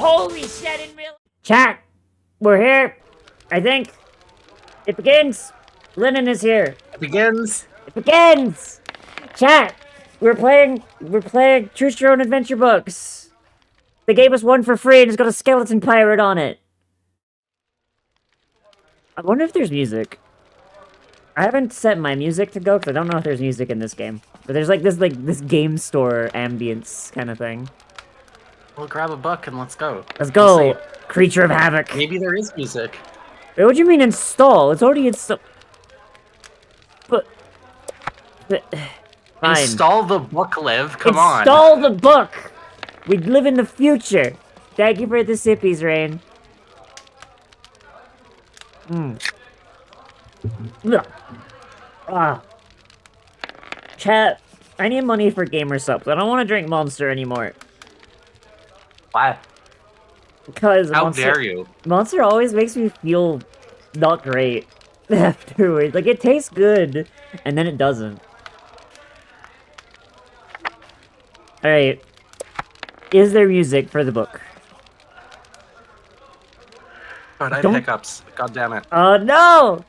Holy shit, in real. Chat, we're here. I think it begins. Lennon is here. It begins. It begins. Chat, we're playing Choose Your Own Adventure books. They gave us one for free and it's got a skeleton pirate on it. I wonder if there's music. I haven't set my music to go because I don't know if there's music in this game. But there's this game store ambience kind of thing. We'll grab a book and let's go. Let's go, Creature of Havoc. Maybe there is music. Wait, what do you mean install? It's already installed. But fine. Install the book, Liv. Come on. Install the book. We live in the future. Thank you for the sippies, Rain. Chat, I need money for gamer subs. I don't want to drink Monster anymore. Why? Because How dare you? Monster always makes me feel not great afterwards. Like, it tastes good, and then it doesn't. Alright. Is there music for the book? God, I have hiccups. God damn it. No!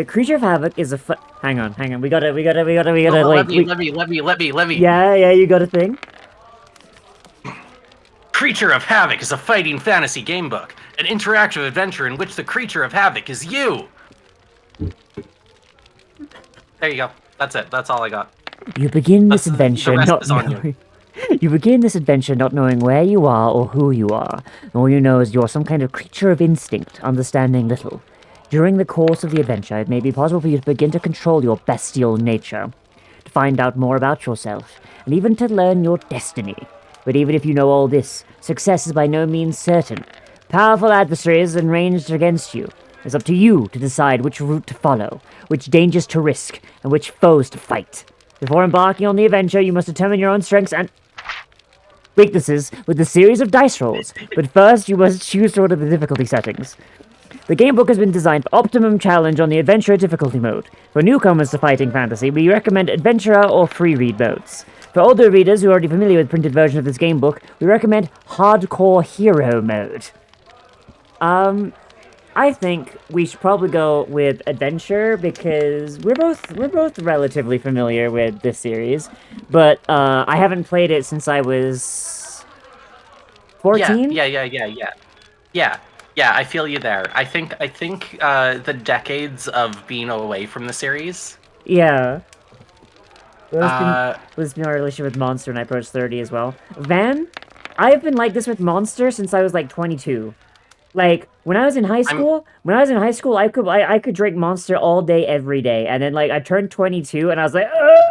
Creature of Havoc is a hang on. We gotta, let me. Yeah, you got a thing? Creature of Havoc is a fighting fantasy game book. An interactive adventure in which the Creature of Havoc is you! There you go. That's it. That's all I got. You begin this adventure not knowing... You begin this adventure not knowing where you are or who you are. All you know is you're some kind of creature of instinct, understanding little. During the course of the adventure, it may be possible for you to begin to control your bestial nature, to find out more about yourself, and even to learn your destiny. But even if you know all this, success is by no means certain. Powerful adversaries are ranged against you. It's up to you to decide which route to follow, which dangers to risk, and which foes to fight. Before embarking on the adventure, you must determine your own strengths and weaknesses with a series of dice rolls. But first, you must choose one of the difficulty settings. The gamebook has been designed for optimum challenge on the adventure difficulty mode. For newcomers to fighting fantasy, we recommend adventurer or free read modes. For older readers who are already familiar with the printed version of this gamebook, we recommend hardcore hero mode. I think we should probably go with adventure because we're both relatively familiar with this series, but I haven't played it since I was 14. Yeah, I feel you there. I think the decades of being away from the series. Yeah. Was been our relationship with Monster when I approached 30 as well. Van, I've been like this with Monster since I was like 22. Like when I was in high school, I could drink Monster all day, every day, and then like I turned 22 and I was like, ugh!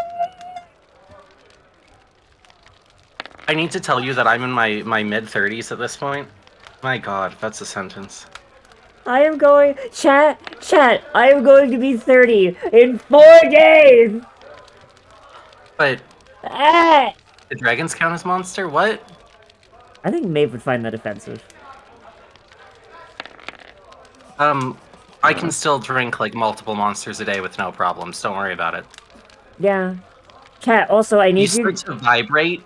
I need to tell you that I'm in my mid-30s at this point. My God, that's a sentence. I am going, chat, I am going to be 30 in 4 days! But, Ah! the dragons count as Monster? What? I think Maeve would find that offensive. I can still drink like multiple Monsters a day with no problems, don't worry about it. Yeah. Chat, also I need you... start to vibrate.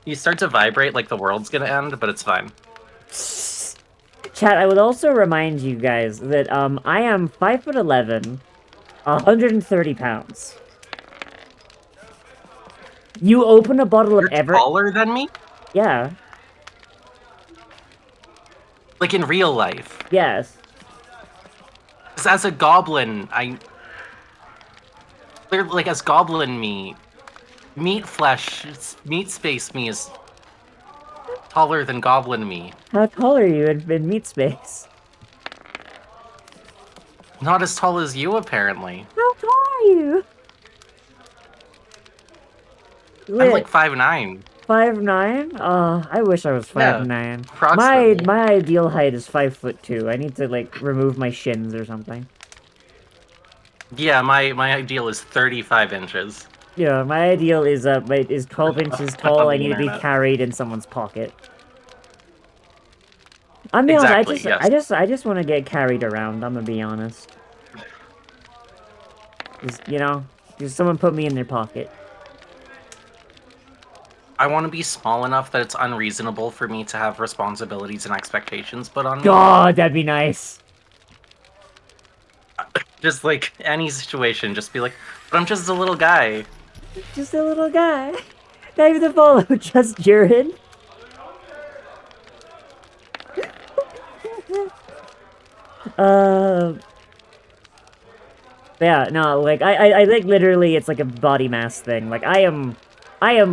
You start to vibrate like the world's gonna end, but it's fine. Chat, I would also remind you guys that, I am 5'11", 130 pounds. You open a bottle of You're taller than me? Yeah. Like in real life? Yes. Because as a goblin, like as goblin meat space me is taller than goblin me. How tall are you in meat space? Not as tall as you, apparently. How tall are you? I'm like 5'9". 5'9"? Oh, I wish I was 5'9". Yeah, approximately. My ideal height is 5'2". I need to like remove my shins or something. Yeah, my ideal is 35 inches. Yeah, my ideal is 12 inches tall. I need to be carried in someone's pocket. I'm being honest, I just want to get carried around. I'm gonna be honest. Just, you know, just someone put me in their pocket. I want to be small enough that it's unreasonable for me to have responsibilities and expectations put on me. God, that'd be nice. Just like any situation, just be like, but I'm just a little guy. Just a little guy. Not even the follow, just Jiren. Yeah, no, like, I think literally it's like a body mass thing. Like, I am,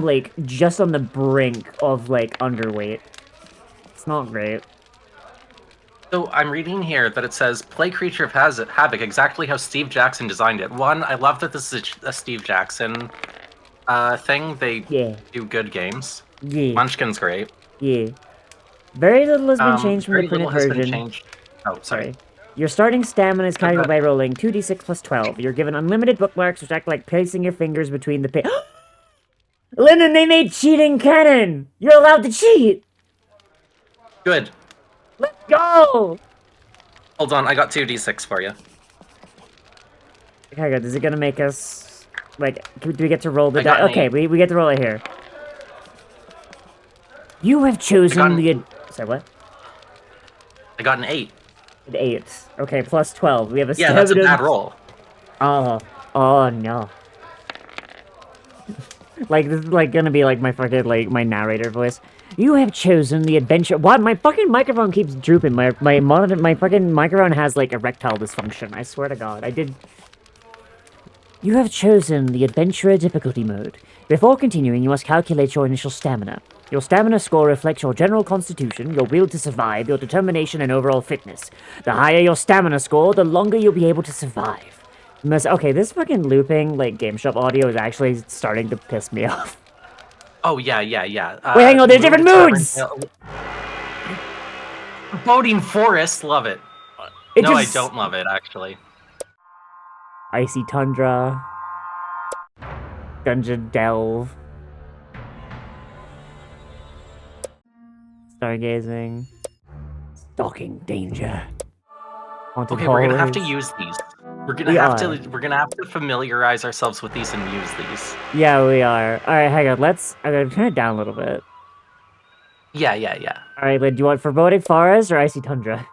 like, just on the brink of, like, underweight. It's not great. So I'm reading here that it says, play Creature of Havoc exactly how Steve Jackson designed it. One, I love that this is a Steve Jackson thing. They do good games. Yeah. Munchkin's great. Yeah. Very little has been changed from the Very printed little has version. been changed. Oh, sorry. Your starting stamina is calculated by rolling 2d6 plus 12. You're given unlimited bookmarks, which act like placing your fingers between the Lyndon, they made cheating canon! You're allowed to cheat! Good. Let's go! Hold on, I got 2d6 for you. Okay, good. Is it gonna make us... Like, do we get to roll the die? Okay, we get to roll it here. You have chosen the... Sorry, what? I got an 8. An 8. Okay, plus 12. We have a Yeah, that's a bad roll. Oh no. Like, this is, like, gonna be, like, my fucking, like, my narrator voice. You have chosen the adventure... What? My fucking microphone keeps drooping. My fucking microphone has, like, erectile dysfunction. I swear to God. I did... You have chosen the Adventurer difficulty mode. Before continuing, you must calculate your initial stamina. Your stamina score reflects your general constitution, your will to survive, your determination, and overall fitness. The higher your stamina score, the longer you'll be able to survive. Okay, this fucking looping, like, GameStop audio is actually starting to piss me off. Oh, yeah. Wait, hang on, there's different moods! Boating Forest, love it. No, I don't love it, actually. Icy Tundra. Dungeon Delve. Stargazing. Stalking Danger. Haunted Okay, we're gonna have Hallways. to use these. We're gonna have to familiarize ourselves with these and use these. Yeah, we are. Alright, hang on, I'm gonna turn it down a little bit. Yeah. Alright, Lynn, do you want Foreboding Forest or Icy Tundra?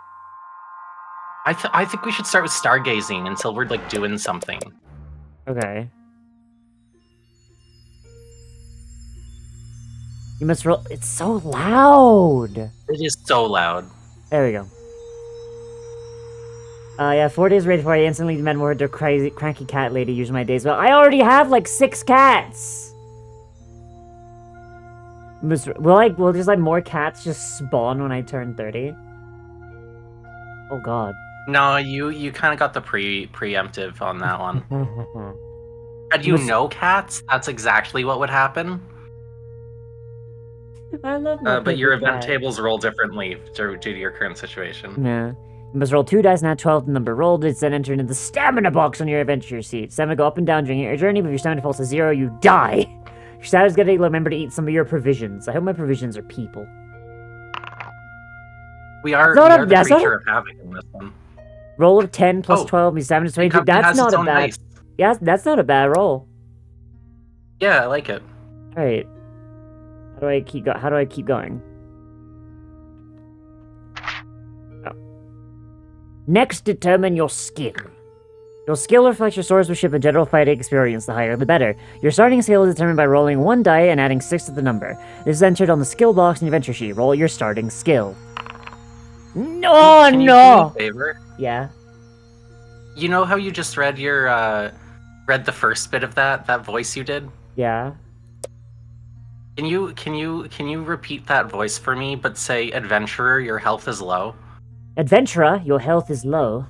I think we should start with stargazing until we're, like, doing something. Okay. You must roll. It's so loud! It is so loud. There we go. Yeah, 4 days ready before I instantly demand more to crazy cranky cat lady use my days. Well, I already have like 6 cats! Will just like more cats just spawn when I turn 30? Oh god. No, you kind of got the preemptive on that one. Had you no cats, that's exactly what would happen. I love my but your event tables roll differently due to your current situation. Yeah. You must roll 2 dice, not 12 the number rolled. It's then entered into the stamina box on your adventure sheet. Stamina go up and down during your journey, but if your stamina falls to 0, you die. Your stamina is going to remember to eat some of your provisions. I hope my provisions are people. We are the creature of havoc in this one. Roll of 10 plus 12 means stamina is 22. That's not a bad... Dice. Yeah, that's not a bad roll. Yeah, I like it. Alright. How do I keep going? Oh. Next, determine your skill. Your skill reflects your swordsmanship and general fighting experience. The higher, the better. Your starting skill is determined by rolling 1 die and adding 6 to the number. This is entered on the skill box in your adventure sheet. Roll your starting skill. No, Can you no! do me a favor? Yeah? You know how you just read your, read the first bit of that voice you did? Yeah? Can you repeat that voice for me, but say, Adventurer, your health is low? Adventurer, your health is low.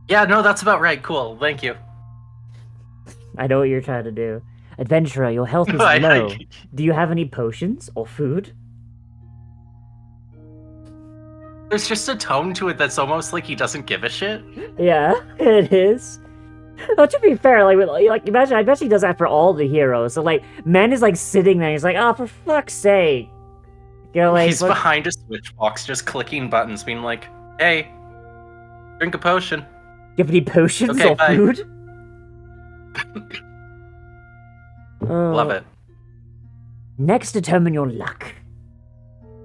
Yeah, no, that's about right. Cool, thank you. I know what you're trying to do. Adventurer, your health is low. Do you have any potions or food? There's just a tone to it that's almost like he doesn't give a shit. Yeah, it is. Oh, to be fair, like imagine, I bet he does that for all the heroes. So, like, Man is, like, sitting there, he's like, oh, for fuck's sake. You know, like, he's behind a switch box, just clicking buttons, being like, hey, drink a potion. Do you have any potions or food? Love it. Next, determine your luck.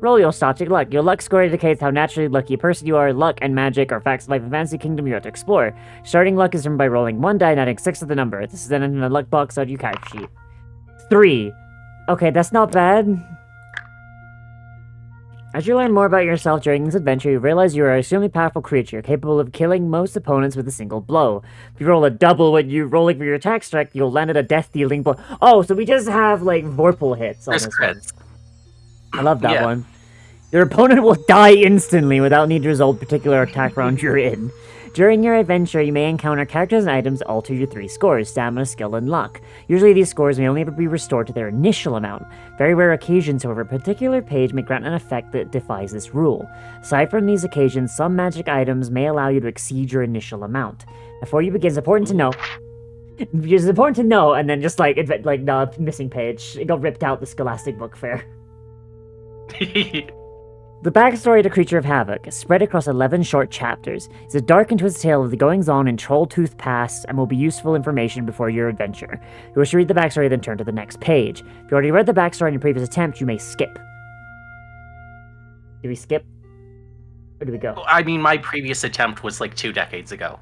Roll your starting luck. Your luck score indicates how naturally lucky a person you are. Luck and magic are facts of life and fantasy kingdom you have to explore. Starting luck is determined by rolling 1 die and adding 6 to the number. This is then in the luck box on your character sheet. 3. Okay, that's not bad. As you learn more about yourself during this adventure, you realize you are an extremely powerful creature, capable of killing most opponents with a single blow. If you roll a double when you're rolling for your attack strike, you'll land at a death-dealing blow. Oh, so we just have, like, Vorpal hits on There's this crits. one. I love that Yeah. one. Your opponent will die instantly without need to resolve particular attack round you're in. During your adventure, you may encounter characters and items that alter your 3 scores, stamina, skill, and luck. Usually these scores may only ever be restored to their initial amount. Very rare occasions, however, a particular page may grant an effect that defies this rule. Aside from these occasions, some magic items may allow you to exceed your initial amount. Before you begin, it's important to know... It's important to know, and then just like, no, missing page. It got ripped out the Scholastic Book Fair. The backstory of the Creature of Havoc is spread across 11 short chapters. It's a dark and twisted tale of the goings-on in Trolltooth Pass and will be useful information before your adventure. If you wish to read the backstory, then turn to the next page. If you already read the backstory in your previous attempt, you may skip. Did we skip? Where did we go? I mean, my previous attempt was like 2 decades ago.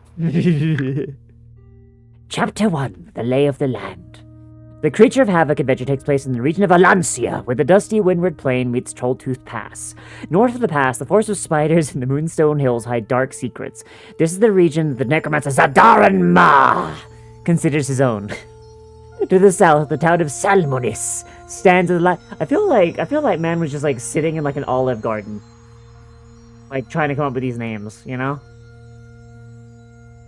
Chapter 1, The Lay of the Land. The Creature of Havoc adventure takes place in the region of Alancia, where the dusty windward plain meets Trolltooth Pass. North of the pass, the forest of spiders and the Moonstone Hills hide dark secrets. This is the region that the necromancer Zadaran Ma considers his own. To the south, the town of Salmonis stands as I feel like man was just like sitting in like an olive garden, like trying to come up with these names, you know?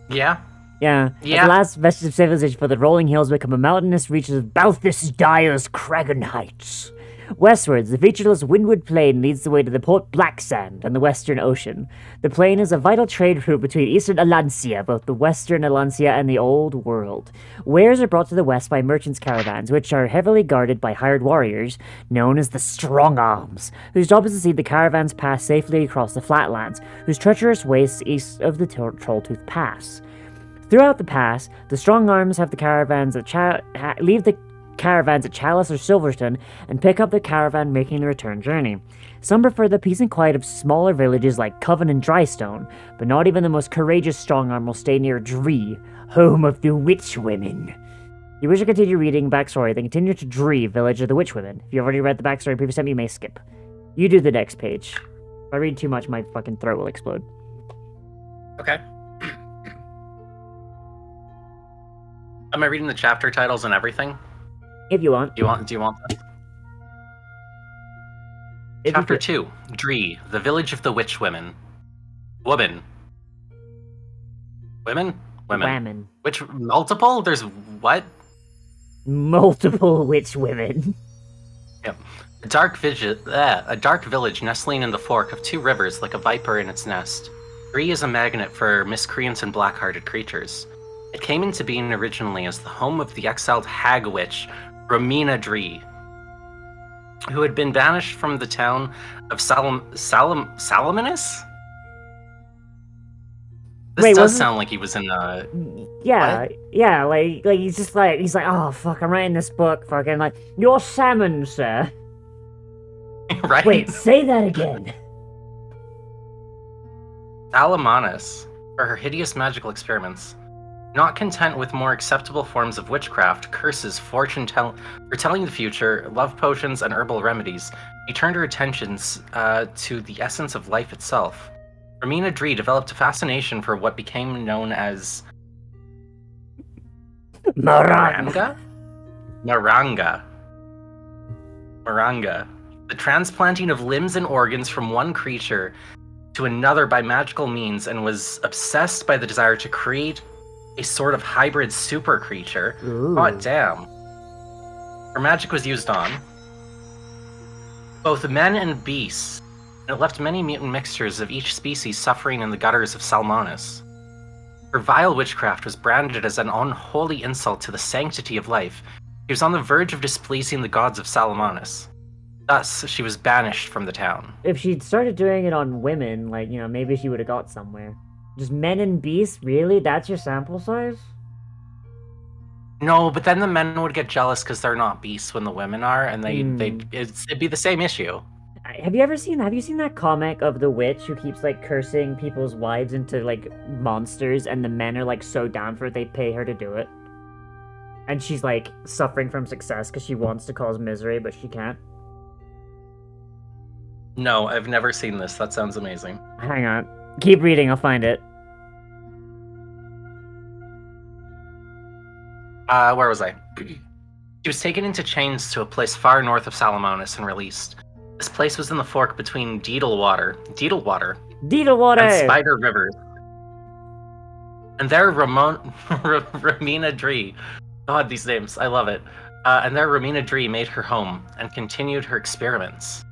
Yeah. Yeah. As the last vestige of civilization for the rolling hills become a mountainous reaches of Balthus Dyer's Kragan Heights. Westwards, the featureless windward plain leads the way to the Port Blacksand and the Western Ocean. The plain is a vital trade route between eastern Alancia, both the western Alancia and the Old World. Wares are brought to the west by merchants' caravans, which are heavily guarded by hired warriors, known as the Strong Arms, whose job is to see the caravans pass safely across the flatlands, whose treacherous wastes east of the Trolltooth Pass. Throughout the pass, the Strong Arms have the caravans leave the caravans at Chalice or Silverstone and pick up the caravan making the return journey. Some prefer the peace and quiet of smaller villages like Coven and Drystone, but not even the most courageous Strong Arm will stay near Dree, home of the Witch Women. If you wish to continue reading backstory, then continue to Dree, village of the Witch Women. If you've already read the backstory previous time, you may skip. You do the next page. If I read too much, my fucking throat will explode. Okay. Am I reading the chapter titles and everything? If you want. Do you want that? Chapter 2, Dree, the village of the Witch Women. Women. Women? Which, multiple? There's what? Multiple witch women. Yep. A dark village nestling in the fork of 2 rivers like a viper in its nest. Dree is a magnet for miscreants and black-hearted creatures. It came into being originally as the home of the exiled hag witch, Romina Dree, who had been banished from the town of Salaminus? This does sound like he was in Yeah, what? yeah, like he's like, oh fuck, I'm writing this book, fucking like, your salmon, sir. Right? Wait, say that again. Salamanus, for her hideous magical experiments. Not content with more acceptable forms of witchcraft, curses, foretelling the future, love potions, and herbal remedies, he turned her attentions to the essence of life itself. Romina Dree developed a fascination for what became known as Maranga? Maranga. The transplanting of limbs and organs from one creature to another by magical means, and was obsessed by the desire to create a sort of hybrid super creature. Ooh. God damn. Her magic was used on both men and beasts, and it left many mutant mixtures of each species suffering in the gutters of Salmonis. Her vile witchcraft was branded as an unholy insult to the sanctity of life. She was on the verge of displeasing the gods of Salamonis. Thus, she was banished from the town. If she'd started doing it on women, like, you know, maybe she would have got somewhere. Just men and beasts? Really? That's your sample size? No, but then the men would get jealous because they're not beasts when the women are, and it'd be the same issue. Have you seen that comic of the witch who keeps like cursing people's wives into like monsters, and the men are like so down for it they pay her to do it? And she's like suffering from success because she wants to cause misery, but she can't. No, I've never seen this. That sounds amazing. Hang on. Keep reading, I'll find it. Where was I? She was taken into chains to a place far north of Salamonis and released. This place was in the fork between Deedlewater and Spider Rivers. And there Ramina Dree, God, these names, I love it. And there Ramina Dree made her home and continued her experiments.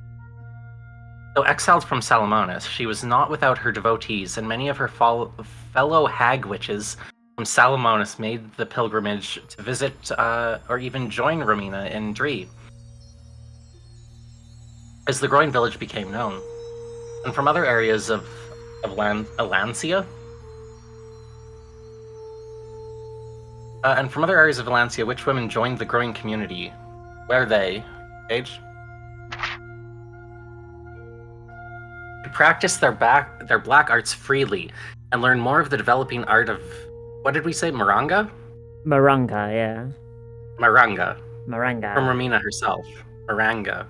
Though exiled from Salamonis, she was not without her devotees, and many of her fellow hag witches from Salamonis made the pilgrimage to visit or even join Ramina in Dree, as the growing village became known. And from other areas of Alancia, witch women joined the growing community, where they, practiced their black arts freely and learn more of the developing art of, what did we say, Maranga? Maranga, yeah. Maranga. Maranga. From Ramina herself. Maranga.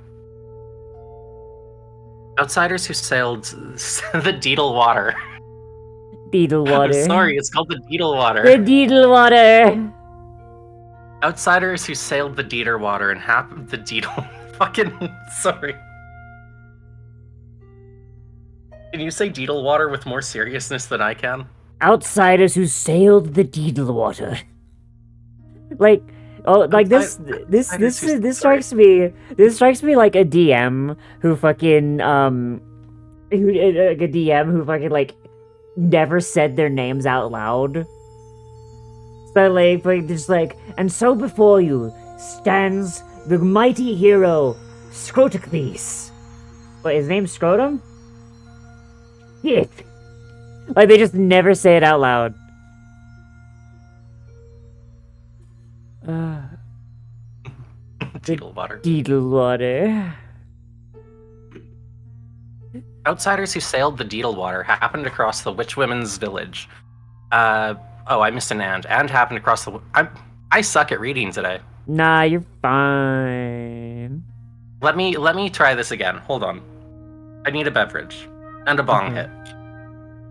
Outsiders who sailed the Deedlewater. Deedlewater. I'm sorry, it's called the Deedlewater. The Deedlewater. Outsiders who sailed the Deedlewater and happened the Deedle. Fucking sorry. Can you say Deedlewater with more seriousness than I can? Outsiders who sailed the Deedlewater. Like, this strikes me. This strikes me like a DM who fucking like never said their names out loud. So like just like, and so before you stands the mighty hero Scrotocles. Wait, his name's Scrotum? Yeah. Like, they just never say it out loud. Deedlewater. Deedlewater. Outsiders who sailed the Deedlewater happened across the witch women's village. I missed an and. And happened across the... I suck at reading today. Nah, you're fine. Let me try this again. Hold on. I need a beverage. And a bong hit.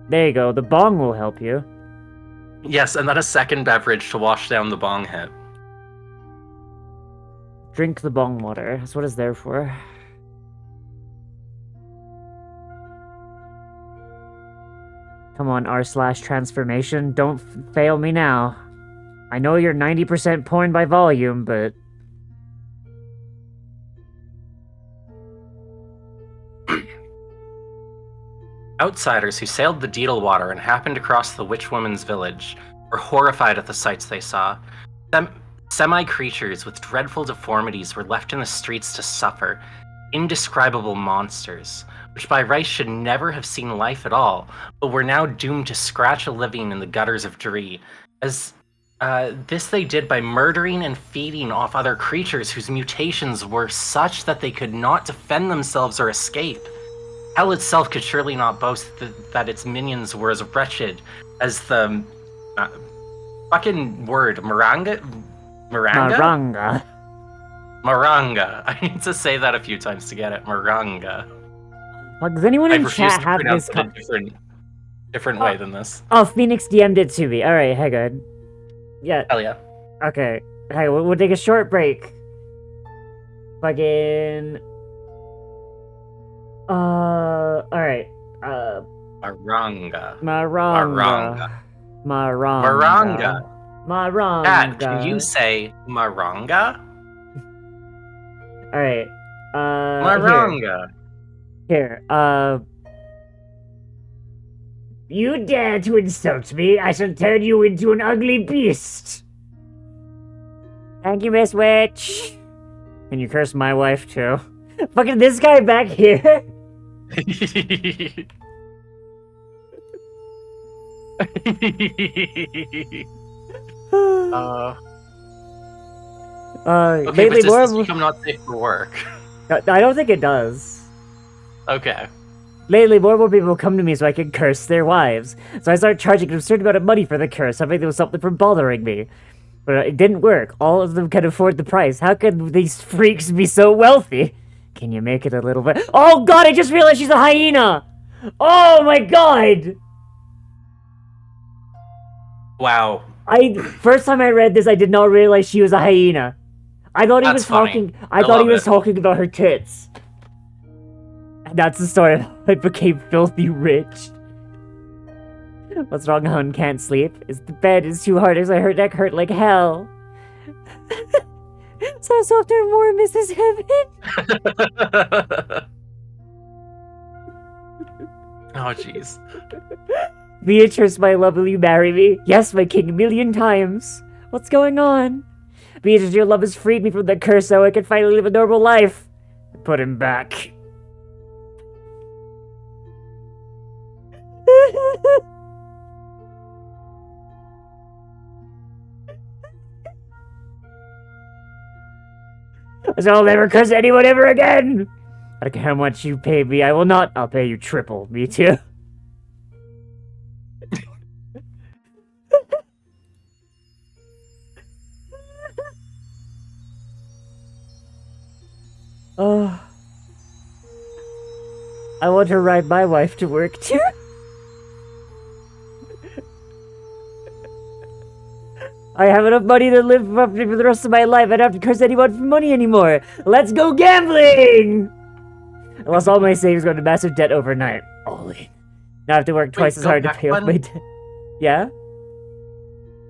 There you go. The bong will help you. Yes, and then a second beverage to wash down the bong hit. Drink the bong water. That's what it's there for. Come on, r/transformation. Don't fail me now. I know you're 90% porn by volume, but... Outsiders who sailed the Deedlewater and happened across the witch woman's village were horrified at the sights they saw. Semi-creatures with dreadful deformities were left in the streets to suffer. Indescribable monsters, which by rights should never have seen life at all, but were now doomed to scratch a living in the gutters of Dree. As this they did by murdering and feeding off other creatures whose mutations were such that they could not defend themselves or escape. Hell itself could surely not boast that its minions were as wretched as the fucking word Maranga. I need to say that a few times to get it. Maranga. Well, does anyone in chat have this? Different way than this. Oh, Phoenix DM'd it to me. All right, hey, good. Yeah. Hell yeah. Okay. Hey, we'll take a short break. Fucking. Alright. Maranga. Dad, can you say Maranga? Alright. Maranga. Here. You dare to insult me? I shall turn you into an ugly beast. Thank you, Miss Witch. Can you curse my wife, too? Fucking this guy back here. Okay, but does this become not safe for work? I don't think it does. Okay. Lately, more and more people come to me so I can curse their wives. So I started charging an absurd amount of money for the curse, hoping there was something from bothering me. But it didn't work. All of them can afford the price. How can these freaks be so wealthy? Can you make it a little bit? Oh god, I just realized she's a hyena! Oh my god! Wow. First time I read this, I did not realize she was a hyena. I thought he was talking. I thought he was talking about her tits. And that's the story of how I became filthy rich. What's wrong, hon? Can't sleep? The bed is too hard as her neck hurt like hell. So soft and warm, Mrs. Heaven. Oh, jeez. Beatrice, my love, will you marry me? Yes, my king, 1,000,000 times. What's going on? Beatrice, your love has freed me from the curse so I can finally live a normal life. Put him back. So I'll never curse anyone ever again! I don't care how much you pay me, I will not. I'll pay you triple. Me too. Oh. I want to ride my wife to work too. I have enough money to live for the rest of my life. I don't have to curse anyone for money anymore. Let's go gambling! I lost all my savings going to massive debt overnight. All in. Now I have to work twice as hard to pay off my debt. Yeah?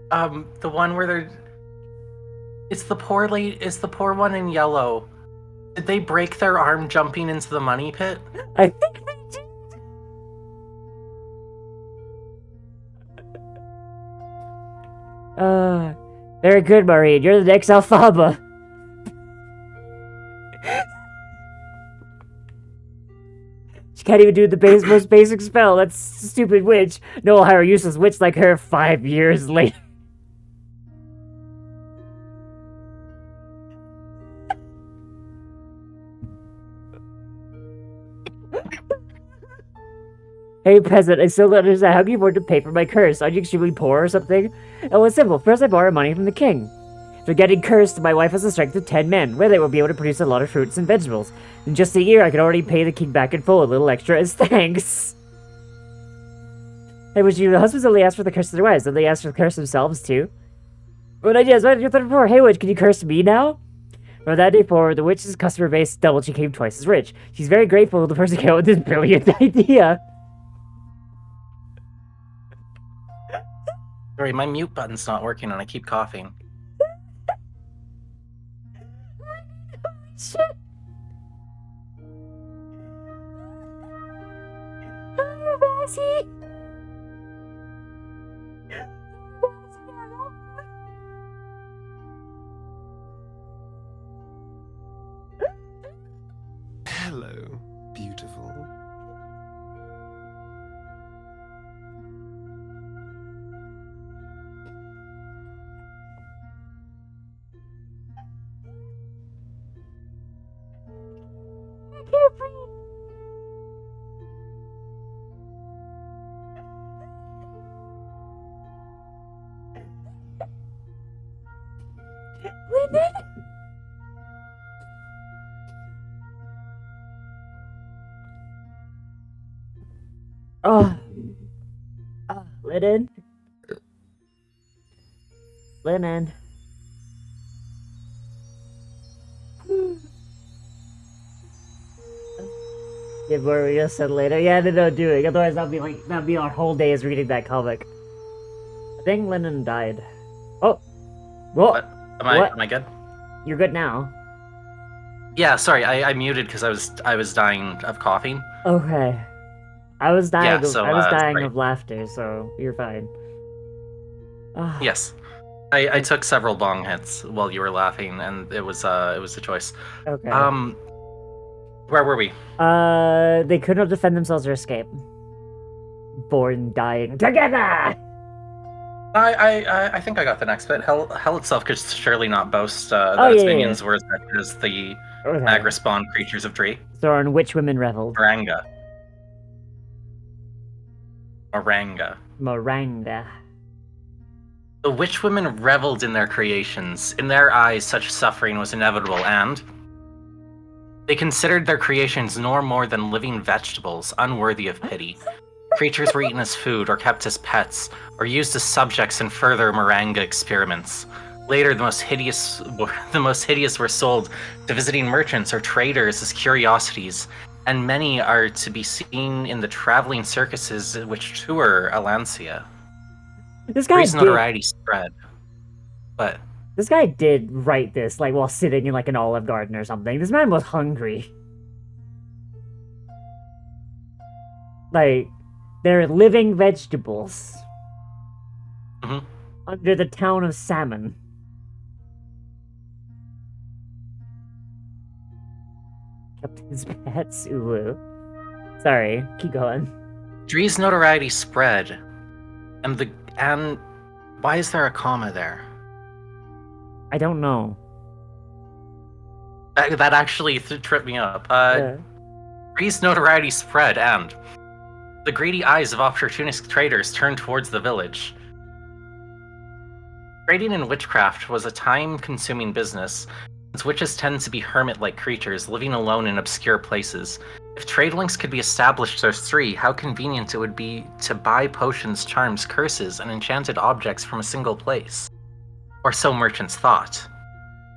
The one where they're... It's the poor one in yellow. Did they break their arm jumping into the money pit? I think they did. Very good, Maureen. You're the next Alphaba. She can't even do the most basic spell. That's a stupid witch. No one will hire a useless witch like her 5 years later. Hey, peasant, I still don't understand. How can you afford to pay for my curse? Are you extremely poor or something? Oh, it's simple. First, I borrow money from the king. For getting cursed, my wife has the strength of 10 men, where they will be able to produce a lot of fruits and vegetables. In just a year, I can already pay the king back in full, a little extra as thanks. Hey, would you, the husbands only ask for the curse of their wives, don't they ask for the curse themselves, too? What ideas? What did you thought before? Hey, witch, can you curse me now? From that day forward, the witch's customer base doubled. She became twice as rich. She's very grateful the person came up with this brilliant idea. Sorry, my mute button's not working and I keep coughing. Shit. Oh, Bessie. Hello, beautiful. Oh. Linen. Linen. Yeah, more we just said later. Yeah, no, doing. Otherwise, that'd be our whole day is reading that comic. I think Lennon died. Oh, what? Am I good? You're good now. Yeah, sorry, I muted because I was dying of coughing. Okay, I was dying. Yeah, I was dying of laughter, so you're fine. Yes, I took several bong hits while you were laughing, and it was a choice. Okay. Where were we? They could not defend themselves or escape. Born dying together! I think I got the next bit. Hell itself could surely not boast that Oh, its yeah, minions were as good as the Okay. Magre-spawned creatures of Dree. So on which women reveled? Maranga. Maranga. Maranga. The witch women reveled in their creations. In their eyes, such suffering was inevitable, and they considered their creations no more than living vegetables, unworthy of pity. Creatures were eaten as food, or kept as pets, or used as subjects in further Maranga experiments. Later, the most hideous were sold to visiting merchants or traders as curiosities, and many are to be seen in the traveling circuses which tour Alancia. This guy Dree's notoriety spread. But this guy did write this, like, while sitting in, like, an Olive Garden or something. This man was hungry. Like, they're living vegetables. Mhm. Under the town of Salmon. Kept his pets, ooh. Sorry, keep going. Dree's notoriety spread, and why is there a comma there? I don't know. That actually tripped me up. Yeah. Dree's notoriety spread, and the greedy eyes of opportunistic traders turned towards the village. Trading in witchcraft was a time-consuming business, since witches tend to be hermit-like creatures, living alone in obscure places. If trade links could be established as three, how convenient it would be to buy potions, charms, curses, and enchanted objects from a single place. Or so merchants thought.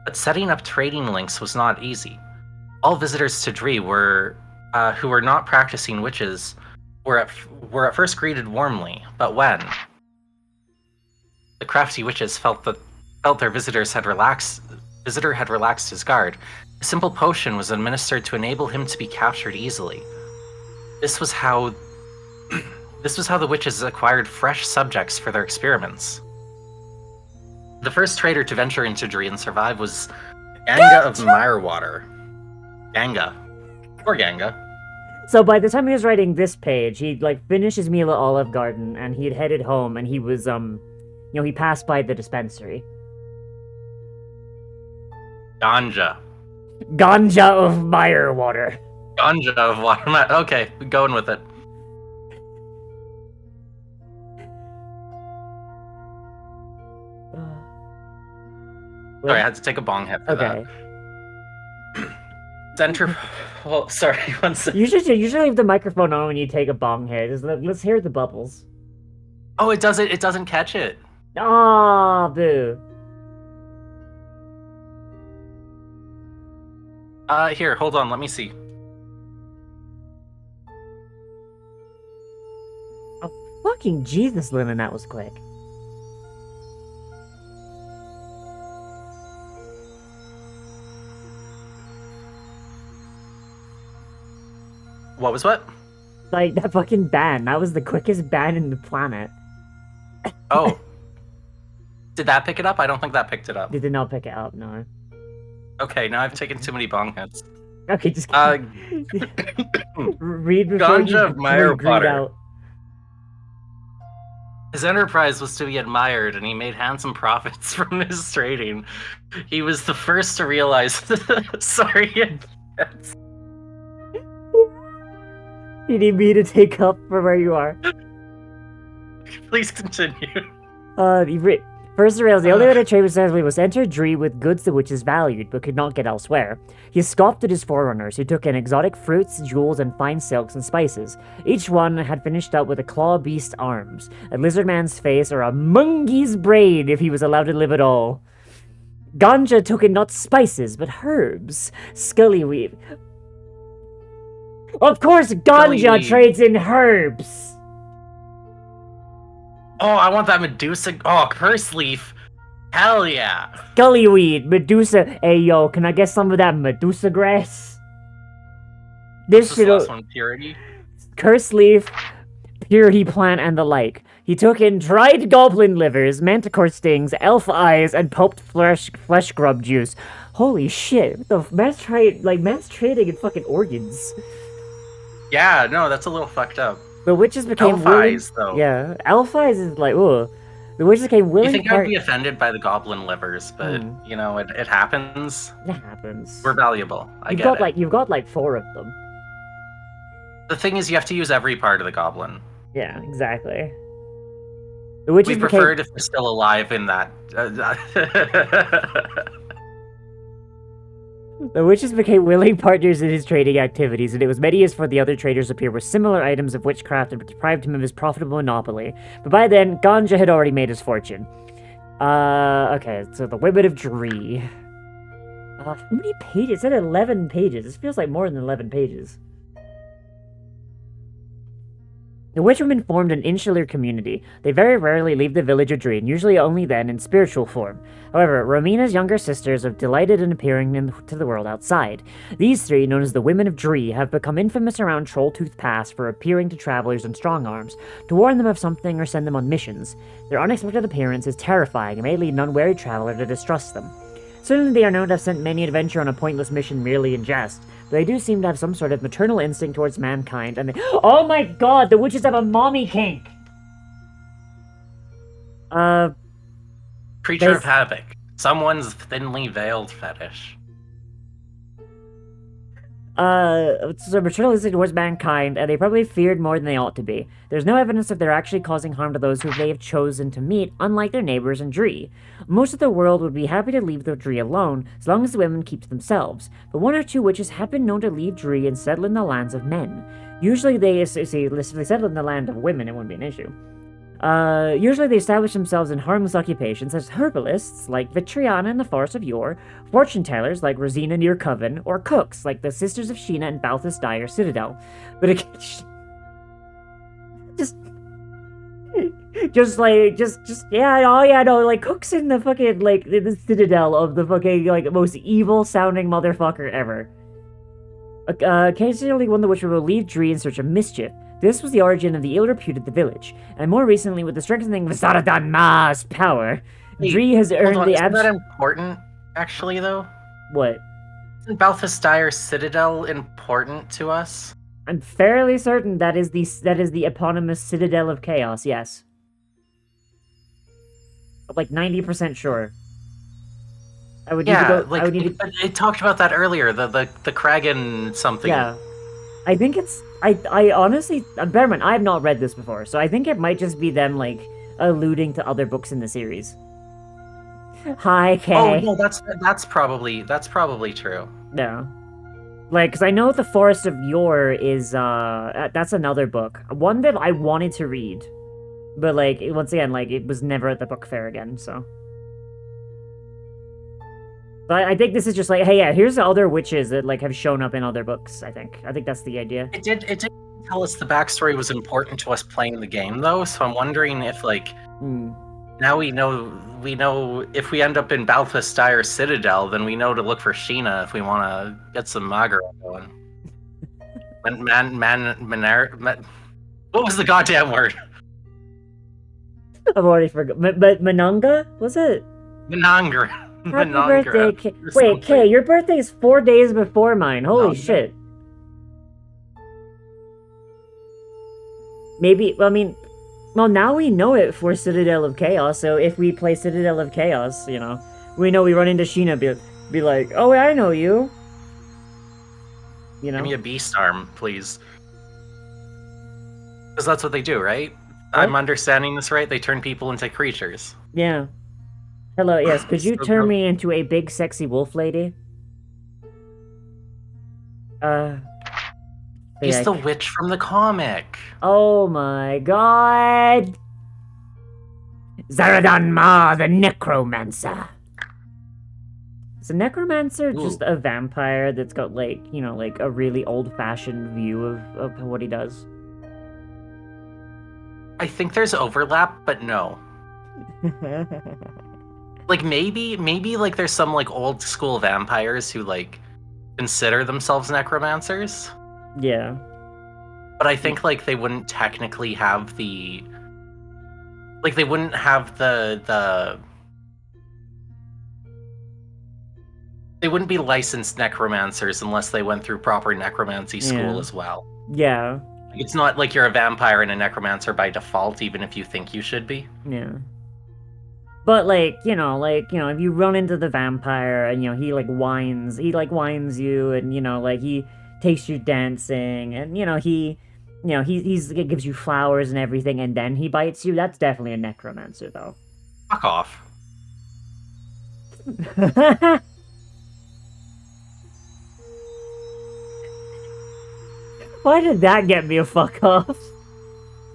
But setting up trading links was not easy. All visitors to Dree who were not practicing witches were at first greeted warmly, but when the crafty witches felt their visitor had relaxed his guard, a simple potion was administered to enable him to be captured easily. This was how the witches acquired fresh subjects for their experiments. The first trader to venture into Dree and survive was Ganga of Mirewater. Ganga. Or Ganga. So by the time he was writing this page, he'd, like, finished his meal at Olive Garden, and he'd headed home, and he was, he passed by the dispensary. Ganja. Ganja of Mirewater. Ganja of water. Okay, going with it. Sorry, I had to take a bong hit for that. Center. Oh, sorry. One second. You should leave the microphone on when you take a bong hit. Let's hear the bubbles. Oh, it doesn't catch it. Ah, boo. Here, hold on. Let me see. Oh, fucking Jesus, Lennon, that was quick. What was what? Like, that fucking ban. That was the quickest ban in the planet. Oh. Did that pick it up? I don't think that picked it up. It did not pick it up, no. Okay, now I've taken too many bong hits. Okay, just read before Ganja of Mirewater. out. His enterprise was to be admired, and he made handsome profits from his trading. He was the first to realize... Sorry. You need me to take up from where you are. Please continue. First to realize the only way to trade with successfully was to enter Dree with goods the witches valued, but could not get elsewhere. He scoffed at his forerunners, who took in exotic fruits, jewels, and fine silks and spices. Each one had finished up with a claw beast's arms, a lizard man's face, or a monkey's brain if he was allowed to live at all. Ganja took in not spices, but herbs. Scullyweed. Of course, Ganja trades in herbs! Oh, I want that Medusa. Oh, curse leaf. Hell yeah. Scullyweed, Medusa. Hey, yo, can I get some of that Medusa grass? This shit. Last one, purity. Curse leaf, purity plant, and the like. He took in dried goblin livers, manticore stings, elf eyes, and pulped flesh grub juice. Holy shit! Man's trading in fucking organs. Yeah, no, that's a little fucked up. The witches became elf eyes, though. Yeah, elf eyes is like, ooh. The witches became You willing think I'd be offended by the goblin livers, but you know, it happens. It happens. We're valuable. You've got like 4 of them. The thing is, you have to use every part of the goblin. Yeah, exactly. The witches we preferred if they're still alive in that. The witches became willing partners in his trading activities, and it was many years before the other traders appeared with similar items of witchcraft and deprived him of his profitable monopoly. But by then, Ganja had already made his fortune. Okay, so the Women of Dree. How many pages? It said 11 pages. This feels like more than 11 pages. The witchwomen formed an insular community. They very rarely leave the village of Dree, and usually only then in spiritual form. However, Romina's younger sisters have delighted in appearing to the world outside. These 3, known as the Women of Dree, have become infamous around Trolltooth Pass for appearing to travelers in strong arms, to warn them of something or send them on missions. Their unexpected appearance is terrifying and may lead an unwary traveler to distrust them. Certainly they are known to have sent many adventure on a pointless mission merely in jest, but they do seem to have some sort of maternal instinct towards mankind, and they— Oh my god, the witches have a mommy kink! Creature of Havoc. Someone's thinly veiled fetish. So maternal instinct towards mankind, and they probably feared more than they ought to be. There's no evidence that they're actually causing harm to those who they have chosen to meet, unlike their neighbors in Dree. Most of the world would be happy to leave the Dree alone, as long as the women keep to themselves, but 1 or 2 witches have been known to leave Dree and settle in the lands of men. Usually if they settle in the land of women, it wouldn't be an issue. Usually they establish themselves in harmless occupations such as herbalists, like Vitriana in the Forest of Yore, fortune-tellers, like Rosina near Coven, or cooks, like the Sisters of Sheena and Balthus Dyer Citadel. But again, like, cooks in the fucking, like, the Citadel of the fucking, like, most evil-sounding motherfucker ever. Occasionally one of the witches will leave Dree in search of mischief. This was the origin of the ill-reputed the village, and more recently, with the strengthening of Zaradan Ma's power, Dree has earned the Isn't that important, actually, though? What? Isn't Balthus Dyer Citadel important to us? I'm fairly certain that is the eponymous Citadel of Chaos, yes. I'm like 90% sure. I would need to go. Like, I would need to. It talked about that earlier, the Kragan something. Yeah. I think it's. I honestly. Bear in mind, I have not read this before, so I think it might just be them, like, alluding to other books in the series. Hi, Kay. Oh, no, that's probably true. No. Like, because I know the Forest of Yore is, that's another book. One that I wanted to read. But, like, once again, like, it was never at the book fair again, so. But I think this is just like, hey, yeah, here's the other witches that, like, have shown up in other books, I think. I think that's the idea. It did tell us the backstory was important to us playing the game, though, so I'm wondering if, like, now we know if we end up in Balthus Dyer Citadel, then we know to look for Sheena if we want to get some Magara going. What was the goddamn word? I've already forgot. But Mananga? Was it? Manangra. Happy birthday, Kay. Wait, Kay, your birthday is 4 days before mine. Holy shit. Maybe, I mean, well, now we know it for Citadel of Chaos, so if we play Citadel of Chaos, you know, we know we run into Sheena, be like, oh, I know you. You know? Give me a beast arm, please. Because that's what they do, right? What? I'm understanding this right? They turn people into creatures. Yeah. Hello, yes, could you turn me into a big sexy wolf lady? He's the witch from the comic. Oh my god! Zaradan Ma, the necromancer. Is a necromancer just a vampire that's got, like, you know, like a really old-fashioned view of what he does? I think there's overlap, but no. Like, maybe, like, there's some, like, old-school vampires who, like, consider themselves necromancers. Yeah. But I think, like, they wouldn't technically have the... Like, they wouldn't have the... They wouldn't be licensed necromancers unless they went through proper necromancy school as well. Yeah. It's not like you're a vampire and a necromancer by default, even if you think you should be. Yeah. But if you run into the vampire and he whines you, and he takes you dancing, and he gives you flowers and everything, and then he bites you. That's definitely a necromancer, though. Fuck off. Why did that get me a fuck off?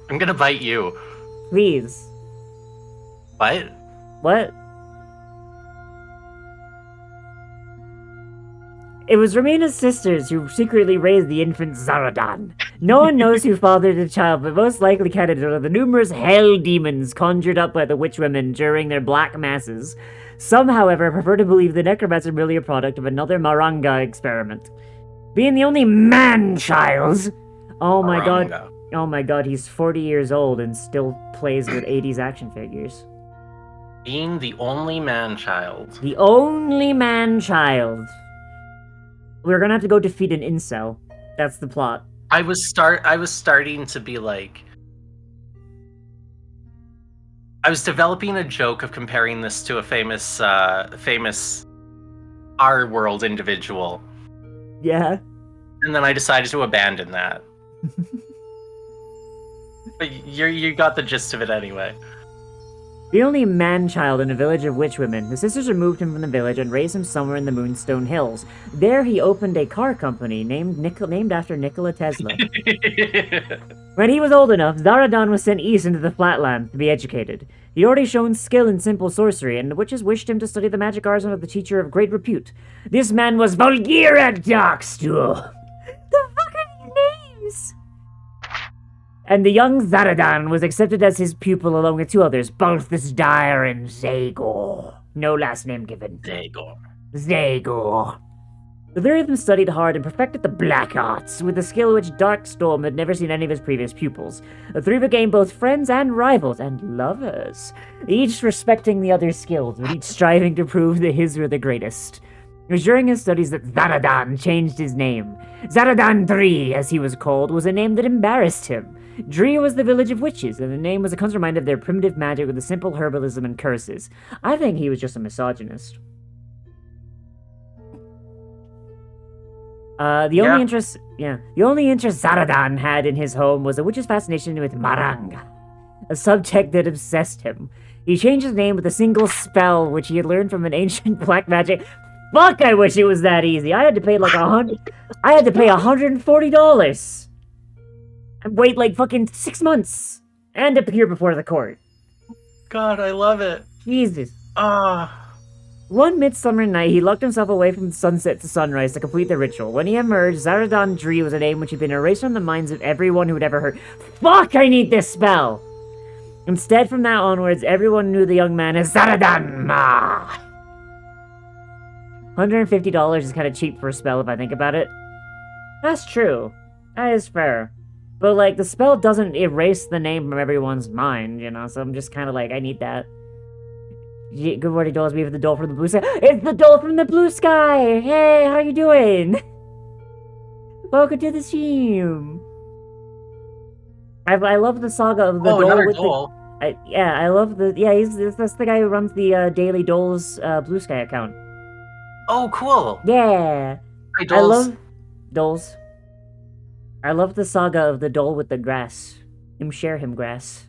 I'm gonna bite you. Please. What? What? It was Ramina's sisters who secretly raised the infant Zaradan. No one knows who fathered the child, but most likely counted one of the numerous hell demons conjured up by the witch women during their black masses. Some, however, prefer to believe the necromancer merely a product of another Maranga experiment. Being the only man-child! Oh my god. Oh my god, he's 40 years old and still plays with 80s action figures. Being the only man-child. The only man-child. We're gonna have to go defeat an incel. That's the plot. I was starting to be like... I was developing a joke of comparing this to a famous our world individual. Yeah. And then I decided to abandon that. But you got the gist of it anyway. The only man-child in a village of witch women, the sisters removed him from the village and raised him somewhere in the Moonstone Hills. There he opened a car company named after Nikola Tesla. When he was old enough, Zaradan was sent east into the flatlands to be educated. He already shown skill in simple sorcery, and the witches wished him to study the magic arts under the teacher of great repute. This man was Volgira Darkstool. The fuck are these names? And the young Zaradan was accepted as his pupil along with two others, Balthus Dyer and Zagor. No last name given. Zagor. The three of them studied hard and perfected the black arts, with a skill which Darkstorm had never seen any of his previous pupils. The three became both friends and rivals, and lovers, each respecting the other's skills, but each striving to prove that his were the greatest. It was during his studies that Zaradan changed his name. Zaradan Dri, as he was called, was a name that embarrassed him. Dri was the village of witches, and the name was a constant reminder of their primitive magic with a simple herbalism and curses. I think he was just a misogynist. The only interest Zaradan had in his home was a witch's fascination with Maranga, a subject that obsessed him. He changed his name with a single spell, which he had learned from an ancient black magic. Fuck! I wish it was that easy. I had to pay $140. And wait like fucking 6 months and appear before the court. God, I love it. Jesus. One midsummer night, he locked himself away from sunset to sunrise to complete the ritual. When he emerged, Zaradan Dri was a name which had been erased from the minds of everyone who had ever heard. Fuck, I need this spell! Instead, from that onwards, everyone knew the young man as Zaradan Ma. $150 is kind of cheap for a spell if I think about it. That's true. That is fair. But, the spell doesn't erase the name from everyone's mind, so I'm just kind of like, I need that. Good morning, dolls. We have the doll from the blue sky. It's the doll from the blue sky! Hey, how you doing? Welcome to the stream. I love the saga of the doll with doll. I love the... Yeah, that's the guy who runs the Daily Dolls Blue Sky account. Oh, cool. Yeah. Hi, dolls. I love dolls. I love the saga of the doll with the grass. Share him grass.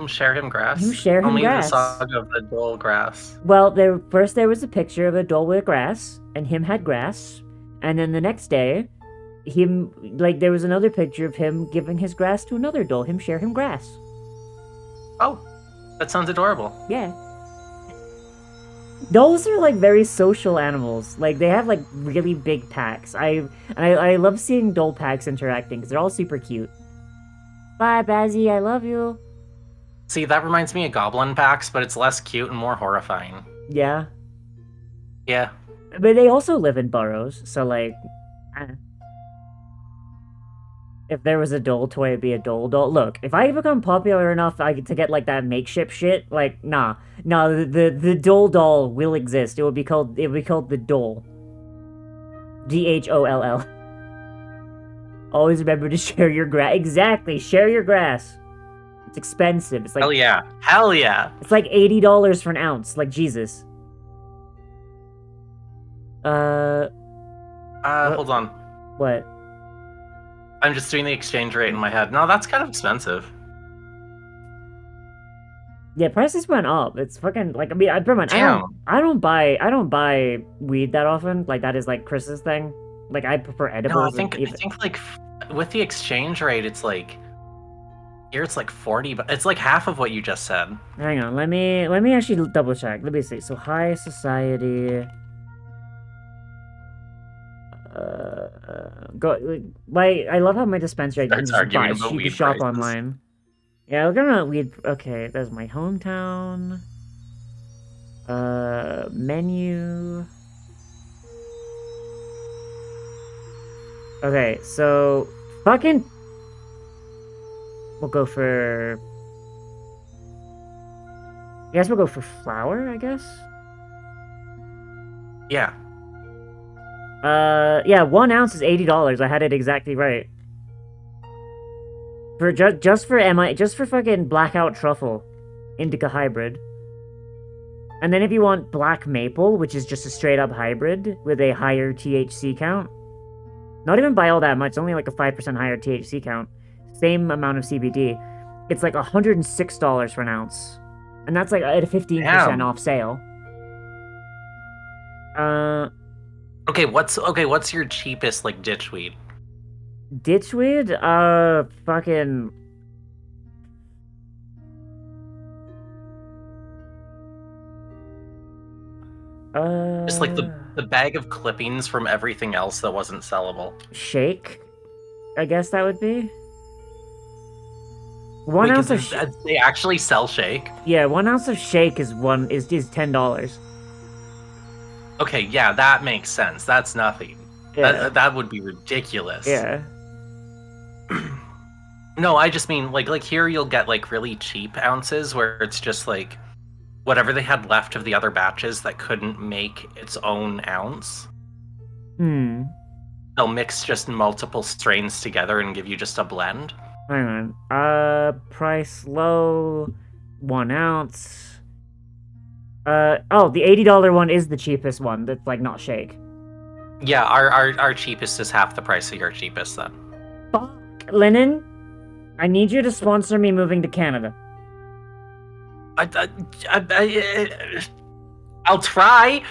Share him grass? Only grass. The saga of the doll grass. Well, there was a picture of a doll with grass, and him had grass, and then the next day, there was another picture of him giving his grass to another doll, share him grass. Oh, that sounds adorable. Yeah. Dolls are very social animals. They have really big packs. I love seeing doll packs interacting because they're all super cute. Bye, Bazzy. I love you. See, that reminds me of goblin packs, but it's less cute and more horrifying. Yeah. Yeah. But they also live in burrows, so if there was a doll toy, it'd be a doll. Look, if I become popular enough to get that makeshift shit, nah, the doll will exist. It would be called the doll. DHOLL. Always remember to share your grass. Exactly, share your grass. It's expensive. It's like Hell yeah. Hell yeah. It's like $80 for an ounce. Like Jesus. Hold on. What? I'm just doing the exchange rate in my head. No, that's kind of expensive. Yeah, prices went up. It's fucking like I Damn. I don't buy weed that often. Like that is like Chris's thing. Like I prefer edibles. No, I think like with the exchange rate, it's like here it's like 40, but it's like half of what you just said. Hang on, let me actually double check. Let me see. So high society. I love how my dispensary I can Starts just buy. arguing about You can weed shop prices. online. Yeah, look at weed. Okay, there's my hometown. Menu. Okay, so fucking. We'll go for. I guess we'll go for flour. I guess. Yeah. Yeah, 1 ounce is $80. I had it exactly right. For just for fucking blackout truffle, indica hybrid. And then if you want black maple, which is just a straight up hybrid with a higher THC count, not even by all that much, only like a 5% higher THC count, same amount of CBD, it's like $106 for an ounce, and that's like at a 15% off sale. Okay, what's your cheapest like ditchweed? Ditchweed? Fucking. Just like the bag of clippings from everything else that wasn't sellable. Shake? I guess that would be. 1 ounce of they actually sell shake? Yeah, 1 ounce of shake is $10. Okay, yeah, that makes sense. That's nothing. Yeah. That would be ridiculous. Yeah. No, I just mean like here you'll get like really cheap ounces where it's just like whatever they had left of the other batches that couldn't make its own ounce. They'll mix just multiple strains together and give you just a blend. Hang on. Price low, 1 ounce. Oh, the $80 one is the cheapest one. That's like not shake. Yeah, our cheapest is half the price of your cheapest then. Fuck, Lennon. I need you to sponsor me moving to Canada. I'll try.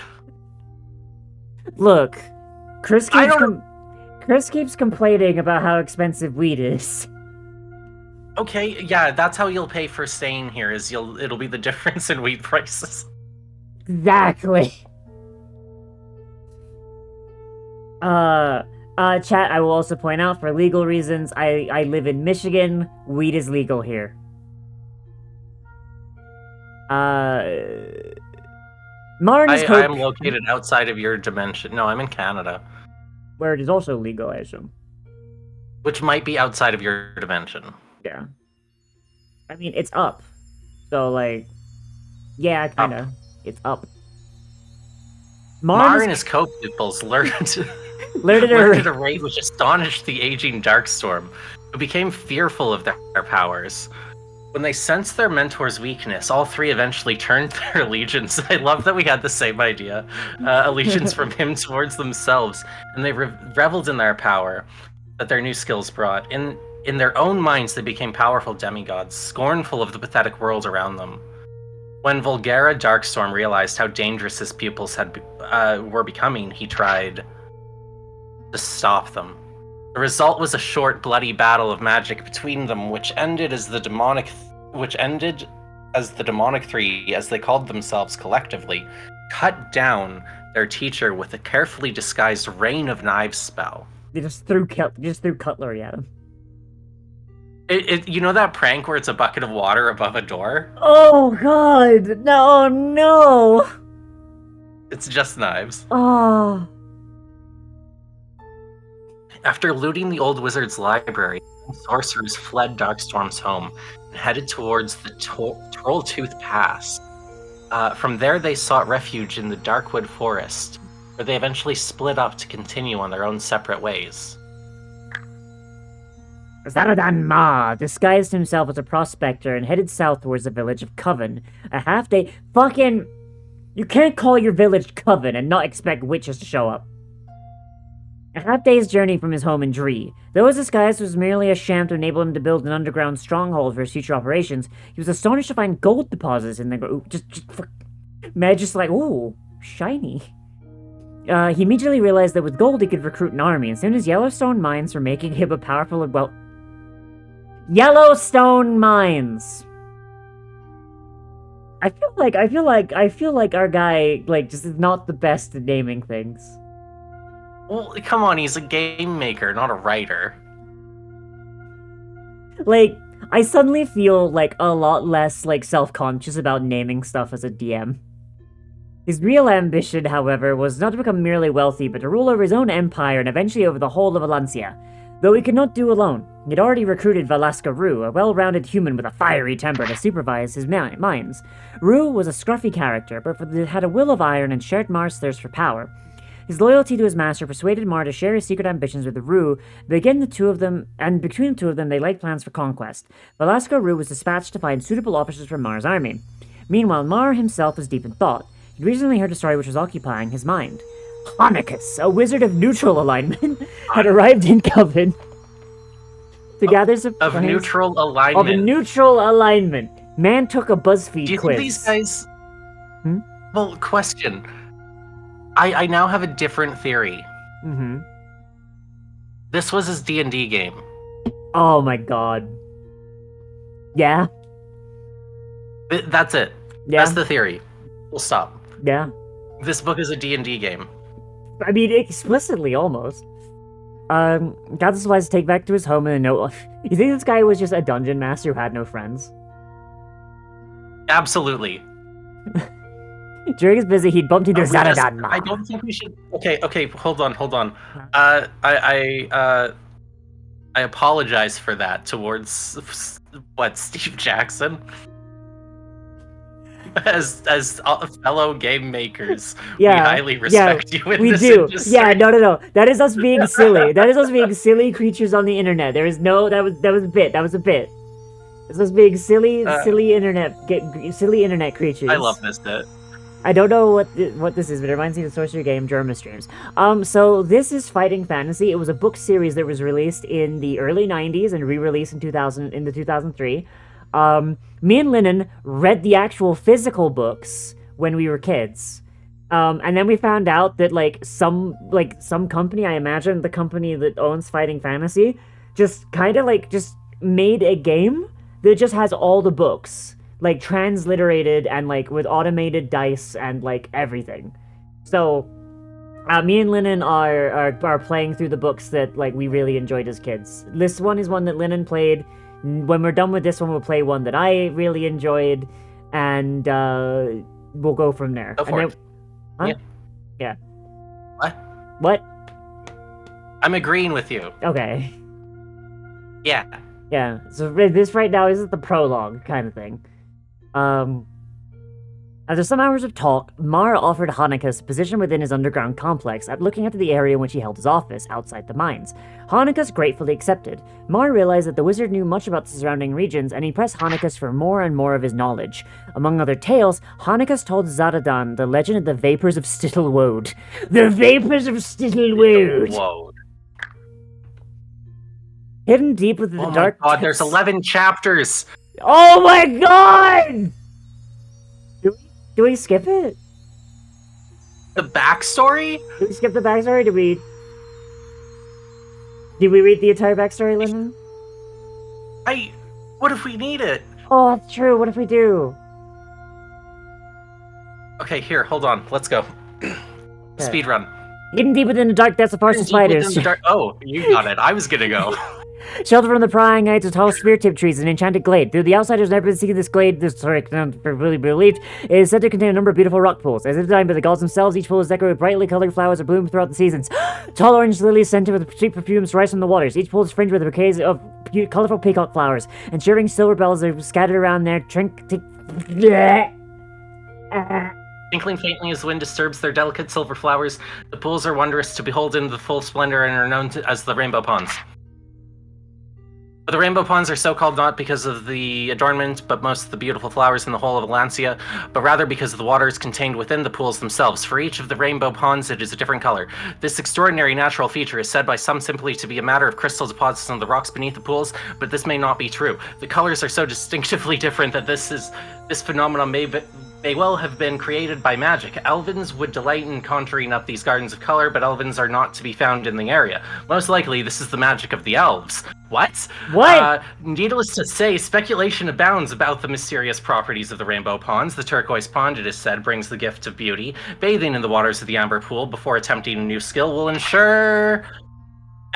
Look, Chris keeps complaining about how expensive weed is. Okay, yeah, that's how you'll pay for staying here. It'll be the difference in weed prices. Exactly. Chat, I will also point out, for legal reasons, I live in Michigan. Weed is legal here. Martin's I am located outside of your dimension. No, I'm in Canada. Where it is also legal, I assume. Which might be outside of your dimension. Yeah. I mean, it's up. So, like, yeah, kinda. It's up. Mar and his co-pupils learned at a rate which astonished the aging Darkstorm, who became fearful of their powers. When they sensed their mentor's weakness, all three eventually turned their allegiance. I love that we had the same idea. Allegiance from him towards themselves, and they reveled in their power that their new skills brought. In their own minds, they became powerful demigods, scornful of the pathetic world around them. When Volgara Darkstorm realized how dangerous his pupils were becoming, he tried to stop them. The result was a short, bloody battle of magic between them, which ended as the demonic three, as they called themselves collectively, cut down their teacher with a carefully disguised rain of knives spell. They just threw cutlery at him. You know that prank where it's a bucket of water above a door? Oh god! No! It's just knives. Oh. After looting the old wizard's library, sorcerers fled Darkstorm's home and headed towards the Trolltooth Pass. From there, they sought refuge in the Darkwood Forest, where they eventually split up to continue on their own separate ways. Zaradan Ma disguised himself as a prospector and headed south towards the village of Coven. A half-day... Fucking... You can't call your village Coven and not expect witches to show up. A half-day's journey from his home in Dree. Though his disguise was merely a sham to enable him to build an underground stronghold for his future operations, he was astonished to find gold deposits in the... Just like, ooh, shiny. He immediately realized that with gold he could recruit an army, and soon his Yellowstone mines were making him a powerful and well... Yellowstone mines! I feel like our guy, like, just is not the best at naming things. Well, come on, he's a game maker, not a writer. Like, I suddenly feel, like, a lot less, like, self-conscious about naming stuff as a DM. His real ambition, however, was not to become merely wealthy, but to rule over his own empire and eventually over the whole of Valencia. Though he could not do alone, he had already recruited Velasca Rue, a well-rounded human with a fiery temper, to supervise his mines. Rue was a scruffy character, but had a will of iron and shared Mar's thirst for power. His loyalty to his master persuaded Mar to share his secret ambitions with Rue. Between the two of them, they laid plans for conquest. Velasco Rue was dispatched to find suitable officers for Mar's army. Meanwhile, Mar himself was deep in thought. He'd recently heard a story which was occupying his mind. Honicus, a wizard of neutral alignment, had arrived in Coven to gather supplies of neutral alignment. Of a neutral alignment. Man took a BuzzFeed Do you quiz. think these guys... Well, question. I now have a different theory. Mm-hmm. This was his D&D game. Oh my god. Yeah? That's it. Yeah. That's the theory. We'll stop. Yeah. This book is a D&D game. I mean, explicitly, almost. Got the supplies to take back to his home and a note. You think this guy was just a dungeon master who had no friends? Absolutely. During his visit, he'd bumped into Zaradan. I don't think we should... Okay, hold on. I apologize for that towards, Steve Jackson? As fellow game makers, we highly respect you in this industry. Yeah, no. That is us being silly. That is us being silly creatures on the internet. There is no... That was a bit. That was a bit. It's us being silly internet creatures. I love this bit. I don't know what this is, but it reminds me of the Sorcery Game Germa streams. So this is Fighting Fantasy. It was a book series that was released in the early 90s and re-released in 2003. Me and Lennon read the actual physical books when we were kids. And then we found out that some company, I imagine the company that owns Fighting Fantasy, just kind of just made a game that just has all the books. Transliterated and with automated dice and everything. So me and Lennon are playing through the books that we really enjoyed as kids. This one is one that Lennon played. When we're done with this one, we'll play one that I really enjoyed, and we'll go from there. Go for it. Huh? Yeah. What? I'm agreeing with you. Okay. Yeah. Yeah. So this right now is the prologue kind of thing. After some hours of talk, Mar offered Honicus a position within his underground complex, looking after the area in which he held his office, outside the mines. Honicus gratefully accepted. Mar realized that the wizard knew much about the surrounding regions, and he pressed Honicus for more and more of his knowledge. Among other tales, Honicus told Zaradan the legend of the Vapors of Stittlewoad. The Vapors of Stittlewoad! Whoa. Hidden deep within the dark... Oh my god, there's 11 chapters! Oh my god! Do we skip it? The backstory? Did we skip the backstory? Did we read the entire backstory, Lennon? What if we need it? Oh, that's true. What if we do? Okay, here, hold on. Let's go. Speed run. Hidden deep within the dark depths of forest of spiders. Oh, you got it. I was gonna go. Sheltered from the prying eyes of tall spear-tipped trees, an enchanted glade. Though the outsiders never see this glade, really believed, it is said to contain a number of beautiful rock pools. As if designed by the gods themselves, each pool is decorated with brightly colored flowers that bloom throughout the seasons. Tall orange lilies scented with sweet perfumes rise from the waters. Each pool is fringed with bouquets of colorful peacock flowers, and shivering silver bells are scattered around there. Twinkling faintly as the wind disturbs their delicate silver flowers, the pools are wondrous to behold in the full splendor and are known as the rainbow ponds. But the rainbow ponds are so called not because of the adornment, but most of the beautiful flowers in the whole of Valencia, but rather because of the waters contained within the pools themselves. For each of the rainbow ponds, it is a different color. This extraordinary natural feature is said by some simply to be a matter of crystal deposits on the rocks beneath the pools, but this may not be true. The colors are so distinctively different that this phenomenon may well have been created by magic. Elvins would delight in conjuring up these gardens of color, but elvins are not to be found in the area. Most likely, this is the magic of the elves. What? What? Needless to say, speculation abounds about the mysterious properties of the rainbow ponds. The turquoise pond, it is said, brings the gift of beauty. Bathing in the waters of the amber pool before attempting a new skill will ensure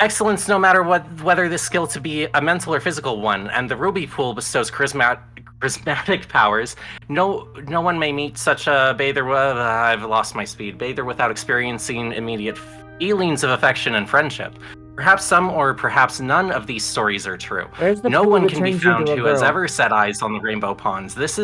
excellence no matter whether this skill to be a mental or physical one, and the ruby pool bestows charismatic powers. No one may meet such a bather I've lost my speed. Bather without experiencing immediate feelings of affection and friendship. Perhaps some or perhaps none of these stories are true. No one can be found who has ever set eyes on the rainbow ponds. This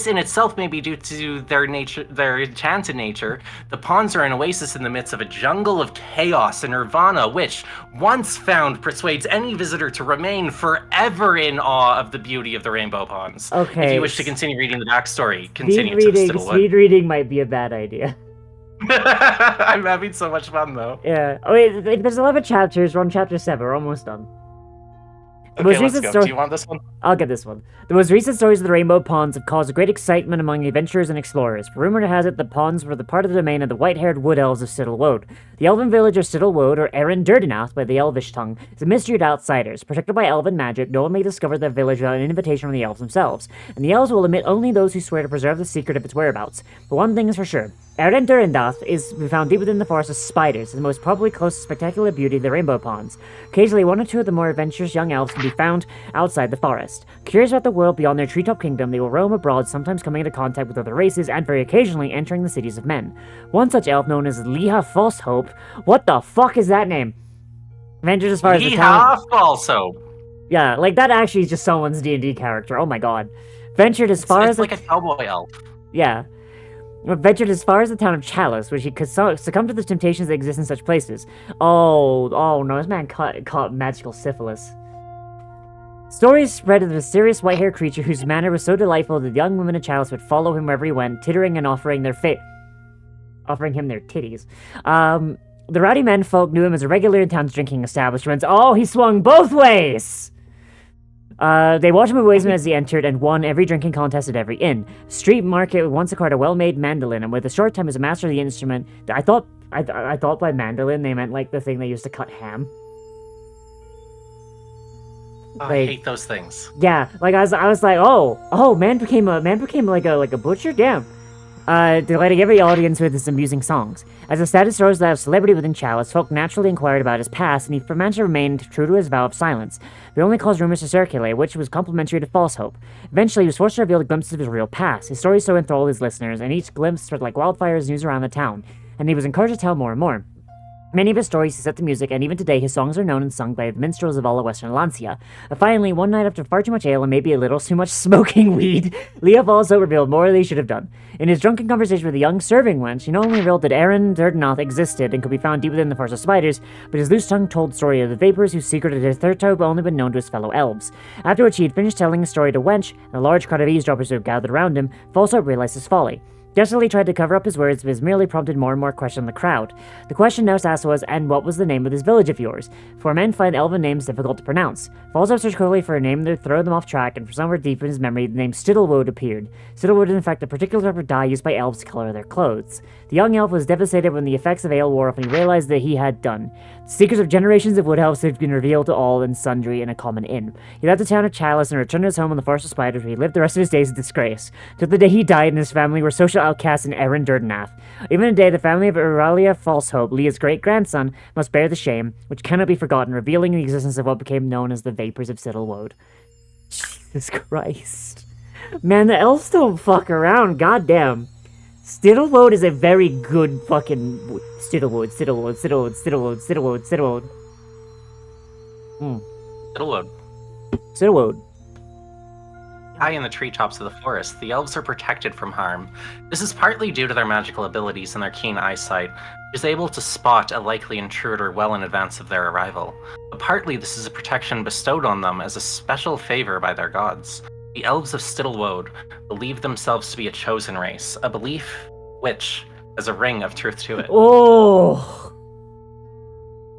in itself may be due to their enchanted nature. The ponds are an oasis in the midst of a jungle of chaos and nirvana, which, once found, persuades any visitor to remain forever in awe of the beauty of the rainbow ponds. Okay. If you wish to continue reading the backstory, continue to Stiddlewood. Speed reading might be a bad idea. I'm having so much fun, though. Yeah. Oh, wait, there's 11 chapters. We're on chapter 7. We're almost done. Okay, let's go. Do you want this one? I'll get this one. The most recent stories of the Rainbow Ponds have caused great excitement among adventurers and explorers. Rumor has it the ponds were the part of the domain of the white-haired wood elves of Stiddlewood. The elven village of Stiddlewood, or Erin Durdinath by the elvish tongue, is a mystery to outsiders. Protected by elven magic, no one may discover the village without an invitation from the elves themselves, and the elves will admit only those who swear to preserve the secret of its whereabouts. But one thing is for sure. Erin Durdinath is found deep within the forest of spiders, the most probably close to spectacular beauty of the Rainbow Ponds. Occasionally, one or two of the more adventurous young elves can be found outside the forest. Curious about the world beyond their treetop kingdom, they will roam abroad, sometimes coming into contact with other races, and very occasionally entering the cities of men. One such elf, known as Leha Falsehope. What the fuck is that name? Ventures as far as the town. Leha Falsehope. Yeah, like that actually is just someone's D&D character. Oh my god. Ventured as far as like a cowboy elf. Yeah. Ventured as far as the town of Chalice, where she could succumb to the temptations that exist in such places. Oh no, this man caught magical syphilis. Stories spread of the mysterious white-haired creature whose manner was so delightful that the young women of Chalice would follow him wherever he went, tittering and offering him their titties. The rowdy menfolk knew him as a regular in town's drinking establishments. Oh, he swung both ways! They watched him amazement as he entered and won every drinking contest at every inn. Street Market once acquired a well-made mandolin, and with a short time as a master of the instrument, I thought by mandolin they meant like the thing they used to cut ham. Oh, I hate those things. Yeah, like I was like, oh, man became like a butcher. Damn. Delighting every audience with his amusing songs. As the status rose that of celebrity within Chalice, folk naturally inquired about his past, and he managed to remain true to his vow of silence. They only caused rumors to circulate, which was complimentary to Falsehope. Eventually, he was forced to reveal glimpses of his real past. His story so enthralled his listeners, and each glimpse spread like wildfire as news around the town, and he was encouraged to tell more and more. Many of his stories he set to music, and even today his songs are known and sung by the minstrels of all of Western Lancia. But finally, one night after far too much ale and maybe a little too much smoking weed, Leah also revealed more than he should have done. In his drunken conversation with a young serving wench, he not only revealed that Erin Durdinath existed and could be found deep within the forest of spiders, but his loose tongue told the story of the vapors whose secret had hitherto only been known to his fellow elves. After which he had finished telling his story to Wench, and a large crowd of eavesdroppers who had gathered around him, Falsehope realized his folly. Desperately tried to cover up his words, but his merely prompted more and more questions in the crowd. The question now asked was, and what was the name of this village of yours? For men find elven names difficult to pronounce. Falsehope searched quickly for a name that would throw them off track, and for somewhere deep in his memory, the name Stiddlewood appeared. Stiddlewood is in fact a particular type of dye used by elves to color their clothes. The young elf was devastated when the effects of ale wore off, and he realized that he had done. The secrets of generations of wood elves had been revealed to all and sundry in a common inn. He left the town of Chalice and returned to his home in the forest of spiders, where he lived the rest of his days in disgrace. Till the day he died, and his family were social outcasts in Erin Durdinath. Even today, the family of Aurelia Falsehope, Leah's great-grandson, must bear the shame, which cannot be forgotten, revealing the existence of what became known as the Vapors of Stiddlewood. Jesus Christ. Man, the elves don't fuck around, goddamn. Stiddlewood is a very good fucking... Stiddlewood. high in the treetops of the forest, the elves are protected from harm. This is partly due to their magical abilities and their keen eyesight, which is able to spot a likely intruder well in advance of their arrival. But partly this is a protection bestowed on them as a special favor by their gods. The elves of Stiddlewoad believe themselves to be a chosen race, a belief which has a ring of truth to it. Oh,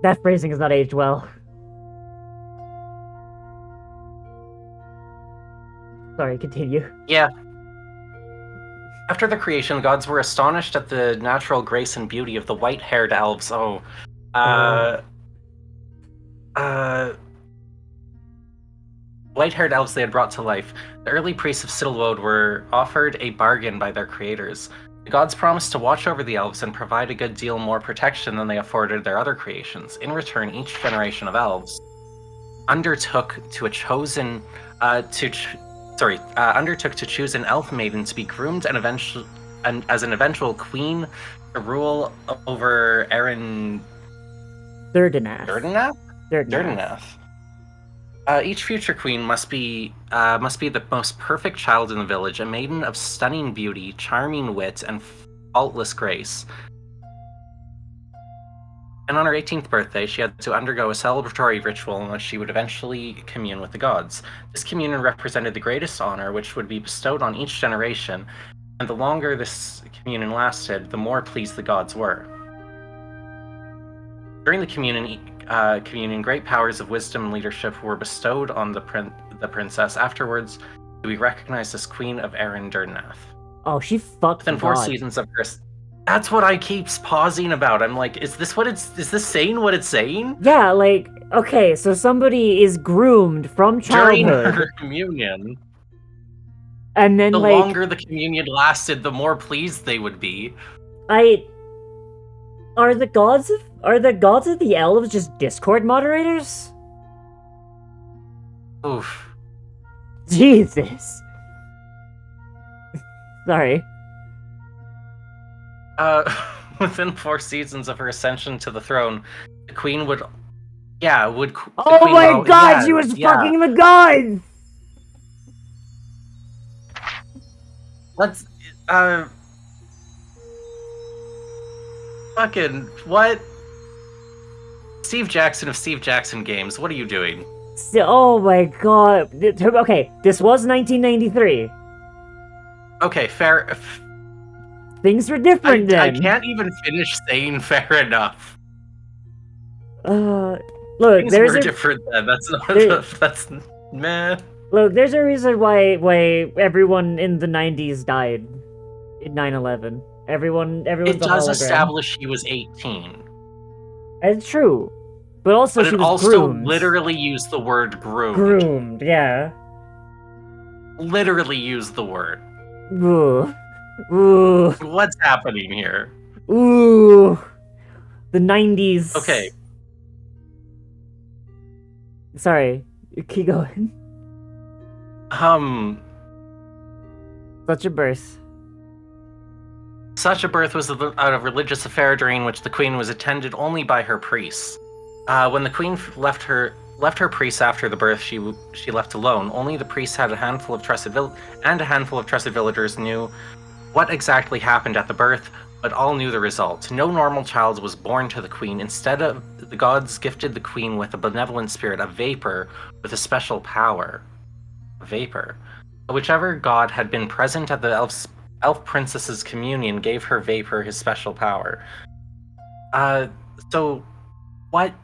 that phrasing has not aged well. Sorry, continue. Yeah. After the creation, the gods were astonished at the natural grace and beauty of the white-haired elves. White-haired elves they had brought to life. The early priests of Stiddlewoad were offered a bargain by their creators. The gods promised to watch over the elves and provide a good deal more protection than they afforded their other creations. In return, each generation of elves undertook to choose an elf maiden to be groomed and as an eventual queen to rule over Durdenath. Each future queen must be the most perfect child in the village, a maiden of stunning beauty, charming wit, and faultless grace. And on her 18th birthday, she had to undergo a celebratory ritual in which she would eventually commune with the gods. This communion represented the greatest honor, which would be bestowed on each generation, and the longer this communion lasted, the more pleased the gods were. During the communion, great powers of wisdom and leadership were bestowed on the princess. Afterwards, we recognized as Queen of Erin Durdenath. Oh, she fucked Within 4 seasons of her. That's what I keep pausing about. I'm like, is this saying what it's saying? Yeah, like, okay, so somebody is groomed from childhood. During her communion. And then, the like, longer the communion lasted, the more pleased they would be. Are the gods of the elves just Discord moderators? Oof. Jesus. Sorry. Within 4 seasons of her ascension to the throne, the queen would. She was fucking the gods! Let's. Fucking. What? Steve Jackson of Steve Jackson Games, what are you doing? Oh my god. Okay, this was 1993. Okay, fair. Things were different then. I can't even finish saying fair enough. Look, Things were different then. That's not. That's meh. Look, there's a reason why everyone in the 90s died in 9/11. Everyone's It does a hologram. establish she was 18. It's true, but also she was also groomed. literally used the word groomed. Groomed, yeah. Literally used the word. Ooh. Ooh. What's happening here? Ooh. The 90s. Okay. Sorry. Keep going. Such a birth. Such a birth was a religious affair during which the queen was attended only by her priests. When the queen left her priests after the birth, she left alone. Only the priests had a handful of trusted villagers knew what exactly happened at the birth, but all knew the result. No normal child was born to the queen. Instead, the gods gifted the queen with a benevolent spirit, a vapor with a special power. A vapor. Whichever god had been present at the elf princess's communion gave her vapor his special power. So, what?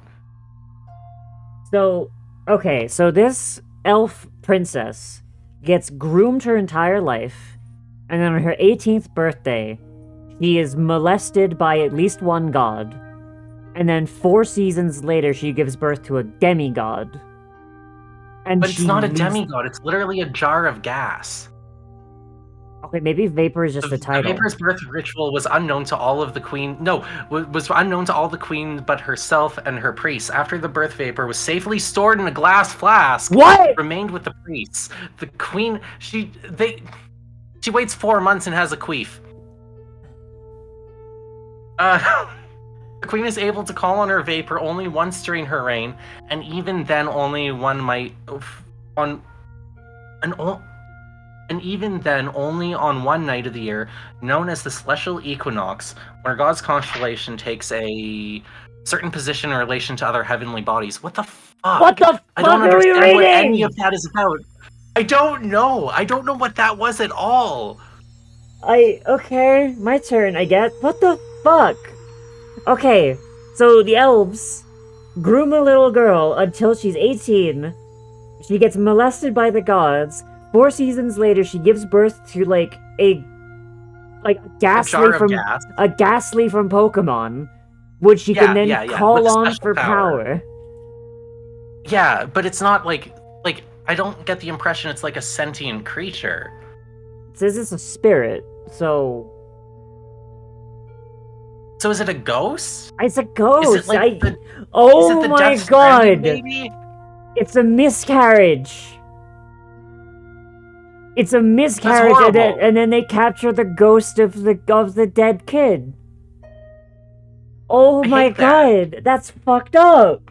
So, okay, so this elf princess gets groomed her entire life, and then on her 18th birthday, she is molested by at least one god, and then 4 seasons later, she gives birth to a demigod. But it's not a demigod, it's literally a jar of gas. Okay, maybe vapor is just the title. The vapor's birth ritual was unknown to all of the queen. No, was unknown to all the queen but herself and her priests. After the birth vapor was safely stored in a glass flask, what? It remained with the priests. The queen, she waits 4 months and has a queef. The queen is able to call on her vapor only once during her reign, and even then, only one might And even then, only on one night of the year, known as the celestial equinox, where God's constellation takes a certain position in relation to other heavenly bodies. What the fuck? What the fuck I don't are we understand what any reading? of that is about. I don't know. I don't know what that was at all. Okay, my turn, I guess. What the fuck? Okay, so the elves groom a little girl until she's 18. She gets molested by the gods. 4 seasons later, she gives birth to a jar of gas. Ghastly from Pokemon, which she can then with call a on special for power. Yeah, but it's not like I don't get the impression it's like a sentient creature. It says it's a spirit, so is it a ghost? it's a ghost. Is it like oh my Death god! Stranding baby? It's a miscarriage. It's a miscarriage, and then they capture the ghost of the dead kid. Oh my god, that's fucked up.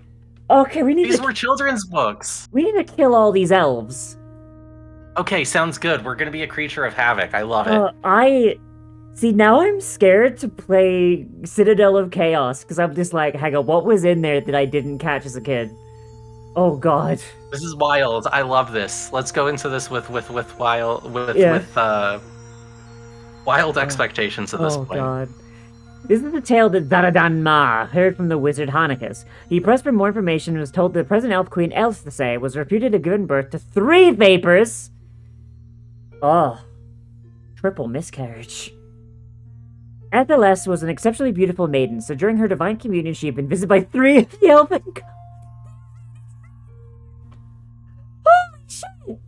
Okay, These were children's books. We need to kill all these elves. Okay, sounds good. We're gonna be a creature of havoc. I love it. See, now I'm scared to play Citadel of Chaos, because I'm just like, hang on, what was in there that I didn't catch as a kid? Oh god. This is wild. I love this. Let's go into this with wild expectations at this point. Oh god. This is the tale that Zaradan Ma heard from the wizard Hanukkah. He pressed for more information and was told that the present elf queen Elthase was reputed to have given birth to 3 vapors. Oh. Triple miscarriage. Athalas was an exceptionally beautiful maiden, so during her divine communion she had been visited by 3 of the elven gods. Holy shit!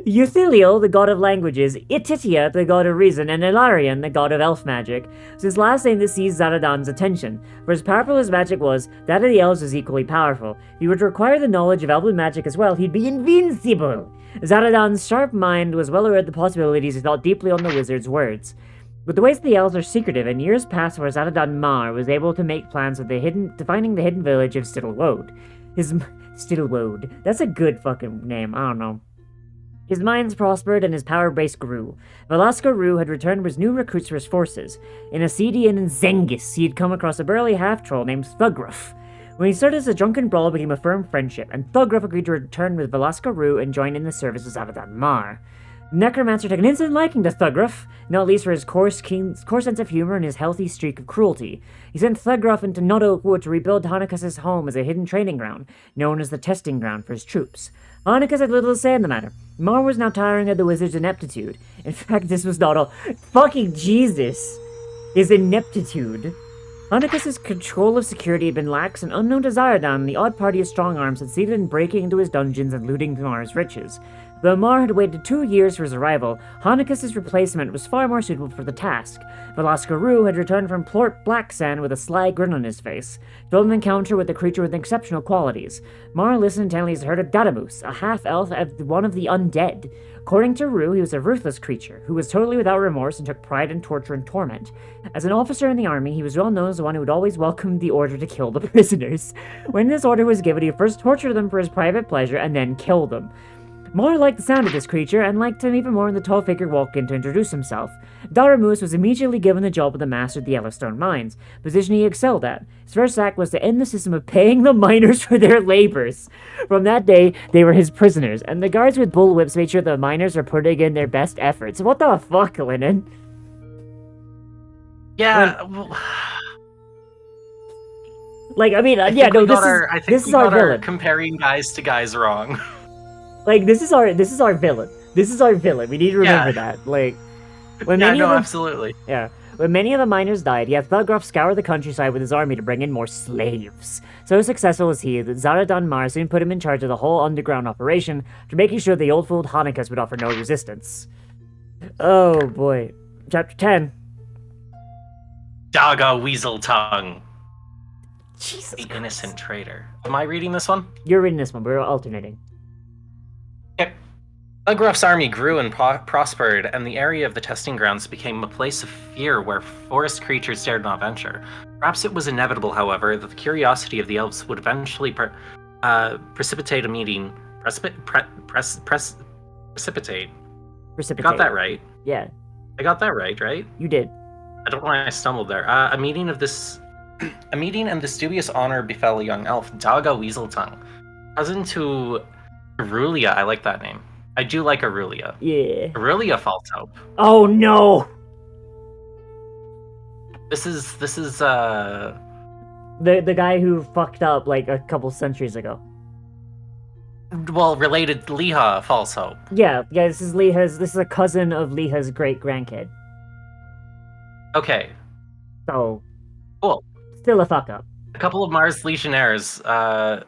Euthiliel, the god of languages, Ititia, the god of reason, and Ilarion, the god of elf magic, was his last name that seized Zaradan's attention. For as powerful as magic was, that of the elves was equally powerful. If he were to require the knowledge of elven magic as well, he'd be invincible! Zaradan's sharp mind was well aware of the possibilities and thought deeply on the wizard's words. But the ways of the elves are secretive, and years passed where Zaradan Mar was able to make plans of finding the hidden village of Stillwoad. Stillwoad. That's a good fucking name, I don't know. His minds prospered and his power base grew. Velasco Rue had returned with new recruits for his forces. In Ascidian and Zengis, he had come across a burly half-troll named Thugraf. When he started as a drunken brawl, it became a firm friendship, and Thugraf agreed to return with Velasco Rue and join in the service of Zaradan Mar. The Necromancer took an instant liking to Thugraf, not least for his coarse sense of humor and his healthy streak of cruelty. He sent Thugraf into Nodok Wood to rebuild Hanukkah's home as a hidden training ground, known as the testing ground for his troops. Hanukkah had little to say in the matter. Mar was now tiring of the wizard's ineptitude. In fact, this was not all. Fucking Jesus! His ineptitude. Hanukkah's control of security had been lax, and unknown to Zaradan, the odd party of strong arms had succeeded in breaking into his dungeons and looting Mar's riches. Though Mar had waited 2 years for his arrival, Hanukkah's replacement was far more suitable for the task. Velasco Rue had returned from Plort Blacksand with a sly grin on his face, told an encounter with a creature with exceptional qualities. Mar listened intently as he heard of Dadamus, a half-elf of one of the undead. According to Rue, he was a ruthless creature, who was totally without remorse and took pride in torture and torment. As an officer in the army, he was well known as the one who would always welcome the order to kill the prisoners. When this order was given, he first tortured them for his private pleasure and then killed them. Mar liked the sound of this creature, and liked him even more when the tall figure walked in to introduce himself. Daramus was immediately given the job of the master of the Yellowstone mines, a position he excelled at. His first act was to end the system of paying the miners for their labors. From that day, they were his prisoners, and the guards with bullwhips made sure the miners were putting in their best efforts. What the fuck, Lennon? Yeah, this is our villain. Comparing guys to guys wrong. This is our villain. This is our villain. We need to remember that. Absolutely. Yeah. When many of the miners died, he had Thugraf scour the countryside with his army to bring in more slaves. So successful was he that Zaradan Mar soon put him in charge of the whole underground operation, after making sure the old-fooled Hanukkahs would offer no resistance. Oh boy. Chapter 10. Daga Weasel Tongue. Jesus The Christ. innocent traitor. Am I reading this one? You're reading this one. We're alternating. Thugraf's army grew and prospered, and the area of the testing grounds became a place of fear where forest creatures dared not venture. Perhaps it was inevitable, however, that the curiosity of the elves would eventually precipitate a meeting. Precipitate. Precipitate. got that right. Yeah, I got that right, right? you did. I don't know why I stumbled there. A meeting and this dubious honor befell a young elf, Daga Weaseltongue, cousin to Aurelia. I like that name. I do like Aurelia. Yeah. Aurelia False Hope. Oh no! This is The guy who fucked up like a couple centuries ago. well, related to Liha False Hope. Yeah, this is a cousin of Liha's great grandkid. Okay. So Cool. Still a fuck up. A couple of Mars Legionnaires were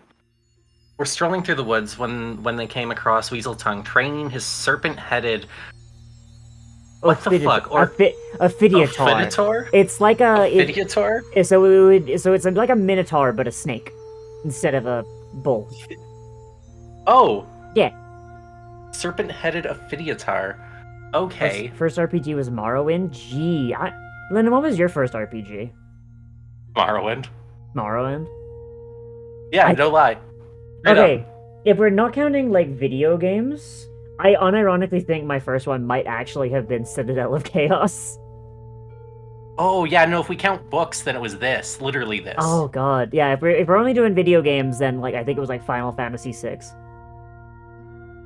strolling through the woods when they came across Weaseltongue training his serpent-headed. What the fuck? Or a Fidiotor. Fidiotor? It's like a Fidiotor? So it's like a minotaur but a snake instead of a bull. Oh. Yeah. Serpent-headed Ophidiatar. Okay. First RPG was Morrowind. Gee, Linda, what was your first RPG? Morrowind. Morrowind? Yeah, no lie. Right okay, up. If we're not counting like video games, I unironically think my first one might actually have been Citadel of Chaos. Oh yeah, no. If we count books, then it was this. Literally this. Oh god, yeah. If we're only doing video games, then like I think it was like Final Fantasy VI.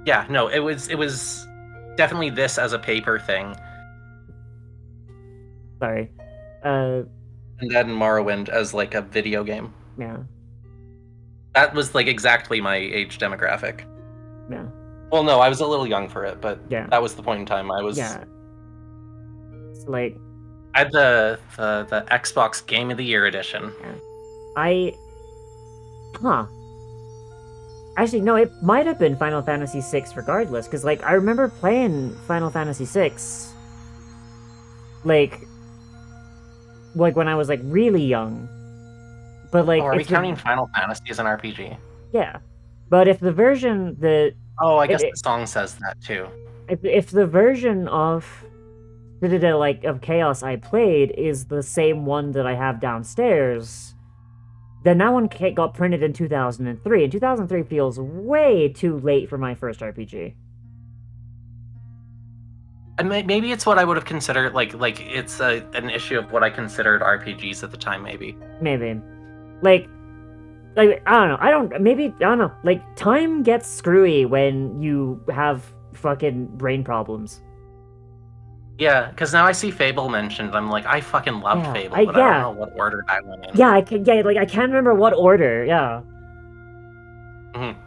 Yeah, no. It was definitely this as a paper thing. Sorry. And then Morrowind as like a video game. Yeah. That was like exactly my age demographic. Yeah. Well, no, I was a little young for it, but yeah. That was the point in time. I was. Yeah. It's like. I had the Xbox Game of the Year edition. Yeah. Actually, no, it might have been Final Fantasy VI regardless, because, like, I remember playing Final Fantasy VI, like when I was, like, really young. But, like... Oh, are we counting Final Fantasy as an RPG? Yeah. But if the version that... Oh, I guess the song says that, too. If the version of Citadel, of Chaos I played is the same one that I have downstairs... Then that one got printed in 2003, and 2003 feels way too late for my first RPG. And maybe it's what I would have considered, like it's an issue of what I considered RPGs at the time, maybe. Maybe. I don't know. Like, time gets screwy when you have fucking brain problems. Yeah, because now I see Fable mentioned, I'm like, I fucking loved Fable, but I don't know what order that went in. Yeah, I can't remember what order, yeah. Mm-hmm.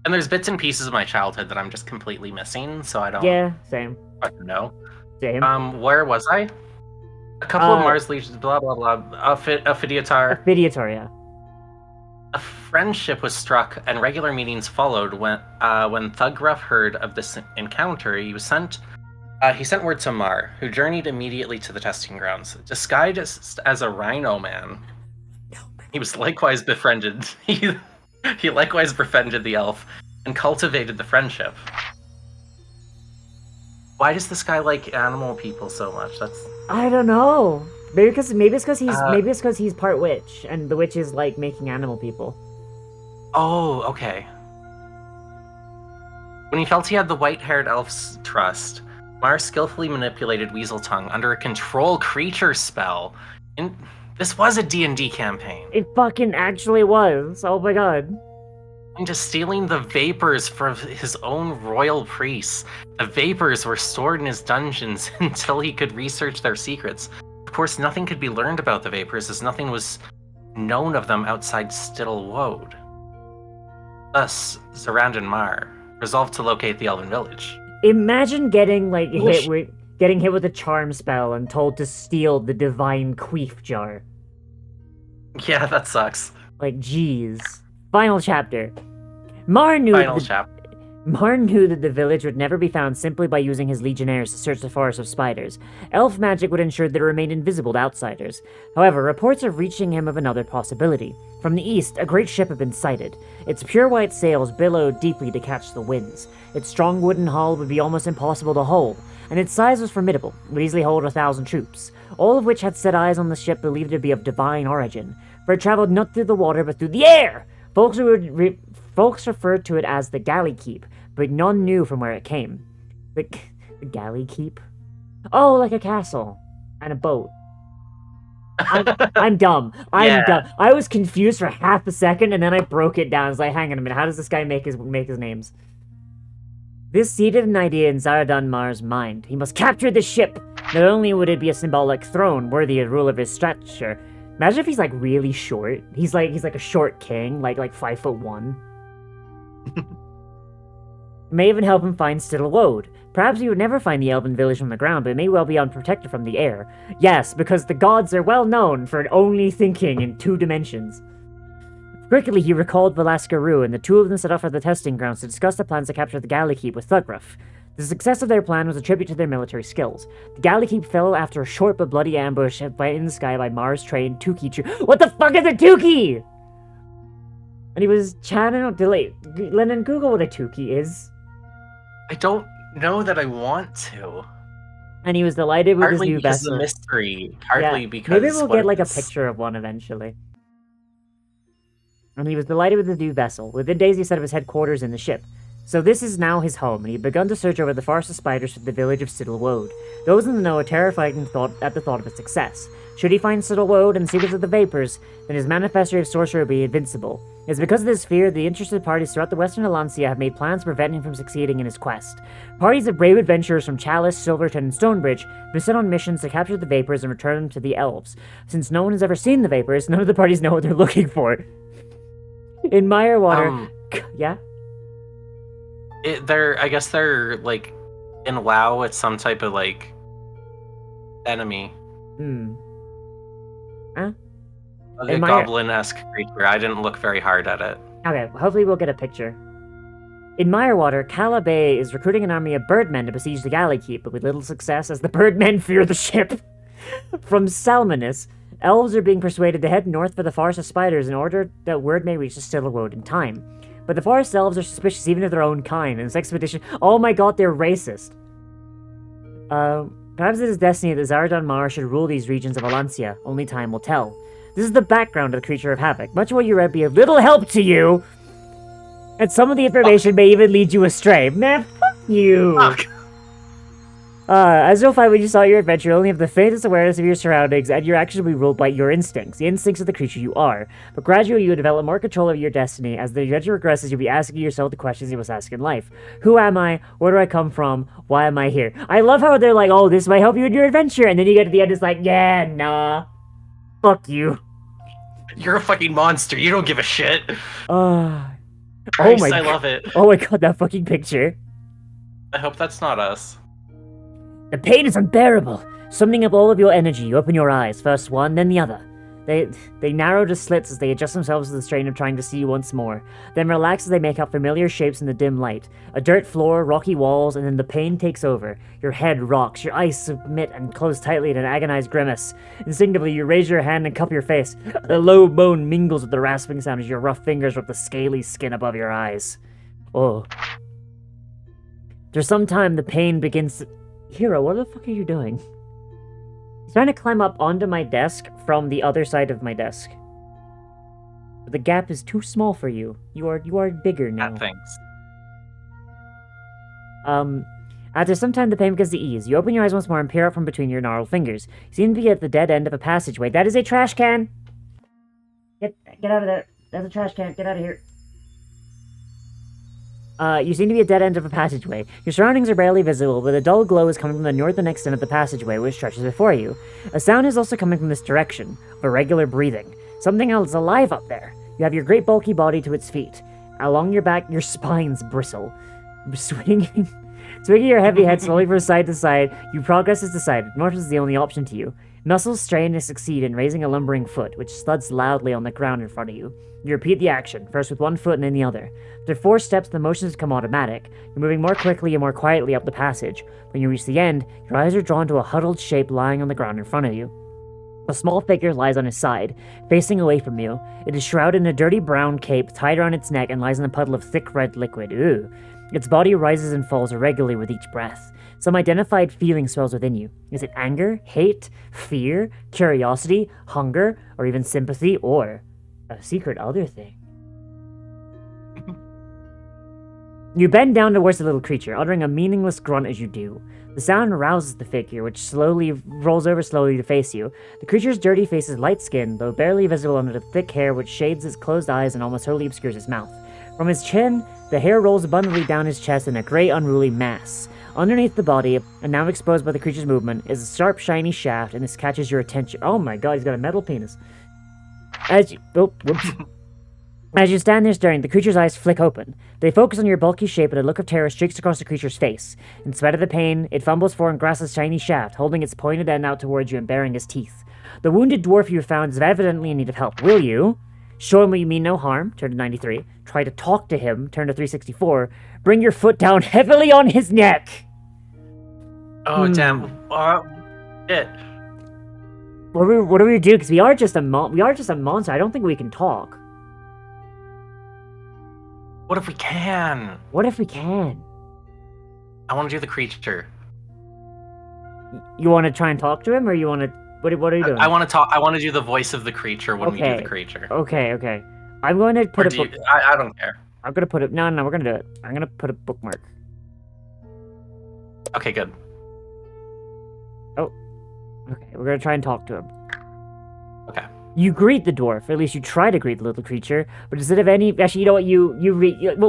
And there's bits and pieces of my childhood that I'm just completely missing, so I don't... Yeah, same. fucking know. Same. Where was I? A couple of Mars Legions, blah, blah, blah. Ophidiatar. Ophidiatar, yeah. A friendship was struck, and regular meetings followed when Thugruff heard of this encounter. He sent word to Mar, who journeyed immediately to the testing grounds. Disguised as a rhino man, he was likewise befriended. He likewise befriended the elf and cultivated the friendship. Why does this guy like animal people so much? I don't know. Maybe it's because he's part witch, and the witches like making animal people. Oh, okay. When he felt he had the white-haired elf's trust, Mar skillfully manipulated Weaseltongue under a control creature spell. This was a D&D campaign. It fucking actually was. Oh my god. Into stealing the vapors from his own royal priests. The vapors were stored in his dungeons until he could research their secrets. Of course, nothing could be learned about the vapors, as nothing was known of them outside Stittle Woad. Thus, Zarand and Mar resolved to locate the Elven village. Imagine getting hit with a charm spell and told to steal the divine queef jar. Yeah, that sucks. Like, jeez. Final chapter. Mar knew that the village would never be found simply by using his legionnaires to search the forest of spiders. Elf magic would ensure that it remained invisible to outsiders. However, reports are reaching him of another possibility. From the east, a great ship had been sighted. Its pure white sails billowed deeply to catch the winds. Its strong wooden hull would be almost impossible to hold, and its size was formidable, would easily hold 1,000 troops, all of which had set eyes on the ship believed to be of divine origin, for it traveled not through the water but through the air! Folks referred to it as the Galley Keep, but none knew from where it came. The galley keep? Oh, like a castle. And a boat. I'm dumb. I'm dumb. I was confused for half a second, and then I broke it down. I was like, hang on a minute, how does this guy make his names? This seeded an idea in Zaradan mind. He must capture the ship. Not only would it be a symbolic throne worthy of rule of his stature. Imagine if he's like really short. He's like a short king, like 5'1". It may even help him find Stillwoad. Perhaps he would never find the elven village from the ground, but it may well be unprotected from the air. Yes, because the gods are well known for only thinking in 2 dimensions. Quickly, he recalled Velasca Rue, and the two of them set off for the testing grounds to discuss the plans to capture the Galley Keep with Thugruff. The success of their plan was a tribute to their military skills. The Galley Keep fell after a short but bloody ambush in the sky by Mars-trained Tukey. What the fuck is a Tukey? And he was chatting. Lennon, Google what a Tukey is. I don't know that I want to. And he was delighted with his new vessel. Partly because of the mystery, partly because... Maybe we'll get like a picture of one eventually. And he was delighted with his new vessel. Within days he set up his headquarters in the ship. So this is now his home, and he had begun to search over the forest of spiders for the village of Stillwoad. Those in the know are terrified at the thought of his success. Should he find Stillwoad and the secrets of the vapors, then his manifesto of sorcery will be invincible. It is because of this fear the interested parties throughout the western Alancia have made plans to prevent him from succeeding in his quest. Parties of brave adventurers from Chalice, Silverton, and Stonebridge have been sent on missions to capture the vapors and return them to the elves. Since no one has ever seen the vapors, none of the parties know what they're looking for. In Mirewater... yeah? I guess they're, like, in WoW, it's some type of, like, enemy. Huh? Like a goblin-esque creature. I didn't look very hard at it. Okay, hopefully we'll get a picture. In Mirewater, Cala Bay is recruiting an army of birdmen to besiege the Galley Keep, but with little success as the birdmen fear the ship. From Salmonus, elves are being persuaded to head north for the Forest of Spiders in order that word may reach the Stillwoad in time. But the forest elves are suspicious even of their own kind, and this expedition— oh my god, they're racist! Perhaps it is destiny that Zaradan Mar should rule these regions of Alancia. Only time will tell. This is the background of the creature of Havoc. Much of what you read be of little help to you! And some of the information may even lead you astray. Man, fuck you! Fuck. As you'll find when you start your adventure, you only have the faintest awareness of your surroundings, and your actions will be ruled by your instincts, the instincts of the creature you are. But gradually you will develop more control over your destiny. As the adventure progresses, you'll be asking yourself the questions you must ask in life. Who am I? Where do I come from? Why am I here? I love how they're like, oh, this might help you in your adventure, and then you get to the end, it's like, yeah, nah. Fuck you. You're a fucking monster, you don't give a shit. Christ, oh my I love it. Oh my god, that fucking picture. I hope that's not us. The pain is unbearable. Summoning up all of your energy, you open your eyes, first one, then the other. They narrow to slits as they adjust themselves to the strain of trying to see once more, then relax as they make out familiar shapes in the dim light. A dirt floor, rocky walls, and then the pain takes over. Your head rocks, your eyes submit and close tightly in an agonized grimace. Instinctively, you raise your hand and cup your face. The low moan mingles with the rasping sound as your rough fingers rub the scaly skin above your eyes. Oh. For some time, the pain begins to... Hero, what the fuck are you doing? He's trying to climb up onto my desk from the other side of my desk. But the gap is too small for you. You are bigger now. Thanks. After some time, the pain begins to ease. You open your eyes once more and peer out from between your gnarled fingers. You seem to be at the dead end of a passageway. That is a trash can! Get out of there. That's a trash can. Get out of here. You seem to be at the dead end of a passageway. Your surroundings are barely visible, but a dull glow is coming from the northern extent of the passageway, which stretches before you. A sound is also coming from this direction, of irregular breathing. Something else is alive up there. You have your great bulky body to its feet. Along your back, your spines bristle. Swinging your heavy head slowly from side to side, you progress as decided. North is the only option to you. Muscles strain to succeed in raising a lumbering foot, which thuds loudly on the ground in front of you. You repeat the action, first with one foot and then the other. After 4 steps, the motions become automatic. You're moving more quickly and more quietly up the passage. When you reach the end, your eyes are drawn to a huddled shape lying on the ground in front of you. A small figure lies on his side, facing away from you. It is shrouded in a dirty brown cape tied around its neck and lies in a puddle of thick red liquid. Ooh. Its body rises and falls irregularly with each breath. Some identified feeling swells within you. Is it anger, hate, fear, curiosity, hunger, or even sympathy, or a secret other thing? You bend down towards the little creature, uttering a meaningless grunt as you do. The sound arouses the figure, which slowly rolls over to face you. The creature's dirty face is light skinned, though barely visible under the thick hair which shades his closed eyes and almost totally obscures his mouth. From his chin, the hair rolls abundantly down his chest in a gray, unruly mass. Underneath the body, and now exposed by the creature's movement, is a sharp, shiny shaft, and this catches your attention. Oh my god, he's got a metal penis. As you... Oh, whoops. As you stand there staring, the creature's eyes flick open. They focus on your bulky shape, and a look of terror streaks across the creature's face. In spite of the pain, it fumbles for and grasps a shiny shaft, holding its pointed end out towards you and baring his teeth. The wounded dwarf you have found is evidently in need of help. Will you? Show him what you mean no harm, turn to 93. Try to talk to him, turn to 364. Bring your foot down heavily on his neck! Oh, damn. Shit. What do we do? Because we are just a monster. I don't think we can talk. What if we can? What if we can? I want to do the creature. You want to try and talk to him, or you want to... What are you doing? I want to talk. I want to do the voice of the creature when we do the creature. Okay. I'm going to put I don't care. I'm going to put it... No, we're going to do it. I'm going to put a bookmark. Okay, good. Oh. Okay, we're going to try and talk to him. Okay. You greet the dwarf, or at least you try to greet the little creature, but instead of any... Actually, you know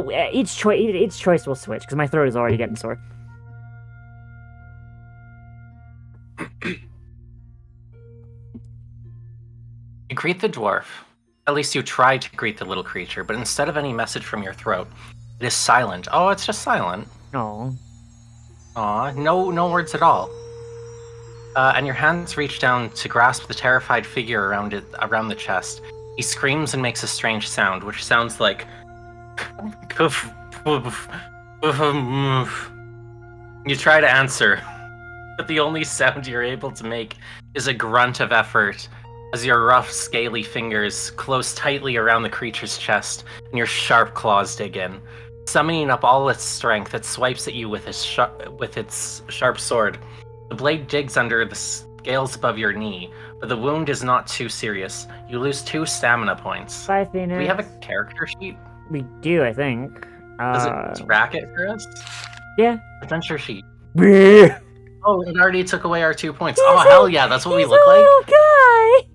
what? Each choice will switch, because my throat is already getting sore. You greet the dwarf. At least you try to greet the little creature, but instead of any message from your throat, it is silent. Oh, it's just silent. Oh. Aw, no words at all. And your hands reach down to grasp the terrified figure around the chest. He screams and makes a strange sound, which sounds like... You try to answer, but the only sound you're able to make is a grunt of effort as your rough, scaly fingers close tightly around the creature's chest and your sharp claws dig in. Summoning up all its strength, it swipes at you with its sharp sword. The blade digs under the scales above your knee, but the wound is not too serious. You lose 2 stamina points. Bye, Phoenix. Do we have a character sheet? We do, I think. Does it track it for us? Yeah. Adventure sheet. He's Oh, it already took away our 2 points. Oh, hell yeah, that's what we look like? Little guy!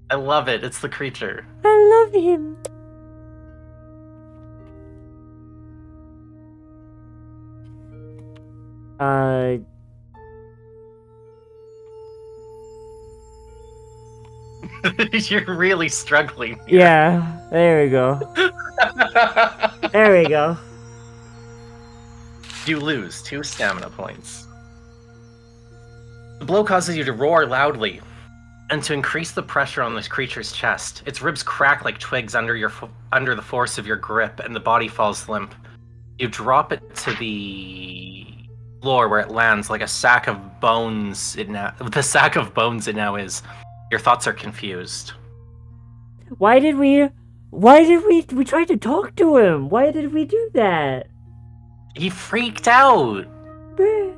I love it. It's the creature. I love him. You're really struggling here. Yeah, there we go. There we go. You lose 2 stamina points. The blow causes you to roar loudly, and to increase the pressure on this creature's chest, its ribs crack like twigs under the force of your grip, and the body falls limp. You drop it to the floor where it lands like a sack of bones. The sack of bones it now is. Your thoughts are confused. Why did we tried to talk to him? Why did we do that? He freaked out. Bruh.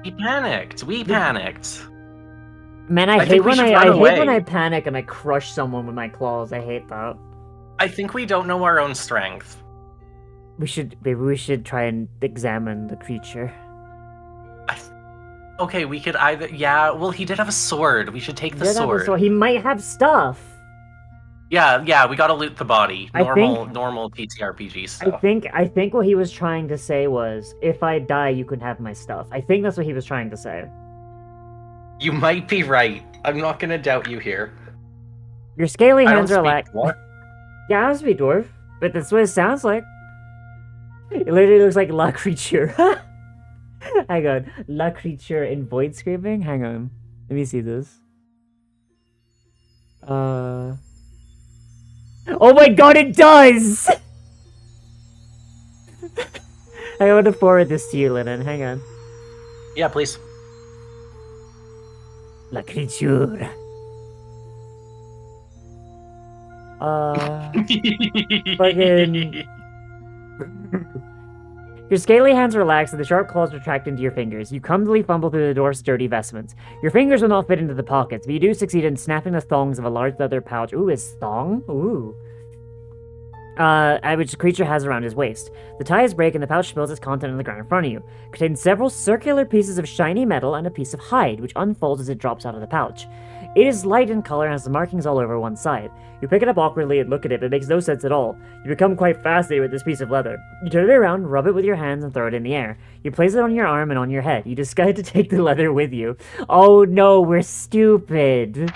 He panicked. We panicked. Man, I hate when I panic and I crush someone with my claws. I hate that. I think we don't know our own strength. Maybe we should try and examine the creature. Okay, we could either... Yeah, well, he did have a sword. We should take the sword. He might have stuff. Yeah, we gotta loot the body. Normal TTRPG stuff. I think what he was trying to say was, if I die, you can have my stuff. I think that's what he was trying to say. You might be right. I'm not gonna doubt you here. Your scaly hands are like... What? Yeah, I don't speak dwarf, but that's what it sounds like. It literally looks like La Creature. Hang on. La Creature in Void Screaming? Hang on. Let me see this. Oh my god, it does! I want to forward this to you, Lennon. Hang on. Yeah, please. La Creature. Fucking... Your scaly hands relax and the sharp claws retract into your fingers. You clumsily fumble through the dwarf's dirty vestments. Your fingers will not fit into the pockets, but you do succeed in snapping the thongs of a large leather pouch. Ooh, his thong? Ooh. which the creature has around his waist. The tie is break and the pouch spills its content on the ground in front of you. It contains several circular pieces of shiny metal and a piece of hide, which unfolds as it drops out of the pouch. It is light in color and has markings all over one side. You pick it up awkwardly and look at it, but it makes no sense at all. You become quite fascinated with this piece of leather. You turn it around, rub it with your hands, and throw it in the air. You place it on your arm and on your head. You decide to take the leather with you. Oh no, we're stupid.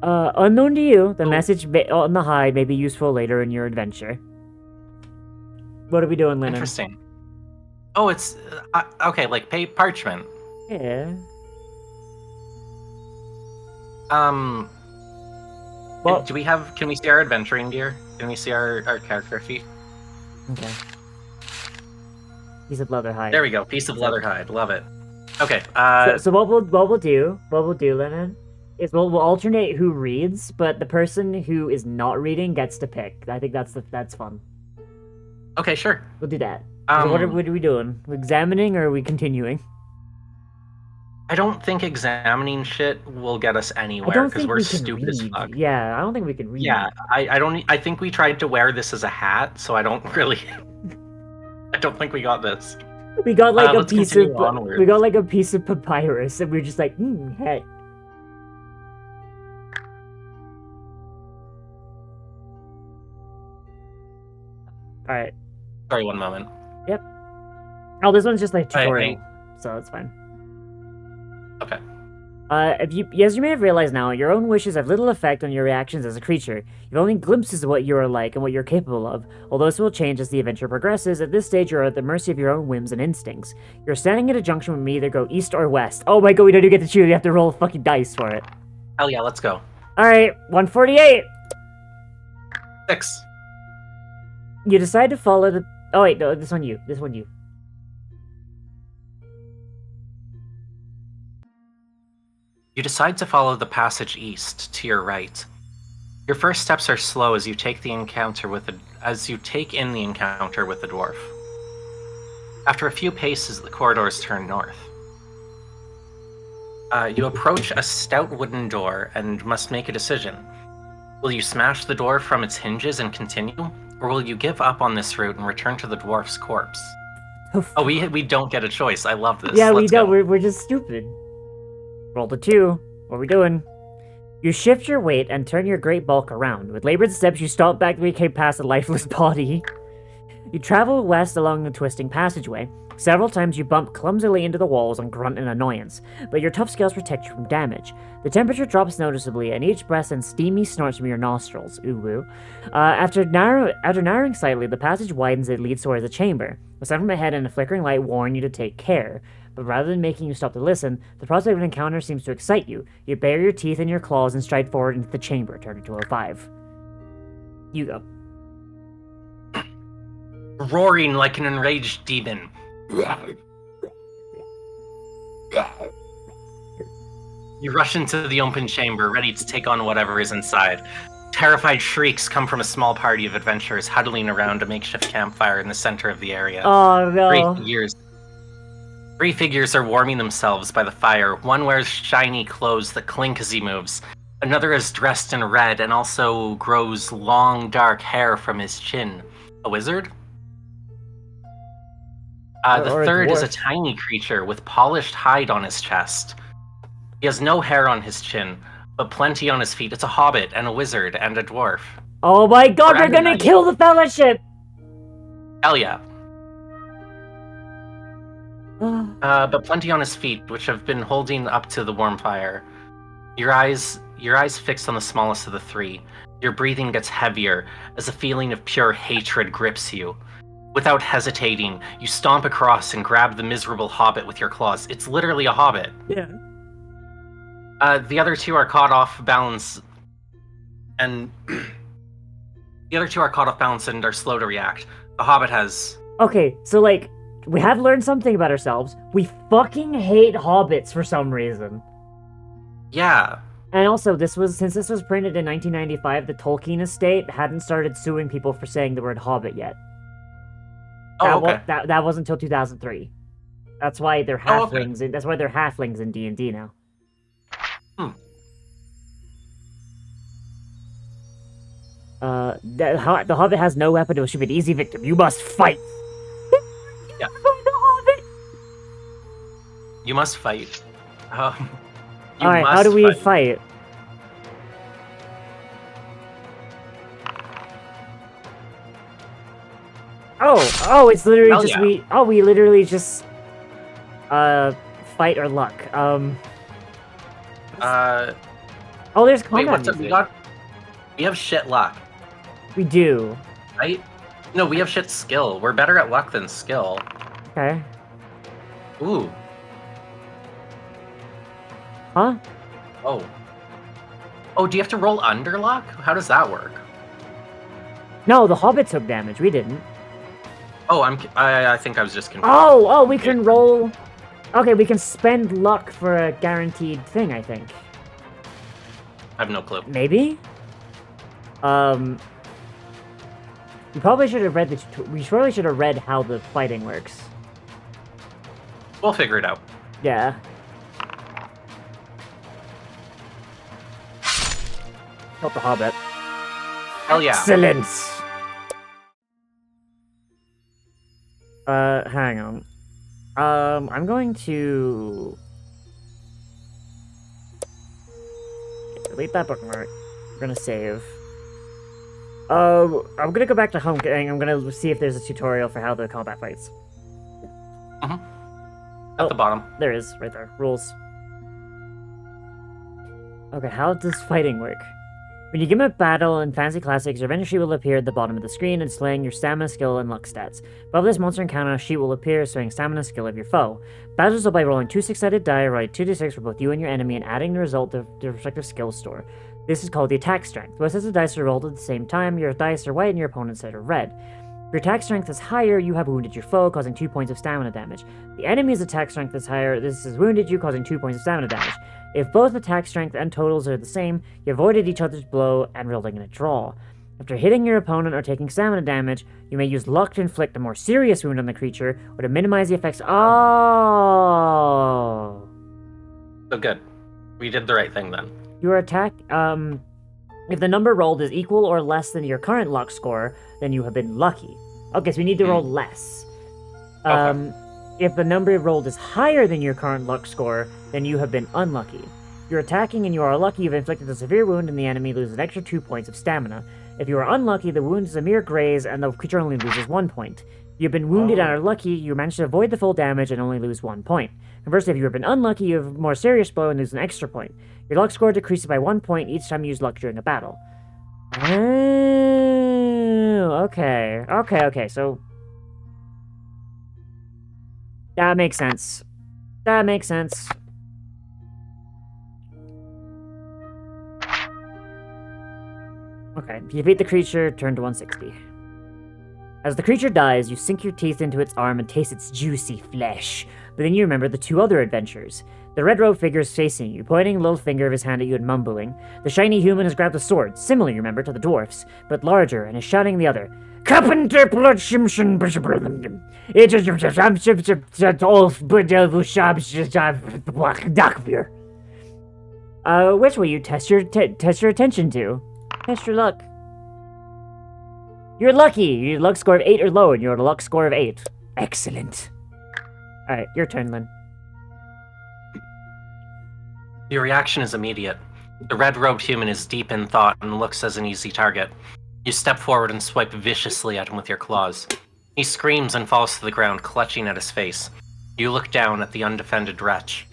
Unknown to you, the message on the hide may be useful later in your adventure. What are we doing, Lennon? Interesting. Oh, it's okay, like parchment. Yeah. Well, can we see our adventuring gear? Can we see our character sheet? Okay. Piece of leather hide. There we go. Piece of leather hide. Love it. Okay. So what we'll do, Lennon, is we'll alternate who reads, but the person who is not reading gets to pick. I think that's fun. Okay, sure. We'll do that. So what are we doing? We examining or are we continuing? I don't think examining shit will get us anywhere because we're stupid as fuck. Yeah, I don't think we can read. Yeah, I think we tried to wear this as a hat, so I don't really. I don't think we got this. We got like a piece of papyrus, and we were just like, hey. All right. Sorry, one moment. Yep. Oh, this one's just like tutorial, so it's fine. Okay. As you may have realized now, your own wishes have little effect on your reactions as a creature. You've only glimpses of what you are like and what you're capable of. Although this will change as the adventure progresses, at this stage you're at the mercy of your own whims and instincts. You're standing at a junction when we either go east or west. Oh my god, we don't even get to choose, we have to roll fucking dice for it. Hell yeah, let's go. Alright, 148! 6. You decide to follow the... Oh wait, no, this one you. You decide to follow the passage east to your right. Your first steps are slow as you take in the encounter with the dwarf. After a few paces, the corridors turn north. You approach a stout wooden door and must make a decision. Will you smash the door from its hinges and continue, or will you give up on this route and return to the dwarf's corpse? Oh, we don't get a choice. I love this. Yeah, we don't. We're just stupid. Roll the 2. What are we doing? You shift your weight and turn your great bulk around. With labored steps, you stomp back the came past a lifeless body. You travel west along the twisting passageway. Several times you bump clumsily into the walls and grunt in annoyance, but your tough scales protect you from damage. The temperature drops noticeably, and each breath sends steamy snorts from your nostrils. Ooh woo. After narrowing slightly, the passage widens and leads towards a chamber. A sound from ahead and a flickering light warn you to take care. But rather than making you stop to listen, the prospect of an encounter seems to excite you. You bare your teeth in your claws and stride forward into the chamber, turning to a 5. You go. Roaring like an enraged demon. You rush into the open chamber, ready to take on whatever is inside. Terrified shrieks come from a small party of adventurers huddling around a makeshift campfire in the center of the area. Oh no. 3 figures are warming themselves by the fire. One wears shiny clothes that clink as he moves. Another is dressed in red and also grows long, dark hair from his chin. A wizard? The third is a tiny creature with polished hide on his chest. He has no hair on his chin, but plenty on his feet. It's a hobbit and a wizard and a dwarf. Oh my god, we're gonna kill the fellowship! Hell yeah. But plenty on his feet, which have been holding up to the warm fire. Your eyes fixed on the smallest of the 3. Your breathing gets heavier as a feeling of pure hatred grips you. Without hesitating, you stomp across and grab the miserable hobbit with your claws. It's literally a hobbit. Yeah. The other 2 are caught off balance, and are slow to react. The hobbit has... Okay, so like, we have learned something about ourselves. We fucking hate hobbits for some reason. Yeah. And also, since this was printed in 1995, the Tolkien estate hadn't started suing people for saying the word hobbit yet. That wasn't until 2003. That's why they're halflings. That's why they're halflings in D&D now. The Hobbit has no weapon. It should be an easy victim. You must fight. Yeah. The Hobbit. You must fight. You Alright, how do we fight? Oh, it's literally Hell just yeah. we literally just fight or luck. Oh, there's Wait, combat what's up? music. We have shit luck, We do. right? No, we have shit skill. We're better at luck than skill. Okay. Ooh. Huh? Oh. Oh, do you have to roll under luck? How does that work? No, the Hobbit took damage. We didn't. Oh, I think I was just confused. Oh, we can roll. Okay, we can spend luck for a guaranteed thing, I think. I have no clue. Maybe? We probably should have read we probably should have read how the fighting works. We'll figure it out. Yeah. Help the Hobbit. Hell yeah. Excellent! Hang on. I'm going to... delete that bookmark. We're gonna save. I'm gonna go back to home, and I'm gonna see if there's a tutorial for how the combat fights. At the bottom. There is, right there. Rules. Okay, how does fighting work? When you give a battle in Fantasy Classics, your vendor sheet will appear at the bottom of the screen, displaying your stamina, skill, and luck stats. Above this monster encounter, a sheet will appear showing stamina skill of your foe. Battles will by rolling 2 6-sided die, roll 2d6 for both you and your enemy, and adding the result to the respective skill store. This is called the attack strength. Both sets of dice are rolled at the same time. Your dice are white and your opponent's side are red. If your attack strength is higher, you have wounded your foe, causing 2 points of stamina damage. The enemy's attack strength is higher. This has wounded you, causing 2 points of stamina damage. If both attack strength and totals are the same, you avoided each other's blow and resulting in a draw. After hitting your opponent or taking stamina damage, you may use luck to inflict a more serious wound on the creature, or to minimize the effects. Oh! So good. We did the right thing then. Your attack, if the number rolled is equal or less than your current luck score, then you have been lucky. Okay, so we need to roll less. Okay. If the number rolled is higher than your current luck score, then you have been unlucky. If you're attacking and you are lucky, you've inflicted a severe wound and the enemy loses an extra 2 points of stamina. If you are unlucky, the wound is a mere graze and the creature only loses 1 point. If you've been wounded and are lucky, you manage to avoid the full damage and only lose 1 point. Conversely, if you have been unlucky, you have a more serious blow and lose an extra point. Your luck score decreases by 1 point each time you use luck during a battle. Oh, okay. Okay, so... that makes sense. That makes sense. Okay, if you beat the creature, turn to 160. As the creature dies, you sink your teeth into its arm and taste its juicy flesh. But then you remember the 2 other adventures. The red robe figure is facing you, pointing a little finger of his hand at you and mumbling. The shiny human has grabbed a sword, similar, you remember, to the dwarfs, but larger, and is shouting the other. Carpenter Bloodshimshin It is which will you test your attention to? Test your luck. You're lucky! Your luck score of 8 or lower, and you're at a luck score of 8. Excellent. Alright, your turn, Lynn. Your reaction is immediate. The red-robed human is deep in thought and looks as an easy target. You step forward and swipe viciously at him with your claws. He screams and falls to the ground, clutching at his face. You look down at the undefended wretch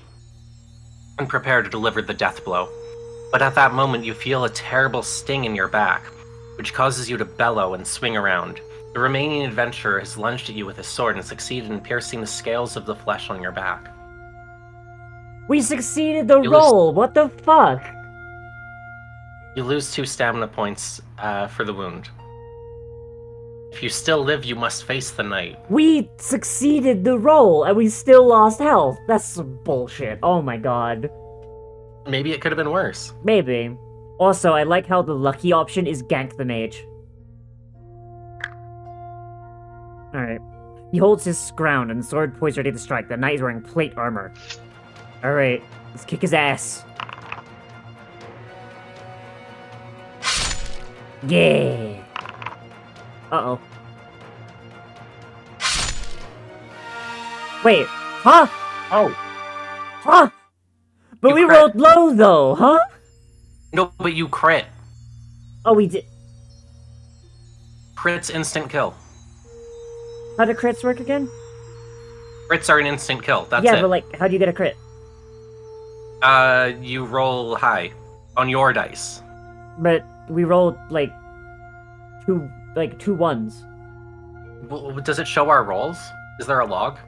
and prepare to deliver the death blow. But at that moment, you feel a terrible sting in your back, which causes you to bellow and swing around. The remaining adventurer has lunged at you with his sword and succeeded in piercing the scales of the flesh on your back. We succeeded the roll! What the fuck? You lose 2 stamina points for the wound. If you still live, you must face the night. We succeeded the roll, and we still lost health. That's some bullshit. Oh my god. Maybe it could have been worse. Maybe. Also, I like how the lucky option is gank the mage. Alright. He holds his ground and sword poised ready to strike. The knight is wearing plate armor. Alright, let's kick his ass. Yeah. Uh-oh. Wait. Huh? Oh. Huh? But You we crit. rolled low, though, huh? No, but you crit. Oh, we did. Crits instant kill. How do crits work again? Crits are an instant kill. That's yeah, it. but like, how do you get a crit? You roll high on your dice. But we rolled like two ones. Does it show our rolls? Is there a log?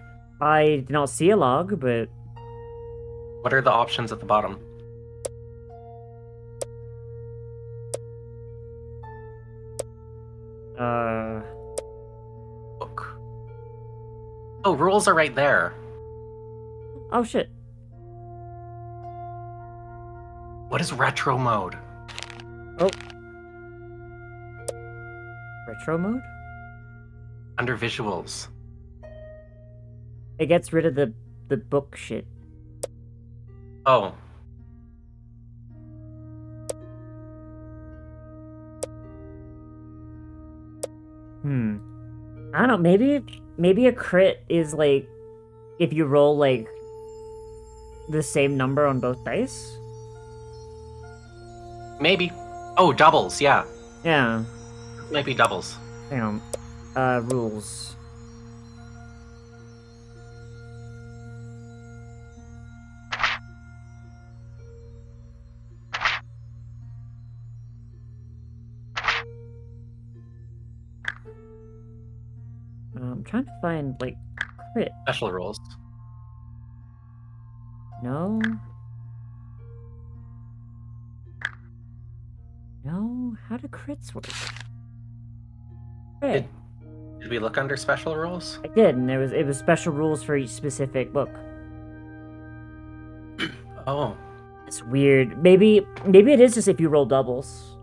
I did not see a log, but What are the options at the bottom? Book. Oh, rules are right there. oh shit. What is retro mode? Oh. Retro mode? Under visuals. It gets rid of the book shit. Oh. I don't know, maybe a crit is like if you roll like the same number on both dice? Maybe. Oh, doubles, yeah. Yeah. Might be doubles. Hang on. Rules. I'm trying to find, like, crit. Special rules. No? No? How do crits work? Crit. Did we look under special rules? I did, and it was special rules for each specific book. Oh. It's weird. Maybe it is just if you roll doubles.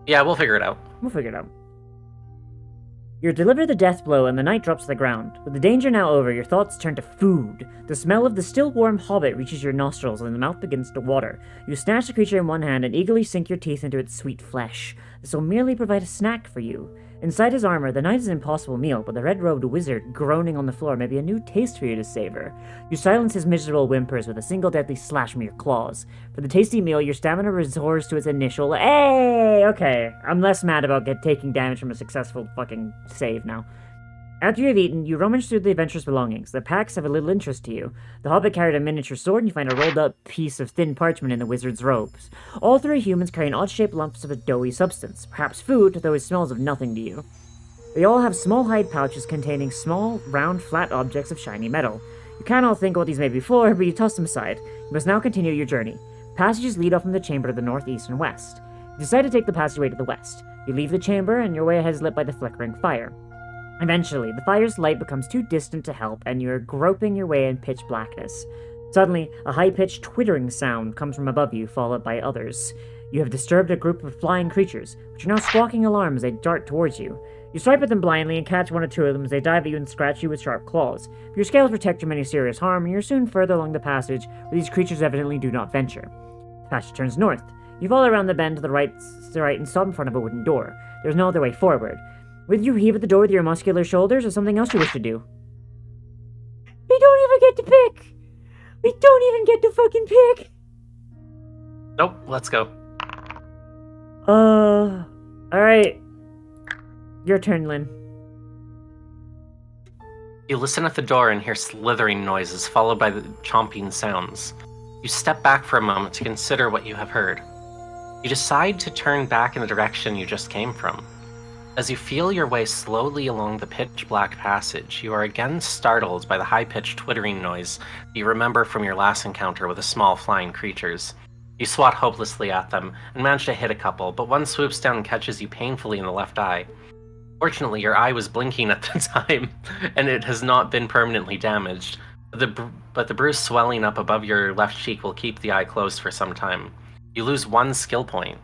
Yeah, we'll figure it out. We'll figure it out. You're delivered the death blow, and the knight drops to the ground. With the danger now over, your thoughts turn to food. The smell of the still warm hobbit reaches your nostrils, and the mouth begins to water. You snatch the creature in one hand and eagerly sink your teeth into its sweet flesh. This will merely provide a snack for you. Inside his armor, the knight is an impossible meal, but the red-robed wizard groaning on the floor may be a new taste for you to savor. You silence his miserable whimpers with a single deadly slash from your claws. For the tasty meal, your stamina resoars to its initial. Hey! Okay, I'm less mad about taking damage from a successful fucking save now. After you have eaten, you rummage through the adventurer's belongings. The packs have a little interest to you. The hobbit carried a miniature sword, and you find a rolled-up piece of thin parchment in the wizard's robes. All three humans carry odd-shaped lumps of a doughy substance, perhaps food, though it smells of nothing to you. They all have small hide pouches containing small, round, flat objects of shiny metal. You can't all think what these may be for, but you toss them aside. You must now continue your journey. Passages lead off from the chamber to the north, east, and west. You decide to take the passageway to the west. You leave the chamber, and your way ahead is lit by the flickering fire. Eventually, the fire's light becomes too distant to help, and you're groping your way in pitch blackness. Suddenly, a high-pitched twittering sound comes from above you, followed by others. You have disturbed a group of flying creatures, which are now squawking alarm as they dart towards you. You swipe at them blindly and catch one or two of them as they dive at you and scratch you with sharp claws. Your scales protect you from any serious harm, and you're soon further along the passage, where these creatures evidently do not venture. The passage turns north. You follow around the bend to the right and stop in front of a wooden door. There's no other way forward. Will you heave at the door with your muscular shoulders, or something else you wish to do? We don't even get to pick! We don't even get to fucking pick! Nope, let's go. Alright. Your turn, Lynn. You listen at the door and hear slithering noises, followed by the chomping sounds. You step back for a moment to consider what you have heard. You decide to turn back in the direction you just came from. As you feel your way slowly along the pitch-black passage, you are again startled by the high-pitched twittering noise that you remember from your last encounter with the small flying creatures. You swat hopelessly at them and manage to hit a couple, but one swoops down and catches you painfully in the left eye. Fortunately, your eye was blinking at the time, and it has not been permanently damaged, but the bruise swelling up above your left cheek will keep the eye closed for some time. You lose one skill point.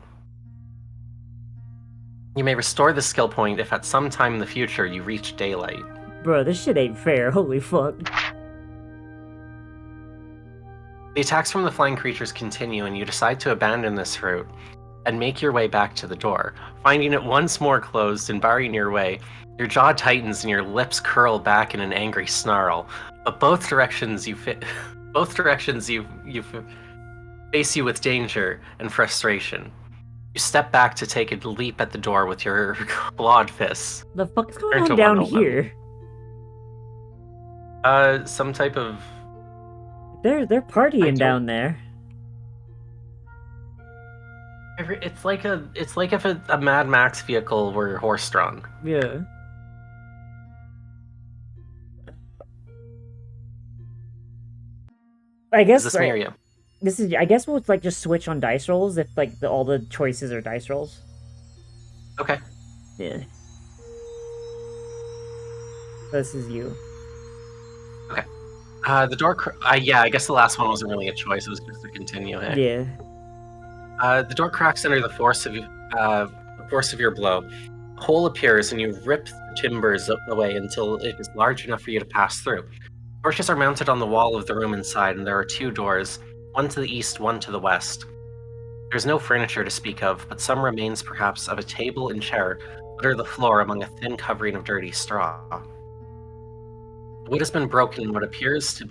You may restore the skill point if at some time in the future you reach daylight. Bro, this shit ain't fair, holy fuck. The attacks from the flying creatures continue, and you decide to abandon this route. and make your way back to the door. Finding it once more closed and barring your way, your jaw tightens and your lips curl back in an angry snarl. But both directions you face you with danger and frustration. You step back to take a leap at the door with your clawed fists. The fuck's going Turn on to down Wonder Woman. here? Some type of... They're partying down there. It's like if a Mad Max vehicle were horse-drawn. Yeah. I guess Is this near you? I guess we'll like just switch on dice rolls if like all the choices are dice rolls. Okay. Yeah. This is you. Okay. The door. Yeah, I guess the last one wasn't really a choice. It was just a continue. Hey? Yeah. The door cracks under the force of your blow. A hole appears, and you rip the timbers away until it is large enough for you to pass through. Torches are mounted on the wall of the room inside, and there are 2 doors, one to the east, one to the west. There's no furniture to speak of, but some remains perhaps of a table and chair litter the floor among a thin covering of dirty straw. The wood has been broken in what appears to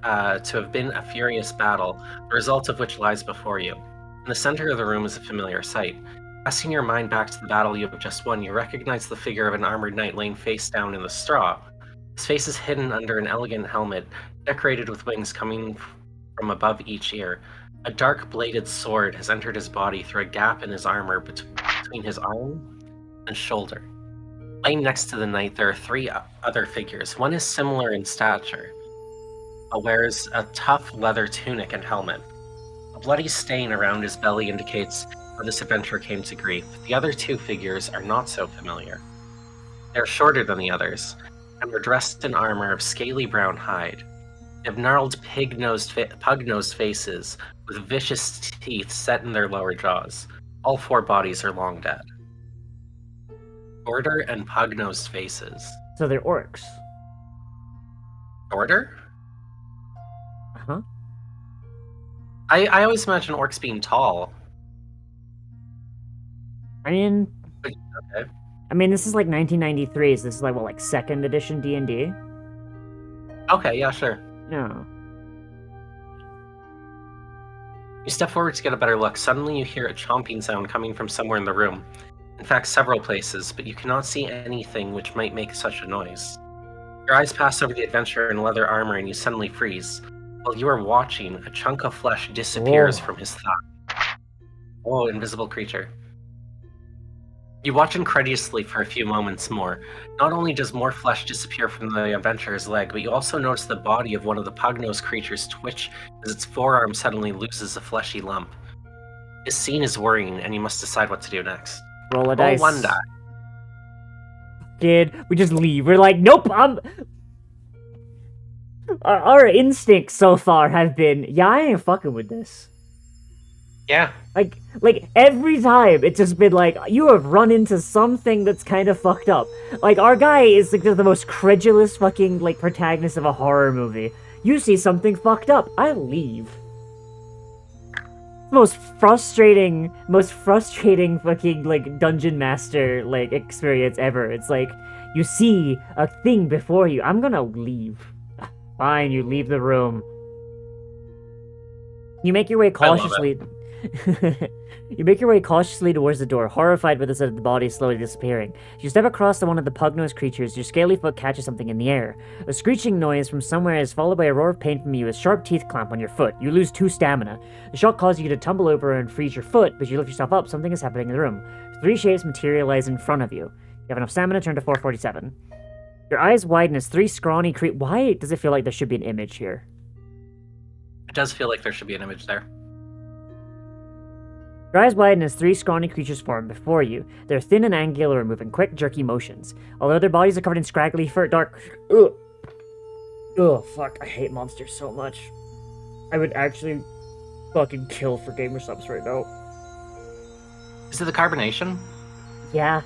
have been a furious battle, the result of which lies before you. In the center of the room is a familiar sight. Casting your mind back to the battle you have just won, you recognize the figure of an armored knight laying face down in the straw. His face is hidden under an elegant helmet, decorated with wings coming from above each ear. A dark bladed sword has entered his body through a gap in his armor between his arm and shoulder. Laying next to the knight, there are 3 other figures. One is similar in stature, but wears a tough leather tunic and helmet. A bloody stain around his belly indicates how this adventurer came to grief. The other 2 figures are not so familiar. They are shorter than the others, and were dressed in armor of scaly brown hide. They have gnarled pug-nosed faces with vicious teeth set in their lower jaws. All 4 bodies are long dead. Shorter and pug-nosed faces. So they're orcs. Shorter? Uh-huh. I always imagine orcs being tall. I mean... Okay. I mean, this is like 1993, so this is like, what, like 2nd edition D&D? Okay, yeah, sure. No. You step forward to get a better look. Suddenly you hear a chomping sound coming from somewhere in the room. In fact, several places, but you cannot see anything which might make such a noise. Your eyes pass over the adventurer in leather armor and you suddenly freeze. While you are watching, a chunk of flesh disappears from his thigh. Oh, invisible creature. You watch incredulously for a few moments more. Not only does more flesh disappear from the adventurer's leg, but you also notice the body of one of the pug-nosed creatures twitch as its forearm suddenly loses a fleshy lump. This scene is worrying, and you must decide what to do next. Roll a dice. 1 die. Kid, we just leave. We're like, nope, Our instincts so far have been, yeah, I ain't fucking with this. Yeah. Like, every time, it's just been like, you have run into something that's kind of fucked up. Like, our guy is like the most credulous fucking, like, protagonist of a horror movie. You see something fucked up, I leave. Most frustrating fucking, like, dungeon master, like, experience ever. It's like, you see a thing before you, I'm gonna leave. Fine, you leave the room. You make your way cautiously... You make your way cautiously towards the door, horrified by the sight of the body slowly disappearing. You step across to one of the pug-nosed creatures, your scaly foot catches something in the air. A screeching noise from somewhere is followed by a roar of pain from you as sharp teeth clamp on your foot. You lose 2 stamina. The shock causes you to tumble over and freeze your foot, but you lift yourself up, something is happening in the room. 3 shapes materialize in front of you. You have enough stamina, turn to 447. Your eyes widen as 3 scrawny Why does it feel like there should be an image here? It does feel like there should be an image there. Your eyes widen as 3 scrawny creatures form before you. They're thin and angular and move in quick, jerky motions. Although their bodies are covered in scraggly fur, dark... Ugh. Ugh, fuck, I hate monsters so much. I would actually fucking kill for gamer subs right now. Is it the carbonation? Yeah.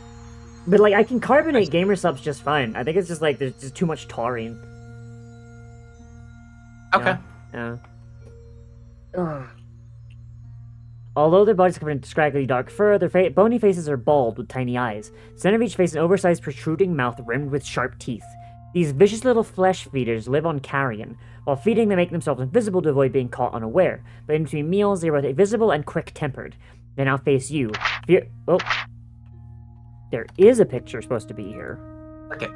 But, like, I can carbonate gamer subs just fine. I think it's just, like, there's just too much taurine. Okay. Yeah. Ugh. Although their bodies covered in scraggly dark fur, their bony faces are bald with tiny eyes. The center of each face an oversized protruding mouth rimmed with sharp teeth. These vicious little flesh feeders live on carrion. While feeding, they make themselves invisible to avoid being caught unaware. But in between meals, they are both visible and quick-tempered. They now face you. Oh. There is a picture supposed to be here. Okay.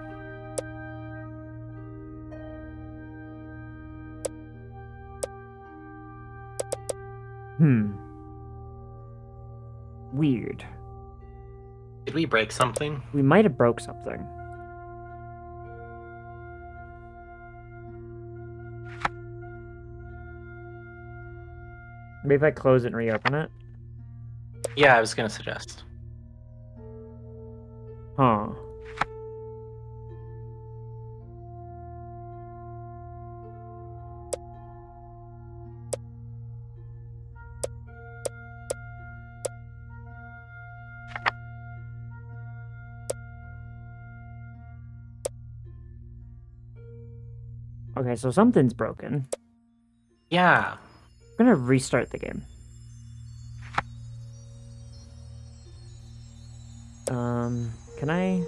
Weird. Did we break something? We might have broke something. Maybe if I close it and reopen it? Yeah, I was gonna suggest. Huh. Okay, so something's broken. Yeah. I'm gonna restart the game. Can I?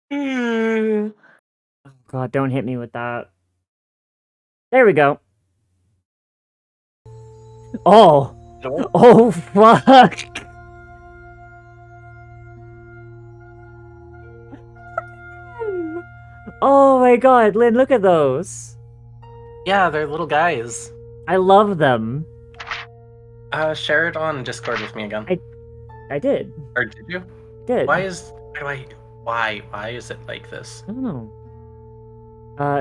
Oh God, don't hit me with that. There we go. Oh! Oh, fuck! Oh my God, Lynn, look at those! Yeah, they're little guys. I love them. Share it on Discord with me again. I did. Or did you? Did. Why is it like this? I don't know.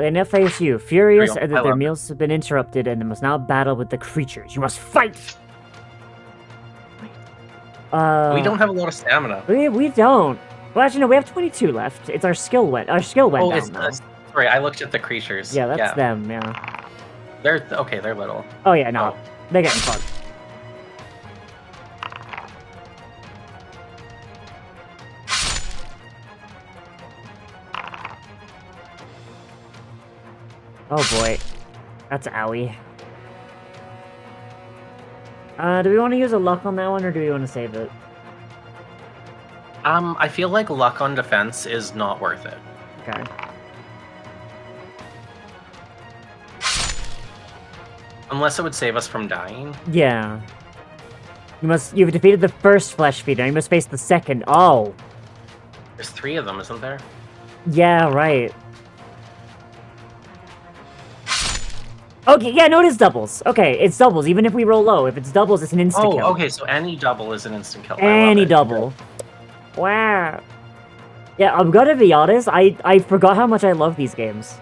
They now face you, furious Real. that their meals have been interrupted and they must now battle with the creatures. You must fight! We don't have a lot of stamina. We don't. Well, actually, no, we have 22 left. It's our skill went down now. Sorry, I looked at the creatures. Yeah, that's them, yeah. They're little. Oh yeah, no. They're getting fucked. Oh boy. That's owie. Do we want to use a luck on that one, or do we want to save it? I feel like luck on defense is not worth it. Okay. Unless it would save us from dying. Yeah. You've defeated the first flesh feeder, you must face the second. Oh. There's 3 of them, isn't there? Yeah, right. Okay, yeah, no, it is doubles. Okay, it's doubles, even if we roll low. If it's doubles, it's an instant kill. Oh, okay, so any double is an instant kill. Any double. Wow. Yeah, I'm gonna be honest, I forgot how much I love these games.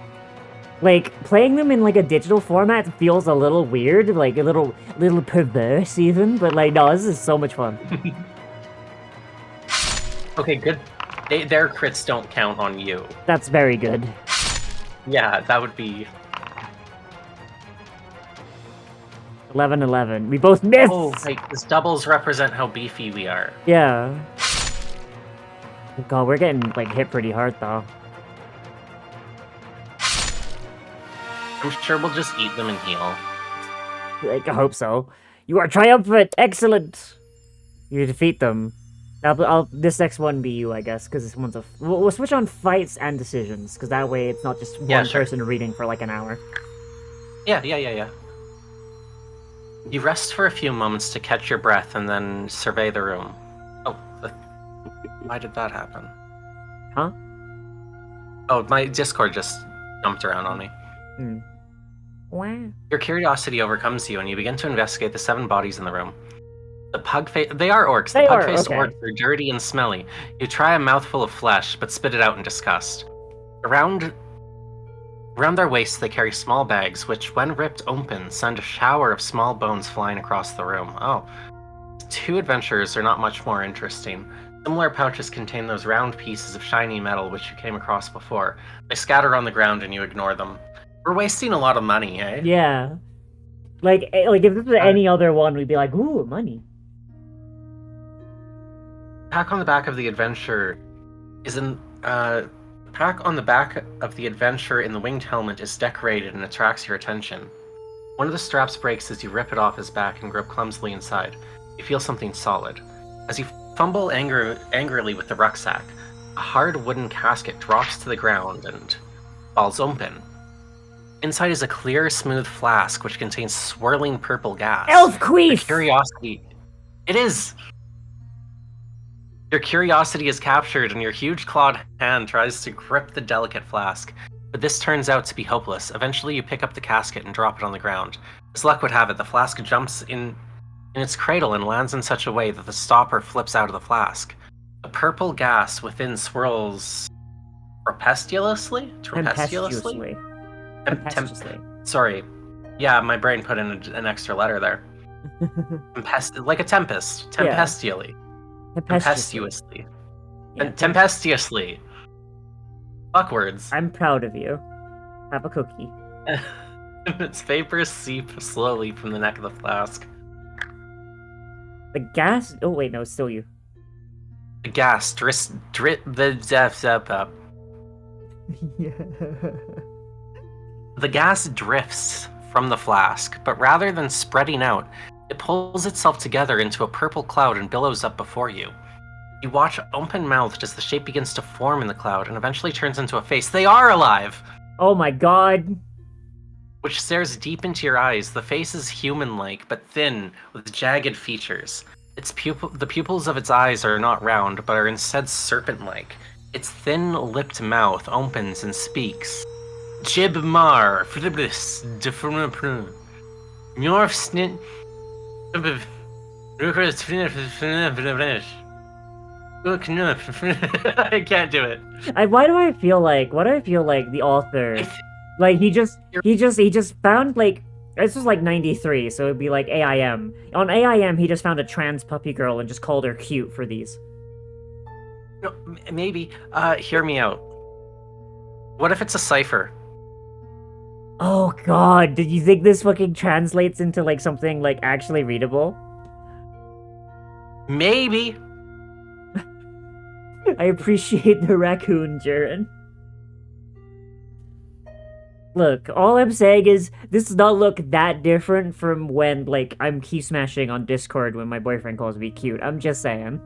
Like, playing them in, like, a digital format feels a little weird, like, a little perverse, even, but, like, no, this is so much fun. Okay, good. Their crits don't count on you. That's very good. Yeah, that would be... 11-11. We both missed! Oh, like, these doubles represent how beefy we are. Yeah. Oh God, we're getting, like, hit pretty hard, though. I'm sure we'll just eat them and heal. Like, I hope so. You are triumphant! Excellent! You defeat them. This next one be you, I guess, because this one's we'll switch on fights and decisions, because that way it's not just one person reading for, like, an hour. Yeah. You rest for a few moments to catch your breath and then survey the room. Oh, why did that happen? Huh? Oh, my Discord just jumped around on me. Wow. Your curiosity overcomes you and you begin to investigate the 7 bodies in the room. The they are orcs. The pug-faced orcs are dirty and smelly. You try a mouthful of flesh, but spit it out in disgust. Around their waists, they carry small bags, which, when ripped open, send a shower of small bones flying across the room. Oh. 2 adventurers are not much more interesting. Similar pouches contain those round pieces of shiny metal which you came across before. They scatter on the ground and you ignore them. We're wasting a lot of money, eh? Yeah. Like if this was any other one, we'd be like, ooh, money. Pack on the back of the adventure is in pack on the back of the adventure in the winged helmet is decorated and attracts your attention. One of the straps breaks as you rip it off his back and grip clumsily inside. You feel something solid. As you fumble angrily with the rucksack, a hard wooden casket drops to the ground and falls open. Inside is a clear, smooth flask which contains swirling purple gas. Elf queef! Curiosity. It is! Your curiosity is captured and your huge clawed hand tries to grip the delicate flask. But this turns out to be hopeless. Eventually you pick up the casket and drop it on the ground. As luck would have it, the flask jumps in its cradle and lands in such a way that the stopper flips out of the flask. The purple gas within swirls tempestuously? Sorry. Yeah, my brain put in an extra letter there. Like a tempest. Tempestuously. Tempestuously. Yeah. Tempestuously. Fuck words. I'm proud of you. Have a cookie. Its vapors seep slowly from the neck of the flask. The gas? Oh wait, no, it's still you. The gas The gas drifts from the flask, but rather than spreading out, it pulls itself together into a purple cloud and billows up before you. You watch open-mouthed as the shape begins to form in the cloud and eventually turns into a face. They are alive! Oh my god! Which stares deep into your eyes. The face is human-like, but thin, with jagged features. The pupils of its eyes are not round, but are instead serpent-like. Its thin-lipped mouth opens and speaks. Jibmar, Fliblis, Defrunapru. Mjorfsnit. I can't do it. Why do I feel like the author, like he just found like, this was like 93, so it'd be like AIM. On AIM, he just found a trans puppy girl and just called her cute for these. No, maybe. Hear me out. What if it's a cipher? Oh god, did you think this fucking translates into like something like actually readable? Maybe. I appreciate the raccoon, Jaren. Look, all I'm saying is, this does not look that different from when, like, I'm key smashing on Discord when my boyfriend calls me cute. I'm just saying.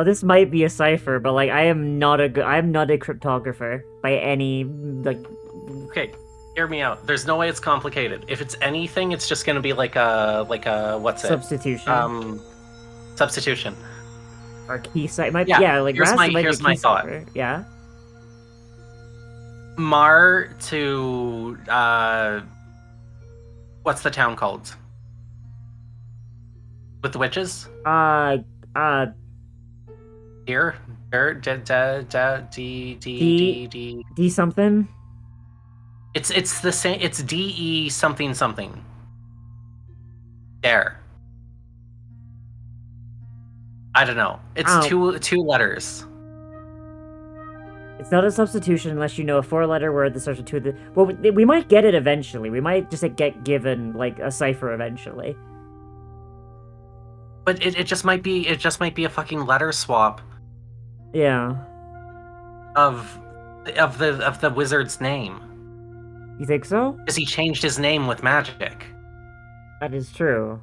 This might be a cipher, but, like, I'm not a cryptographer by any, like... Okay, hear me out. There's no way it's complicated. If it's anything, it's just gonna be like a, what's it? Substitution. Substitution. Or key cipher. Yeah, like, here's my thought. Cipher. Yeah? Mar to, what's the town called? With the witches? Here? D something? It's the same, it's DE something something. There. I don't know. It's two letters. It's not a substitution unless you know a 4-letter word that starts with 2 of the... Well, we might get it eventually. We might just get given, like, a cipher eventually. But it just might be a fucking letter swap. Yeah. Of the wizard's name. You think so? Because he changed his name with magic. That is true.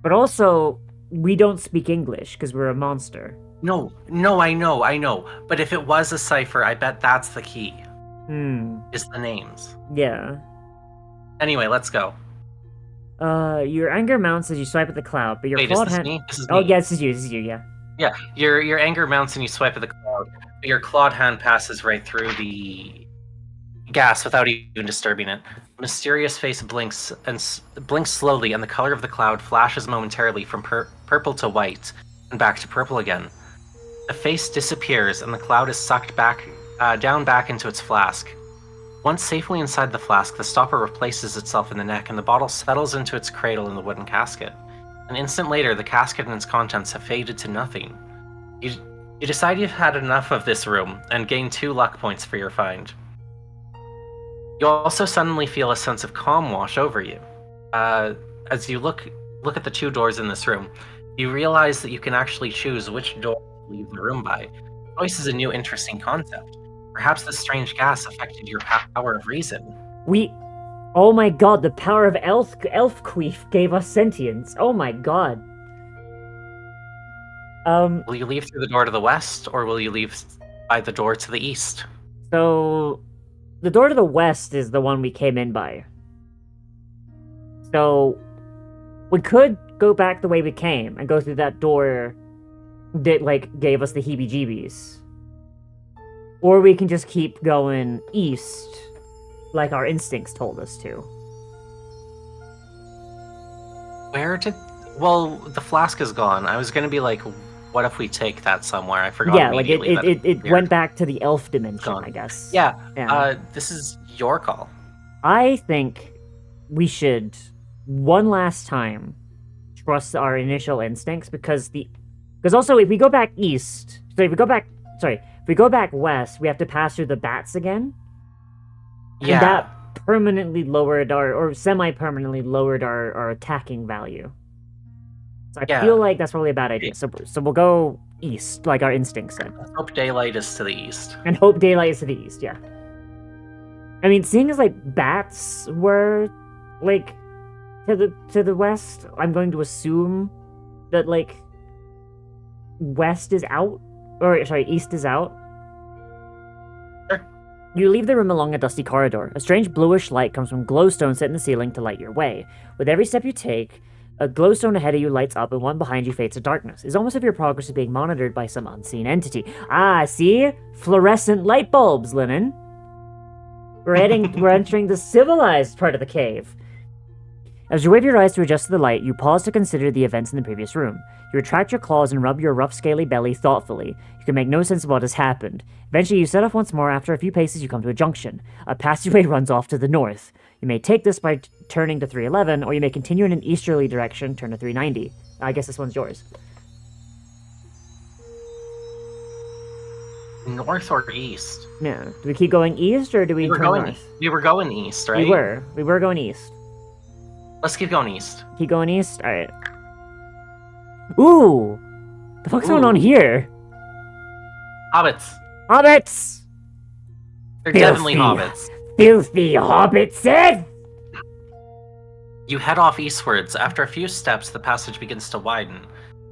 But also, we don't speak English because we're a monster. No, I know. But if it was a cipher, I bet that's the key. Is the names. Yeah. Anyway, let's go. Your anger mounts as you swipe at the cloud, but your clawed hand... This is me? Oh, me. yeah, this is you, yeah. Yeah, your anger mounts and you swipe at the cloud, but your clawed hand passes right through the gas without even disturbing it. A mysterious face blinks slowly, and the color of the cloud flashes momentarily from purple to white, and back to purple again. The face disappears, and the cloud is sucked down back into its flask. Once safely inside the flask, the stopper replaces itself in the neck, and the bottle settles into its cradle in the wooden casket. An instant later, the casket and its contents have faded to nothing. You decide you've had enough of this room and gain 2 luck points for your find. You also suddenly feel a sense of calm wash over you. As you look at the 2 doors in this room, you realize that you can actually choose which door to leave the room by. Choice is a new interesting concept. Perhaps this strange gas affected your power of reason. Oh my god, the power of Elfqueef gave us sentience. Oh my god. Will you leave through the door to the west, or will you leave by the door to the east? So, the door to the west is the one we came in by. So, we could go back the way we came and go through that door that, like, gave us the heebie-jeebies. Or we can just keep going east, like our instincts told us to. Well, the flask is gone. I was gonna be like, what if we take that somewhere? I forgot. Yeah, like it went back to the elf dimension, I guess. Yeah. This is your call. I think we should one last time trust our initial instincts because also if we go back east, if we go back west, we have to pass through the bats again. Yeah. And that permanently lowered or semi-permanently lowered our attacking value. So I feel like that's probably a bad idea. So we'll go east, like our instinct said. Hope daylight is to the east. And hope daylight is to the east, yeah. I mean, seeing as like bats were like to the west, I'm going to assume that like west is out, or sorry, east is out. Sure. You leave the room along a dusty corridor. A strange bluish light comes from glowstones set in the ceiling to light your way. With every step you take, a glowstone ahead of you lights up and one behind you fades to darkness. It's almost as if your progress is being monitored by some unseen entity. Ah, see? Fluorescent light bulbs, Lennon. We're entering the civilized part of the cave. As you wave your eyes to adjust to the light, you pause to consider the events in the previous room. You retract your claws and rub your rough, scaly belly thoughtfully. You can make no sense of what has happened. Eventually, you set off once more. After a few paces, you come to a junction. A passageway runs off to the north. You may take this by turning to 311, or you may continue in an easterly direction, turn to 390. I guess this one's yours. North or east? Yeah. Do we keep going east, or do we turn north? We were going east, right? We were going east. Let's keep going east. Keep going east? Alright. Ooh! The fuck's going on here? Hobbits! Hobbits! They're definitely hobbits. Filthy hobbitses! You head off eastwards. After a few steps, the passage begins to widen.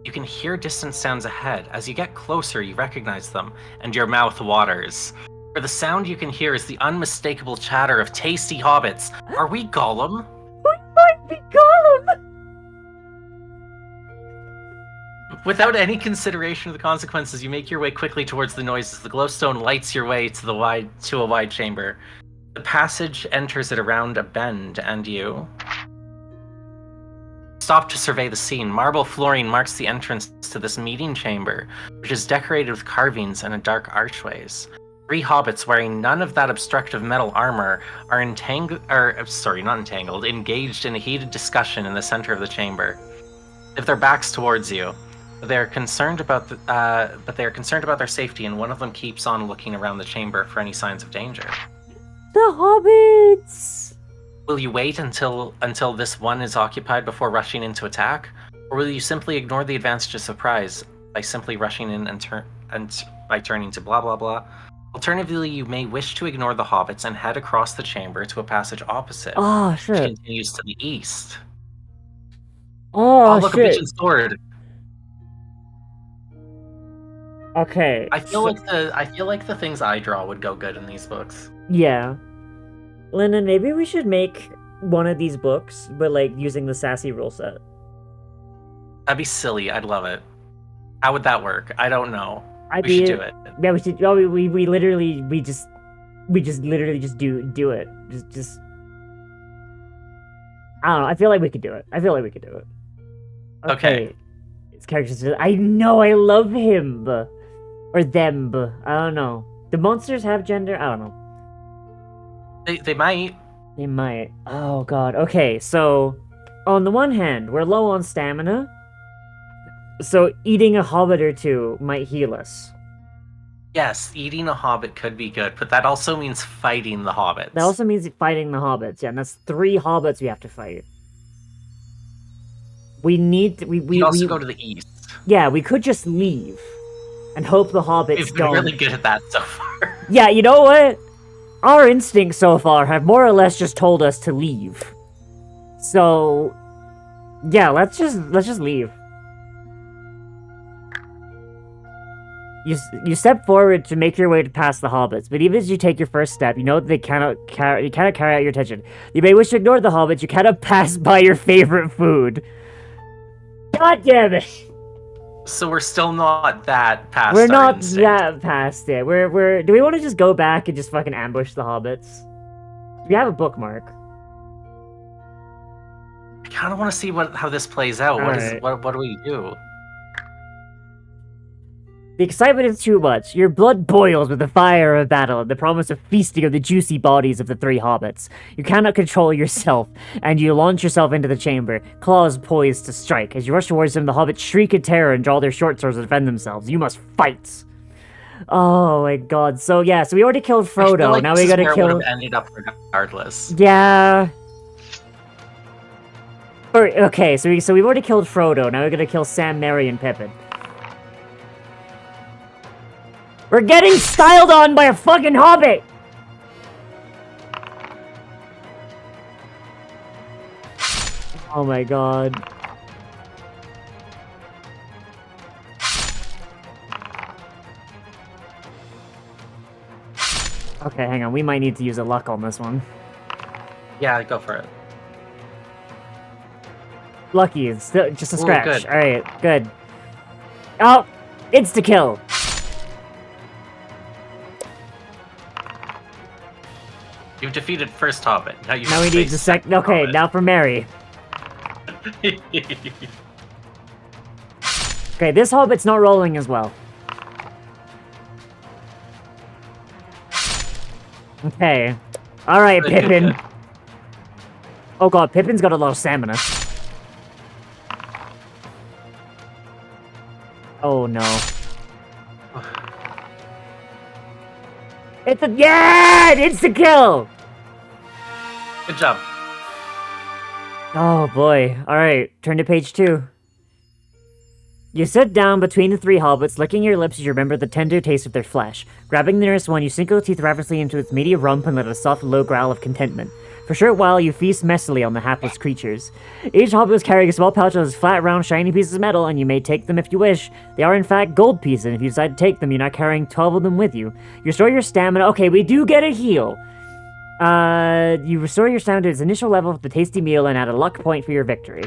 You can hear distant sounds ahead. As you get closer, you recognize them, and your mouth waters. For the sound you can hear is the unmistakable chatter of tasty hobbits. Are we Gollum? We might be Gollum! Without any consideration of the consequences, you make your way quickly towards the noises. The glowstone lights your way to a wide chamber. The passage enters it around a bend, and you stop to survey the scene. Marble flooring marks the entrance to this meeting chamber, which is decorated with carvings and dark archways. 3 hobbits wearing none of that obstructive metal armor are engaged in a heated discussion in the center of the chamber. If their backs towards you, they are concerned about their safety, and one of them keeps on looking around the chamber for any signs of danger. The hobbits! Will you wait until this one is occupied before rushing into attack, or will you simply ignore the advantage of surprise by simply rushing in and by turning to blah blah blah? Alternatively, you may wish to ignore the hobbits and head across the chamber to a passage opposite, which continues to the east. Oh, look, a pigeon sword. Okay. I feel like the things I draw would go good in these books. Yeah. Lennon, maybe we should make one of these books, but like using the sassy rule set. That'd be silly. I'd love it. How would that work? I don't know. We should do it. Yeah, we should. Oh, we literally just do it. Just. I don't know. I feel like we could do it. Okay. His characters. I know. I love him. Or them. I don't know. Do monsters have gender? I don't know. They might. They might. Oh god. Okay, so on the one hand, we're low on stamina, so eating a hobbit or two might heal us. Yes, eating a hobbit could be good, but that also means fighting the hobbits. That also means fighting the hobbits, yeah, and that's 3 hobbits we have to fight. We need to, we also go to the east. Yeah, we could just leave and hope the hobbits We've been don't. really good at that so far. Yeah, you know what? Our instincts so far have more or less just told us to leave. So, yeah, let's just leave. You step forward to make your way to past the hobbits, but even as you take your first step, you know that you cannot carry out your attention. You may wish to ignore the hobbits, you cannot pass by your favorite food. God damn it! So we're still not that past. We're not that past it. We're. Do we want to just go back and just fucking ambush the hobbits? We have a bookmark. I kind of want to see how this plays out. What do we do? The excitement is too much. Your blood boils with the fire of battle and the promise of feasting on the juicy bodies of the 3 hobbits. You cannot control yourself, and you launch yourself into the chamber, claws poised to strike. As you rush towards them, the hobbits shriek in terror and draw their short swords to defend themselves. You must fight. Oh my god. So yeah, so we already killed Frodo. I feel like now we gotta kill. Would have ended up regardless. Yeah. Okay, so we've already killed Frodo. Now we're gonna kill Sam, Merry, and Pippin. We're getting styled on by a fucking hobbit! Oh my god. Okay, hang on. We might need to use a luck on this one. Yeah, go for it. Lucky. It's still just a scratch. Good. Alright, good. Oh! Insta-kill! You've defeated first hobbit. Now we need the second. Okay, hobbit. now for Merry. Okay, this hobbit's not rolling as well. Okay. Alright, Pippin. Oh god, Pippin's got a lot of stamina. Oh no. It's a- Yeah! It's a kill! Good job. Oh boy. Alright, turn to page 2. You sit down between the 3 hobbits, licking your lips as you remember the tender taste of their flesh. Grabbing the nearest one, you sink your teeth ravenously into its meaty rump and let out a soft low growl of contentment. For a short while, you feast messily on the hapless creatures. Each hobbit is carrying a small pouch of flat, round, shiny pieces of metal, and you may take them if you wish. They are in fact gold pieces, and if you decide to take them, you're not carrying 12 of them with you. You restore your stamina. Okay, we do get a heal. You restore your stamina to its initial level with the tasty meal and add a luck point for your victory.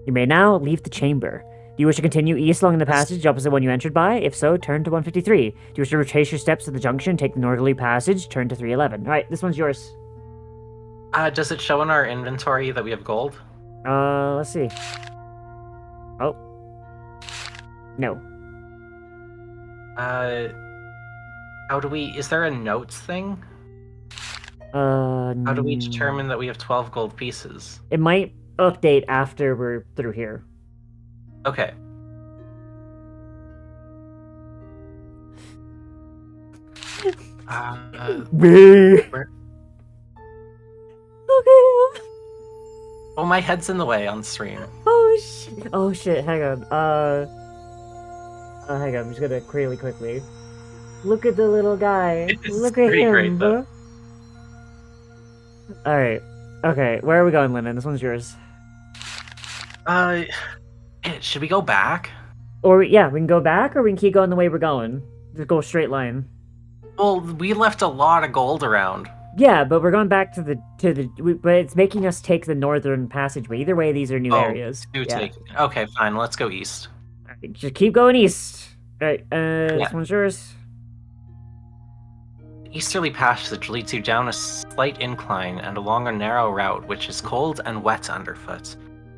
You may now leave the chamber. Do you wish to continue east along the passage opposite one you entered by? If so, turn to 153. Do you wish to retrace your steps to the junction, take the northerly passage, turn to 311. Alright, this one's yours. Does it show in our inventory that we have gold? Let's see. Oh. No. How do we... Is there a notes thing? How do we determine that we have 12 gold pieces? It might update after we're through here. Okay. Where? Okay. Oh, my head's in the way on stream. Oh shit! Oh shit! Hang on. Hang on. I'm just gonna really quickly. Look at the little guy. Look at him, great, bro. All right. Okay. Where are we going, Lyndon? This one's yours. Should we go back? Or yeah, we can go back, or we can keep going the way we're going. Just go straight line. Well, we left a lot of gold around. Yeah, but we're going back to the but it's making us take the northern passageway. Either way, these are new areas. Yeah. Okay, fine. Let's go east. Right, just keep going east. Alright, this one's yours. The easterly passage leads you down a slight incline and along a narrow route, which is cold and wet underfoot.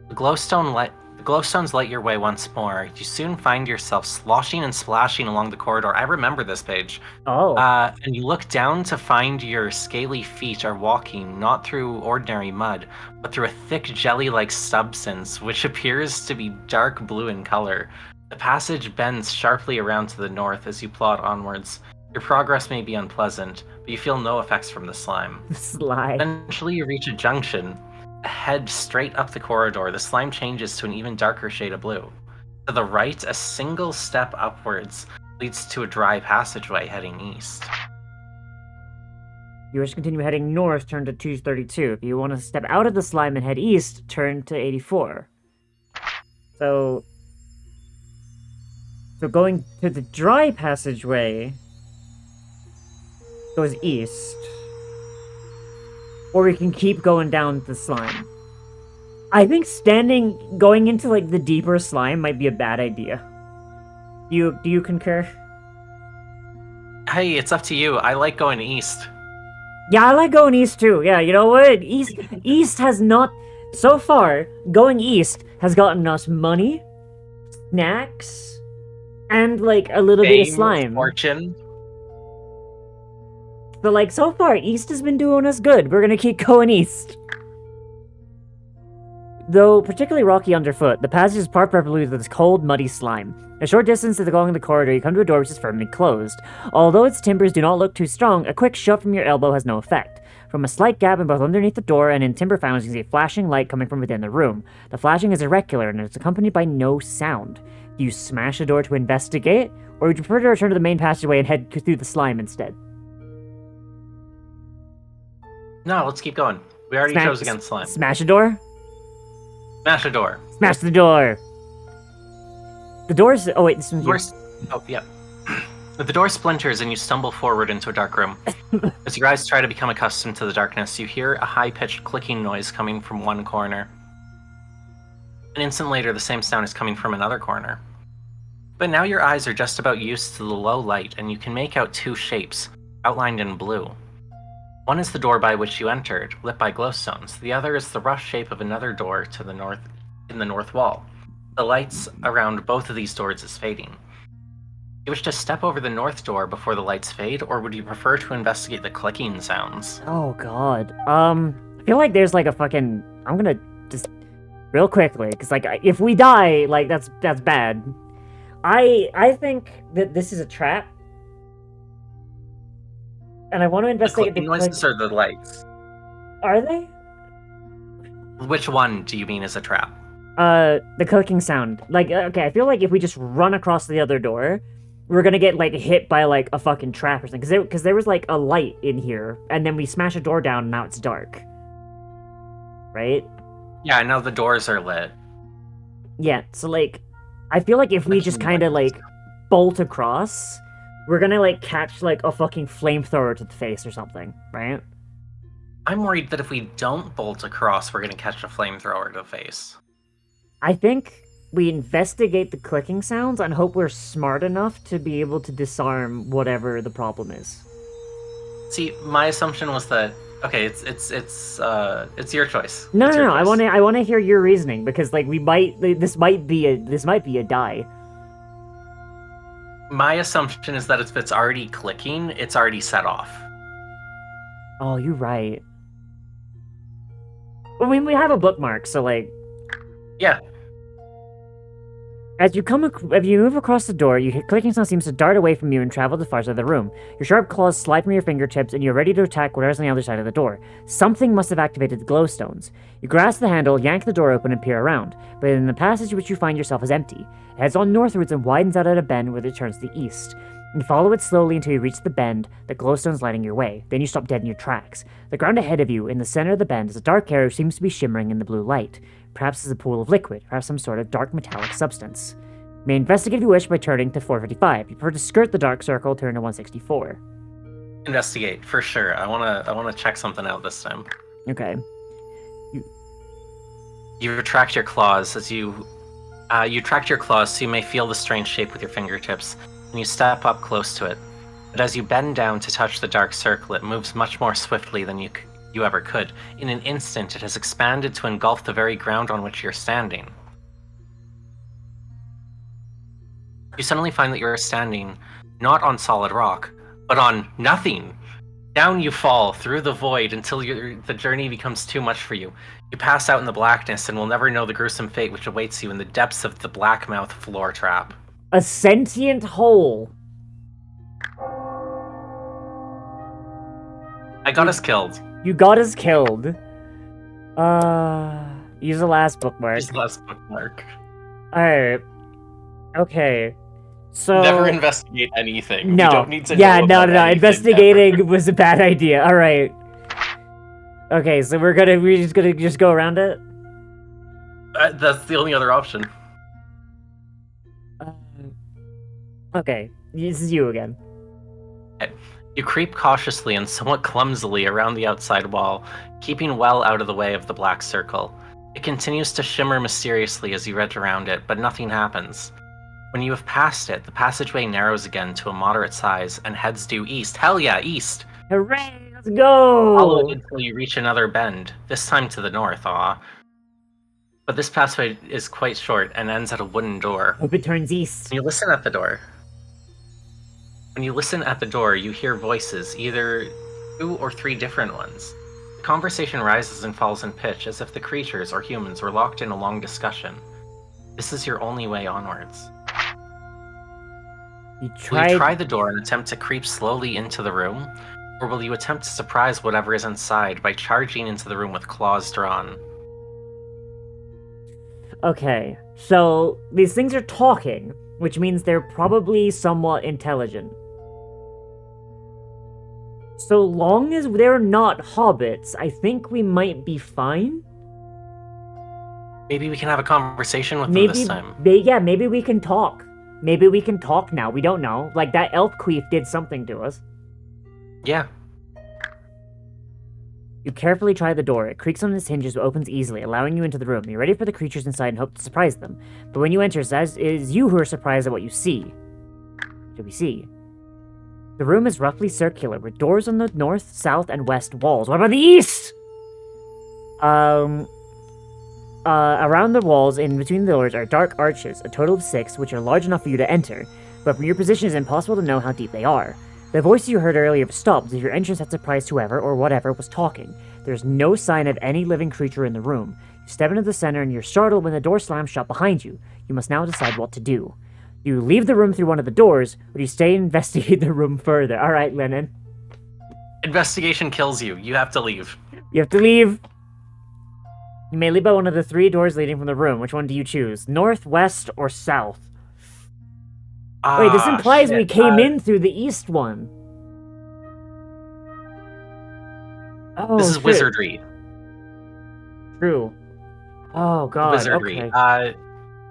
The glowstone The glowstones light your way once more. You soon find yourself sloshing and splashing along the corridor. I remember this page. Oh. And you look down to find your scaly feet are walking not through ordinary mud, but through a thick jelly-like substance which appears to be dark blue in color. The passage bends sharply around to the north as you plod onwards. Your progress may be unpleasant, but you feel no effects from the slime. Slime. Eventually you reach a junction. Head straight up the corridor. The slime changes to an even darker shade of blue. To the right, a single step upwards leads to a dry passageway heading east. If you wish to continue heading north, turn to 232. If you want to step out of the slime and head east, turn to 84. So going to the dry passageway goes east. Or we can keep going down the slime. I think going into like the deeper slime might be a bad idea. Do you concur? Hey, it's up to you. I like going east. Yeah, I like going east too. Yeah, you know what? East has not, so far, going east has gotten us money, snacks, and like a little bit of slime. Fortune. So like, so far, east has been doing us good. We're gonna keep going east. Though particularly rocky underfoot, the passage is part preferably with this cold, muddy slime. A short distance along the corridor, you come to a door which is firmly closed. Although its timbers do not look too strong, a quick shove from your elbow has no effect. From a slight gap in both underneath the door and in timber foundations, you see a flashing light coming from within the room. The flashing is irregular and it's accompanied by no sound. Do you smash the door to investigate, or would you prefer to return to the main passageway and head through the slime instead? No, let's keep going. We already chose against slime. Smash the door? Smash the door. Smash the door! The door's... Oh, wait, this one's... Oh, yeah. The door splinters and you stumble forward into a dark room. As your eyes try to become accustomed to the darkness, you hear a high-pitched clicking noise coming from one corner. An instant later, the same sound is coming from another corner. But now your eyes are just about used to the low light, and you can make out two shapes, outlined in blue. One is the door by which you entered, lit by glowstones. The other is the rough shape of another door to the north, in the north wall. The lights around both of these doors is fading. You wish to step over the north door before the lights fade, or would you prefer to investigate the clicking sounds? Oh god. I feel like there's like a fucking... I'm gonna just... Real quickly, because like, if we die, like, that's bad. I think that this is a trap. And I want to investigate the noises or the lights? Are they? Which one do you mean is a trap? The clicking sound. Like, okay, I feel like if we just run across the other door, we're gonna get, like, hit by, like, a fucking trap or something. Because there was, like, a light in here, and then we smash a door down, and now it's dark. Right? Yeah, now the doors are lit. Yeah, so, like, I feel like if we just kind of, like, bolt across, we're gonna, like, catch, like, a fucking flamethrower to the face or something, right? I'm worried that if we don't bolt across, we're gonna catch a flamethrower to the face. I think we investigate the clicking sounds and hope we're smart enough to be able to disarm whatever the problem is. See, my assumption was that okay, it's your choice. No, I want to hear your reasoning because like this might be a die. My assumption is that if it's already clicking, it's already set off. Oh, you're right. I mean, we have a bookmark, so like. Yeah. As you move across the door, your clicking sound seems to dart away from you and travel to the far side of the room. Your sharp claws slide from your fingertips, and you're ready to attack whatever's on the other side of the door. Something must have activated the glowstones. You grasp the handle, yank the door open, and peer around. But in the passage which you find yourself is empty. It heads on northwards and widens out at a bend where it turns to the east. You follow it slowly until you reach the bend, the glowstones lighting your way. Then you stop dead in your tracks. The ground ahead of you, in the center of the bend, is a dark area which seems to be shimmering in the blue light. Perhaps it's a pool of liquid, perhaps some sort of dark metallic substance. You may investigate if you wish by turning to 455. If you prefer to skirt the dark circle, turn to 164. Investigate, for sure. I wanna check something out this time. Okay. You retract your claws as you retract your claws so you may feel the strange shape with your fingertips, and you step up close to it. But as you bend down to touch the dark circle, it moves much more swiftly than you ever could. In an instant, it has expanded to engulf the very ground on which you're standing. You suddenly find that you're standing not on solid rock, but on nothing. Down you fall through the void until the journey becomes too much for you. You pass out in the blackness and will never know the gruesome fate which awaits you in the depths of the Blackmouth floor trap. A sentient hole. I got us killed. You got us killed. Use the last bookmark. Use the last bookmark. Alright. Okay. So never investigate anything. No. You don't need to yeah, know no, about no. anything Investigating ever. was a bad idea. Alright. Okay, so we're just gonna go around it? That's the only other option. Okay. This is you again. Okay. You creep cautiously and somewhat clumsily around the outside wall, keeping well out of the way of the black circle. It continues to shimmer mysteriously as you edge around it, but nothing happens. When you have passed it, the passageway narrows again to a moderate size and heads due east. Hell yeah, east! Hooray! Let's go! Follow it until you reach another bend, this time to the north, But this passageway is quite short and ends at a wooden door. Hope it turns east. When you listen at the door, you hear voices, either 2 or 3 different ones. The conversation rises and falls in pitch as if the creatures or humans were locked in a long discussion. This is your only way onwards. Will you try the door and attempt to creep slowly into the room? Or will you attempt to surprise whatever is inside by charging into the room with claws drawn? Okay, so these things are talking, which means they're probably somewhat intelligent. So long as they're not hobbits, I think we might be fine. Maybe we can have a conversation with them this time. Yeah, maybe we can talk. Maybe we can talk now, we don't know. Like, that elf queef did something to us. Yeah. You carefully try the door. It creaks on its hinges but opens easily, allowing you into the room. You're ready for the creatures inside and hope to surprise them. But when you enter, it is you who are surprised at what you see. What do we see? The room is roughly circular, with doors on the north, south, and west walls. What about the east? Around the walls, in between the doors, are dark arches, a total of 6, which are large enough for you to enter, but from your position it is impossible to know how deep they are. The voice you heard earlier stopped as your entrance had surprised whoever, or whatever, was talking. There's no sign of any living creature in the room. You step into the center and you're startled when the door slams shut behind you. You must now decide what to do. Do you leave the room through one of the doors, or do you stay and investigate the room further? Alright, Lennon. Investigation kills you. You have to leave. You have to leave. You may leave by one of the 3 doors leading from the room. Which one do you choose? North, west, or south? Wait, this implies we came in through the east one. Oh, this is wizardry. True. Oh, God. Wizardry. Okay.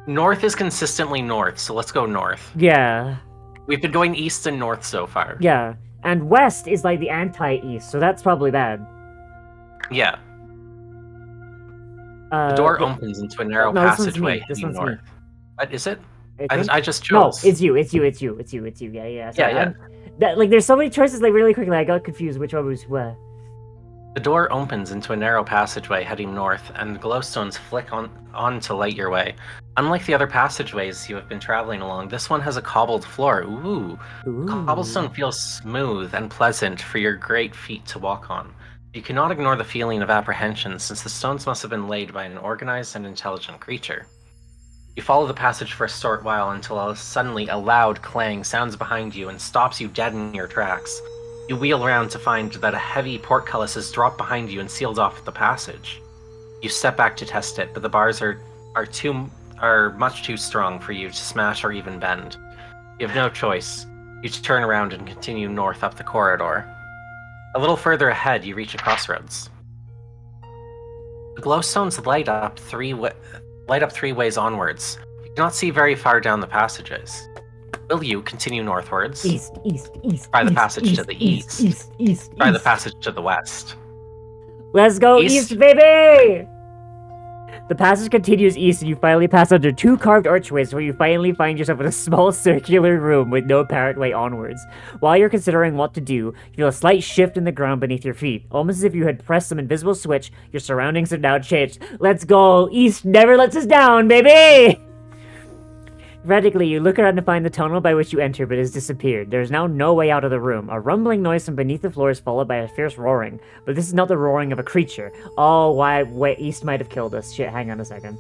North is consistently north, so let's go north. Yeah. We've been going east and north so far. Yeah. And west is like the anti-east, so that's probably bad. Yeah. The door opens into a narrow passageway heading north. What is it? I just chose. No, it's you. Yeah. So yeah. Like, there's so many choices, like, really quickly, I got confused which one was what. The door opens into a narrow passageway heading north, and glowstones flick on to light your way. Unlike the other passageways you have been traveling along, this one has a cobbled floor. Ooh. Cobblestone feels smooth and pleasant for your great feet to walk on. You cannot ignore the feeling of apprehension, since the stones must have been laid by an organized and intelligent creature. You follow the passage for a short while until suddenly a loud clang sounds behind you and stops you dead in your tracks. You wheel around to find that a heavy portcullis has dropped behind you and sealed off the passage. You step back to test it, but the bars are much too strong for you to smash or even bend. You have no choice. You turn around and continue north up the corridor. A little further ahead, you reach a crossroads. The glowstones light up three ways onwards. You cannot see very far down the passages. Will you continue northwards? East. Try the passage to the east. East. Try the passage to the west. Let's go east, baby! The passage continues east and you finally pass under 2 carved archways where you finally find yourself in a small circular room with no apparent way onwards. While you're considering what to do, you feel a slight shift in the ground beneath your feet. Almost as if you had pressed some invisible switch, your surroundings have now changed. Let's go! East never lets us down, baby! Frantically, you look around to find the tunnel by which you entered, but it has disappeared. There is now no way out of the room. A rumbling noise from beneath the floor is followed by a fierce roaring, but this is not the roaring of a creature. Oh, wait, East might have killed us. Shit, hang on a second.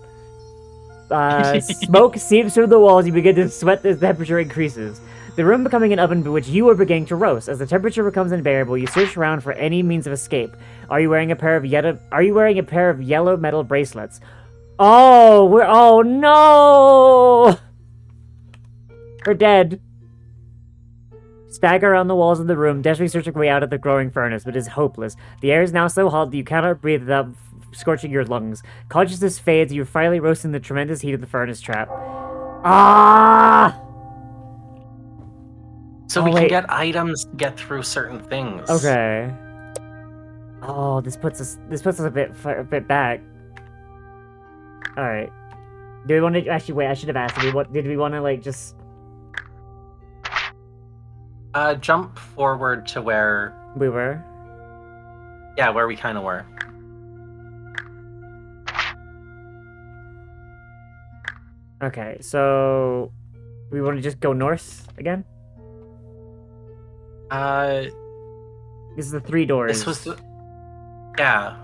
Smoke seeps through the walls. You begin to sweat as the temperature increases. The room becoming an oven by which you are beginning to roast. As the temperature becomes unbearable, you search around for any means of escape. Are you wearing a pair of yellow metal bracelets? Oh no! We're dead. Stagger around the walls of the room, desperately searching for a way out of the growing furnace, but it is hopeless. The air is now so hot that you cannot breathe without scorching your lungs. Consciousness fades, you're finally roasting the tremendous heat of the furnace trap. Ah! So we can get items to get through certain things. Okay. Oh, this puts us a bit back. All right. Do we want to actually wait? I should have asked. Did we want to like just jump forward to where we were? Yeah, where we kind of were. Okay, so we want to just go north again. This is the 3 doors. This was the... Yeah.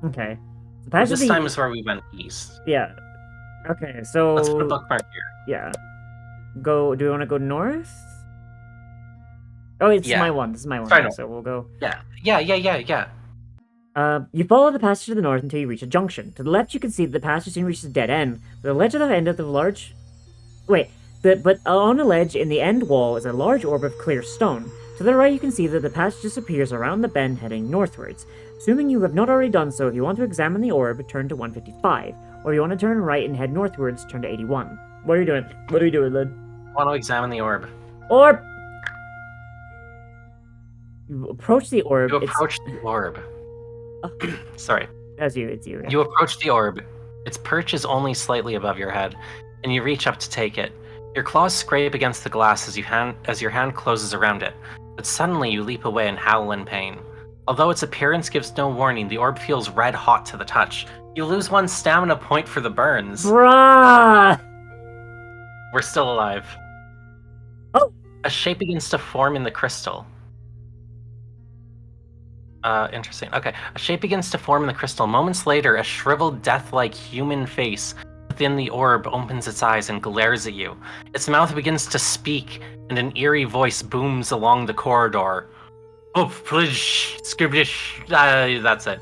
Okay. This time is where we went east. Yeah. Okay, so... Let's put a bookmark here. Yeah. Do we want to go north? Oh, it's my one. This is my one. Sorry, so we'll go... Yeah. You follow the passage to the north until you reach a junction. To the left, you can see that the passage soon reaches a dead end. The ledge at the end of the large... Wait. But on a ledge in the end wall is a large orb of clear stone. To the right, you can see that the passage disappears around the bend heading northwards. Assuming you have not already done so, if you want to examine the orb, turn to 155. Or if you want to turn right and head northwards, turn to 81. What are you doing? What are you doing, Lid? I want to examine the orb. Orb! You approach the orb. You approach the orb. Sorry. That's you, it's you. Yeah. You approach the orb. Its perch is only slightly above your head, and you reach up to take it. Your claws scrape against the glass as your hand closes around it, but suddenly you leap away and howl in pain. Although its appearance gives no warning, the orb feels red hot to the touch. You lose 1 stamina point for the burns. Bruh! We're still alive. Oh! A shape begins to form in the crystal. Interesting. Okay. A shape begins to form in the crystal. Moments later, a shriveled, death-like human face within the orb opens its eyes and glares at you. Its mouth begins to speak, and an eerie voice booms along the corridor. Oh, please, scribblish. That's it.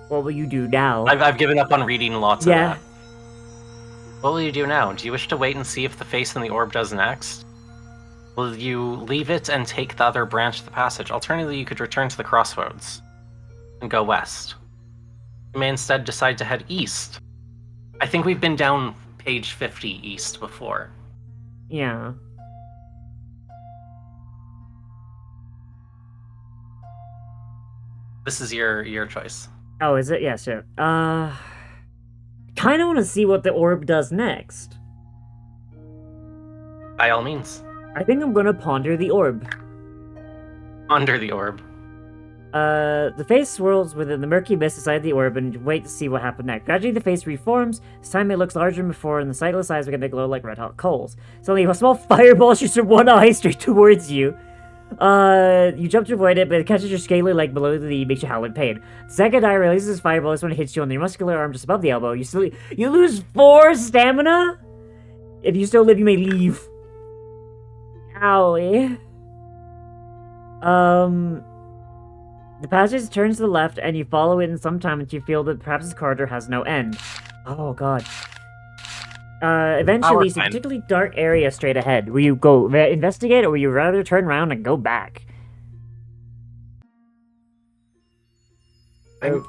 What will you do now? I've given up on reading lots of that. What will you do now? Do you wish to wait and see if the face in the orb does next? Will you leave it and take the other branch of the passage? Alternatively, you could return to the crossroads and go west. You may instead decide to head east. I think we've been down page 50 east before. Yeah. This is your choice. Oh, is it? Yeah, sure. Kind of want to see what the orb does next. By all means. I think I'm gonna ponder the orb. Ponder the orb. The face swirls within the murky mist inside the orb and wait to see what happened next. Gradually, the face reforms. This time it looks larger than before, and the sightless eyes begin to glow like red-hot coals. Suddenly, a small fireball shoots from one eye straight towards you. You jump to avoid it, but it catches your scaly leg below the knee, makes you howl in pain. The second eye releases his fireball. This one hits you on the muscular arm just above the elbow. You lose 4 stamina? If you still live, you may leave. Owie. The passage turns to the left, and you follow it in some time until you feel that perhaps this corridor has no end. Oh, God. Eventually, it's a particularly dark area straight ahead. Will you go investigate, or will you rather turn around and go back? Do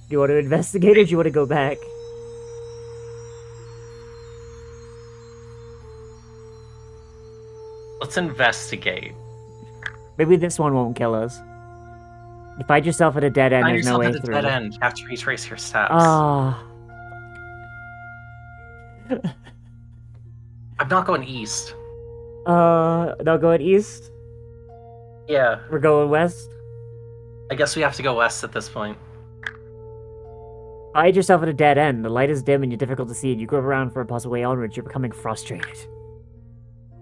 you want to investigate, or do you want to go back? Let's investigate. Maybe this one won't kill us. You find yourself at a dead end, there's no way through. Dead end. You have to retrace your steps. Ah. I'm not going east. Not going east? Yeah. We're going west? I guess we have to go west at this point. Find yourself at a dead end. The light is dim and you're difficult to see, and you grope around for a possible way onwards. You're becoming frustrated.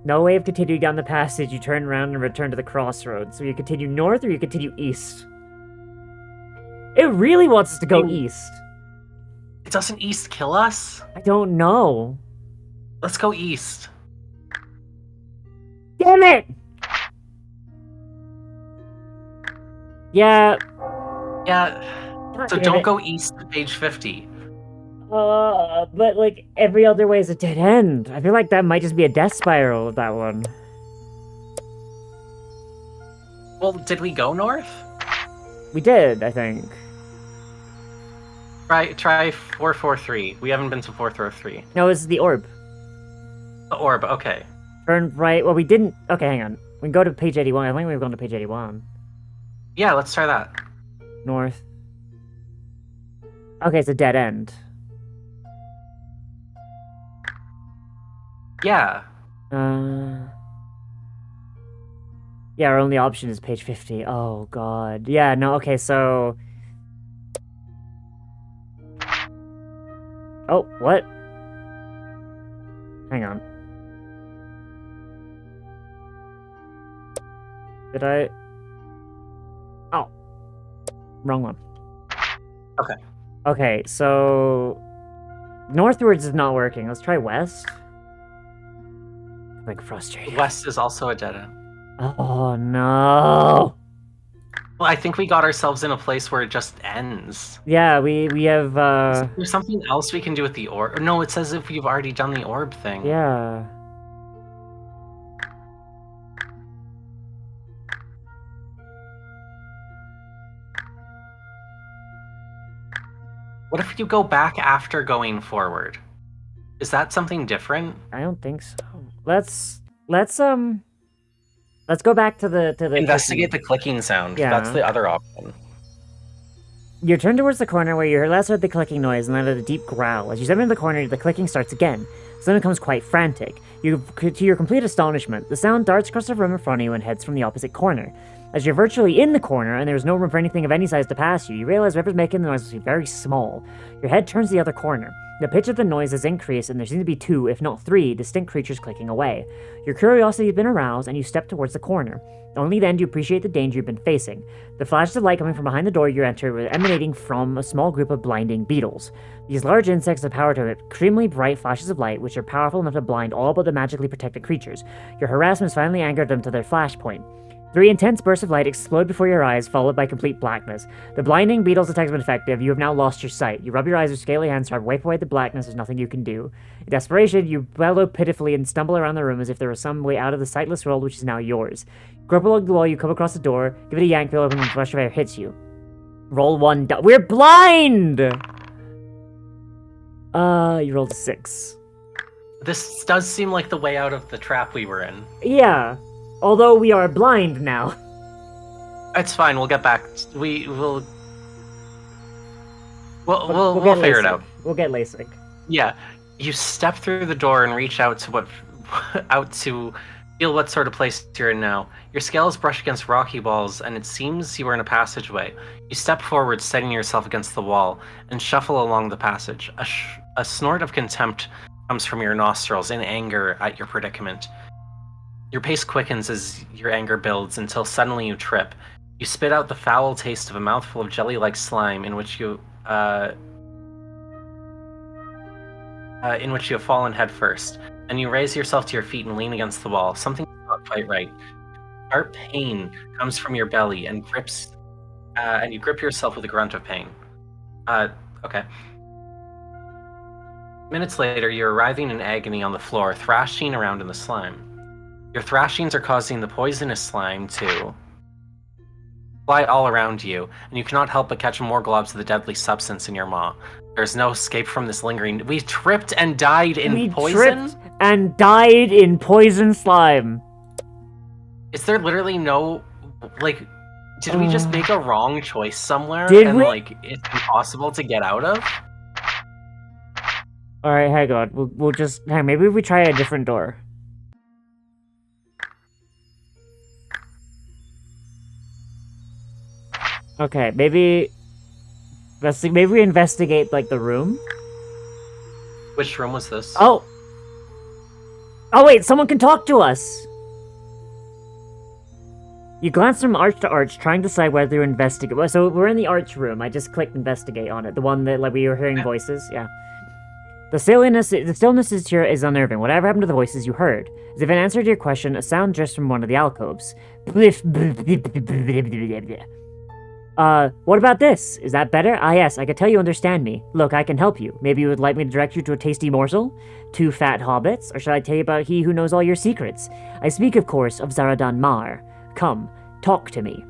No way of continuing down the passage. You turn around and return to the crossroads. So you continue north or you continue east. It really wants us to go east. Doesn't east kill us? I don't know. Let's go east. Damn it! Yeah. Yeah. So don't go east to page 50. But like every other way is a dead end. I feel like that might just be a death spiral of that one. Well, did we go north? We did, I think. Try 443. We haven't been to 443. No, this is the orb. The orb, okay. Turn right. Well, we didn't. Okay, hang on. We can go to page 81. I think we've gone to page 81. Yeah, let's try that. North. Okay, it's a dead end. Yeah. Yeah, our only option is page 50. Oh, God. Yeah, no, okay, so... Oh, what? Hang on. Did I... Oh. Wrong one. Okay. Okay, so... Northwards is not working. Let's try west. I'm like frustrated. West is also a dead end. Oh, no. Well, I think we got ourselves in a place where it just ends. Yeah, we have, There's something else we can do with the orb. No, it says if we've already done the orb thing. Yeah. What if you go back after going forward? Is that something different? I don't think so. Let's go back to the Investigate the clicking sound. Yeah. That's the other option. You turn towards the corner where you last heard the clicking noise and then heard a deep growl. As you step into the corner, the clicking starts again. Soon it becomes quite frantic. To your complete astonishment, the sound darts across the room in front of you and heads from the opposite corner. As you're virtually in the corner and there's no room for anything of any size to pass you, you realize whoever's making the noise must be very small. Your head turns to the other corner. The pitch of the noise has increased and there seem to be 2, if not 3, distinct creatures clicking away. Your curiosity has been aroused and you step towards the corner. Only then do you appreciate the danger you've been facing. The flashes of light coming from behind the door you enter were emanating from a small group of blinding beetles. These large insects have power to extremely bright flashes of light which are powerful enough to blind all but the magically protected creatures. Your harassment has finally angered them to their flashpoint. 3 intense bursts of light explode before your eyes, followed by complete blackness. The blinding beetles' attack has been effective. You have now lost your sight. You rub your eyes with scaly hands, try to wipe away the blackness. There's nothing you can do. In desperation, you bellow pitifully and stumble around the room as if there was some way out of the sightless world which is now yours. Grope along the wall, you come across the door, give it a yank, feel open, and flash of air hits you. Roll 1 We're blind! You rolled a 6. This does seem like the way out of the trap we were in. Yeah. Although we are blind now. It's fine. We'll get back. We'll figure it out. We'll get LASIK. Yeah, you step through the door and reach out to feel what sort of place you're in now. Your scales brush against rocky walls, and it seems you are in a passageway. You step forward, steadying yourself against the wall, and shuffle along the passage. A snort of contempt comes from your nostrils in anger at your predicament. Your pace quickens as your anger builds until suddenly you trip. You spit out the foul taste of a mouthful of jelly-like slime in which you have fallen head first, and you raise yourself to your feet and lean against the wall. Something's not quite right. Sharp pain comes from your belly and grips, and you grip yourself with a grunt of pain. Okay. Minutes later, you're writhing in agony on the floor, thrashing around in the slime. Your thrashings are causing the poisonous slime to fly all around you, and you cannot help but catch more globs of the deadly substance in your maw. There's no escape from this lingering... We tripped and died in poison? We tripped and died in poison slime. Is there literally no... Like, did we just make a wrong choice somewhere? Like, it's impossible to get out of? Alright, hang on. We'll just... maybe we try a different door. Okay, maybe we investigate like the room. Which room was this? Oh wait, someone can talk to us. You glance from arch to arch, trying to decide whether to investigate. So we're in the arch room. I just clicked investigate on it. The one that like we were hearing voices. Yeah. The stillness is here is unnerving. Whatever happened to the voices you heard? As if in answer to your question, a sound drifts from one of the alcoves. What about this? Is that better? Ah, yes, I can tell you understand me. Look, I can help you. Maybe you would like me to direct you to a tasty morsel? 2 fat hobbits? Or shall I tell you about he who knows all your secrets? I speak, of course, of Zaradan Mar. Come, talk to me.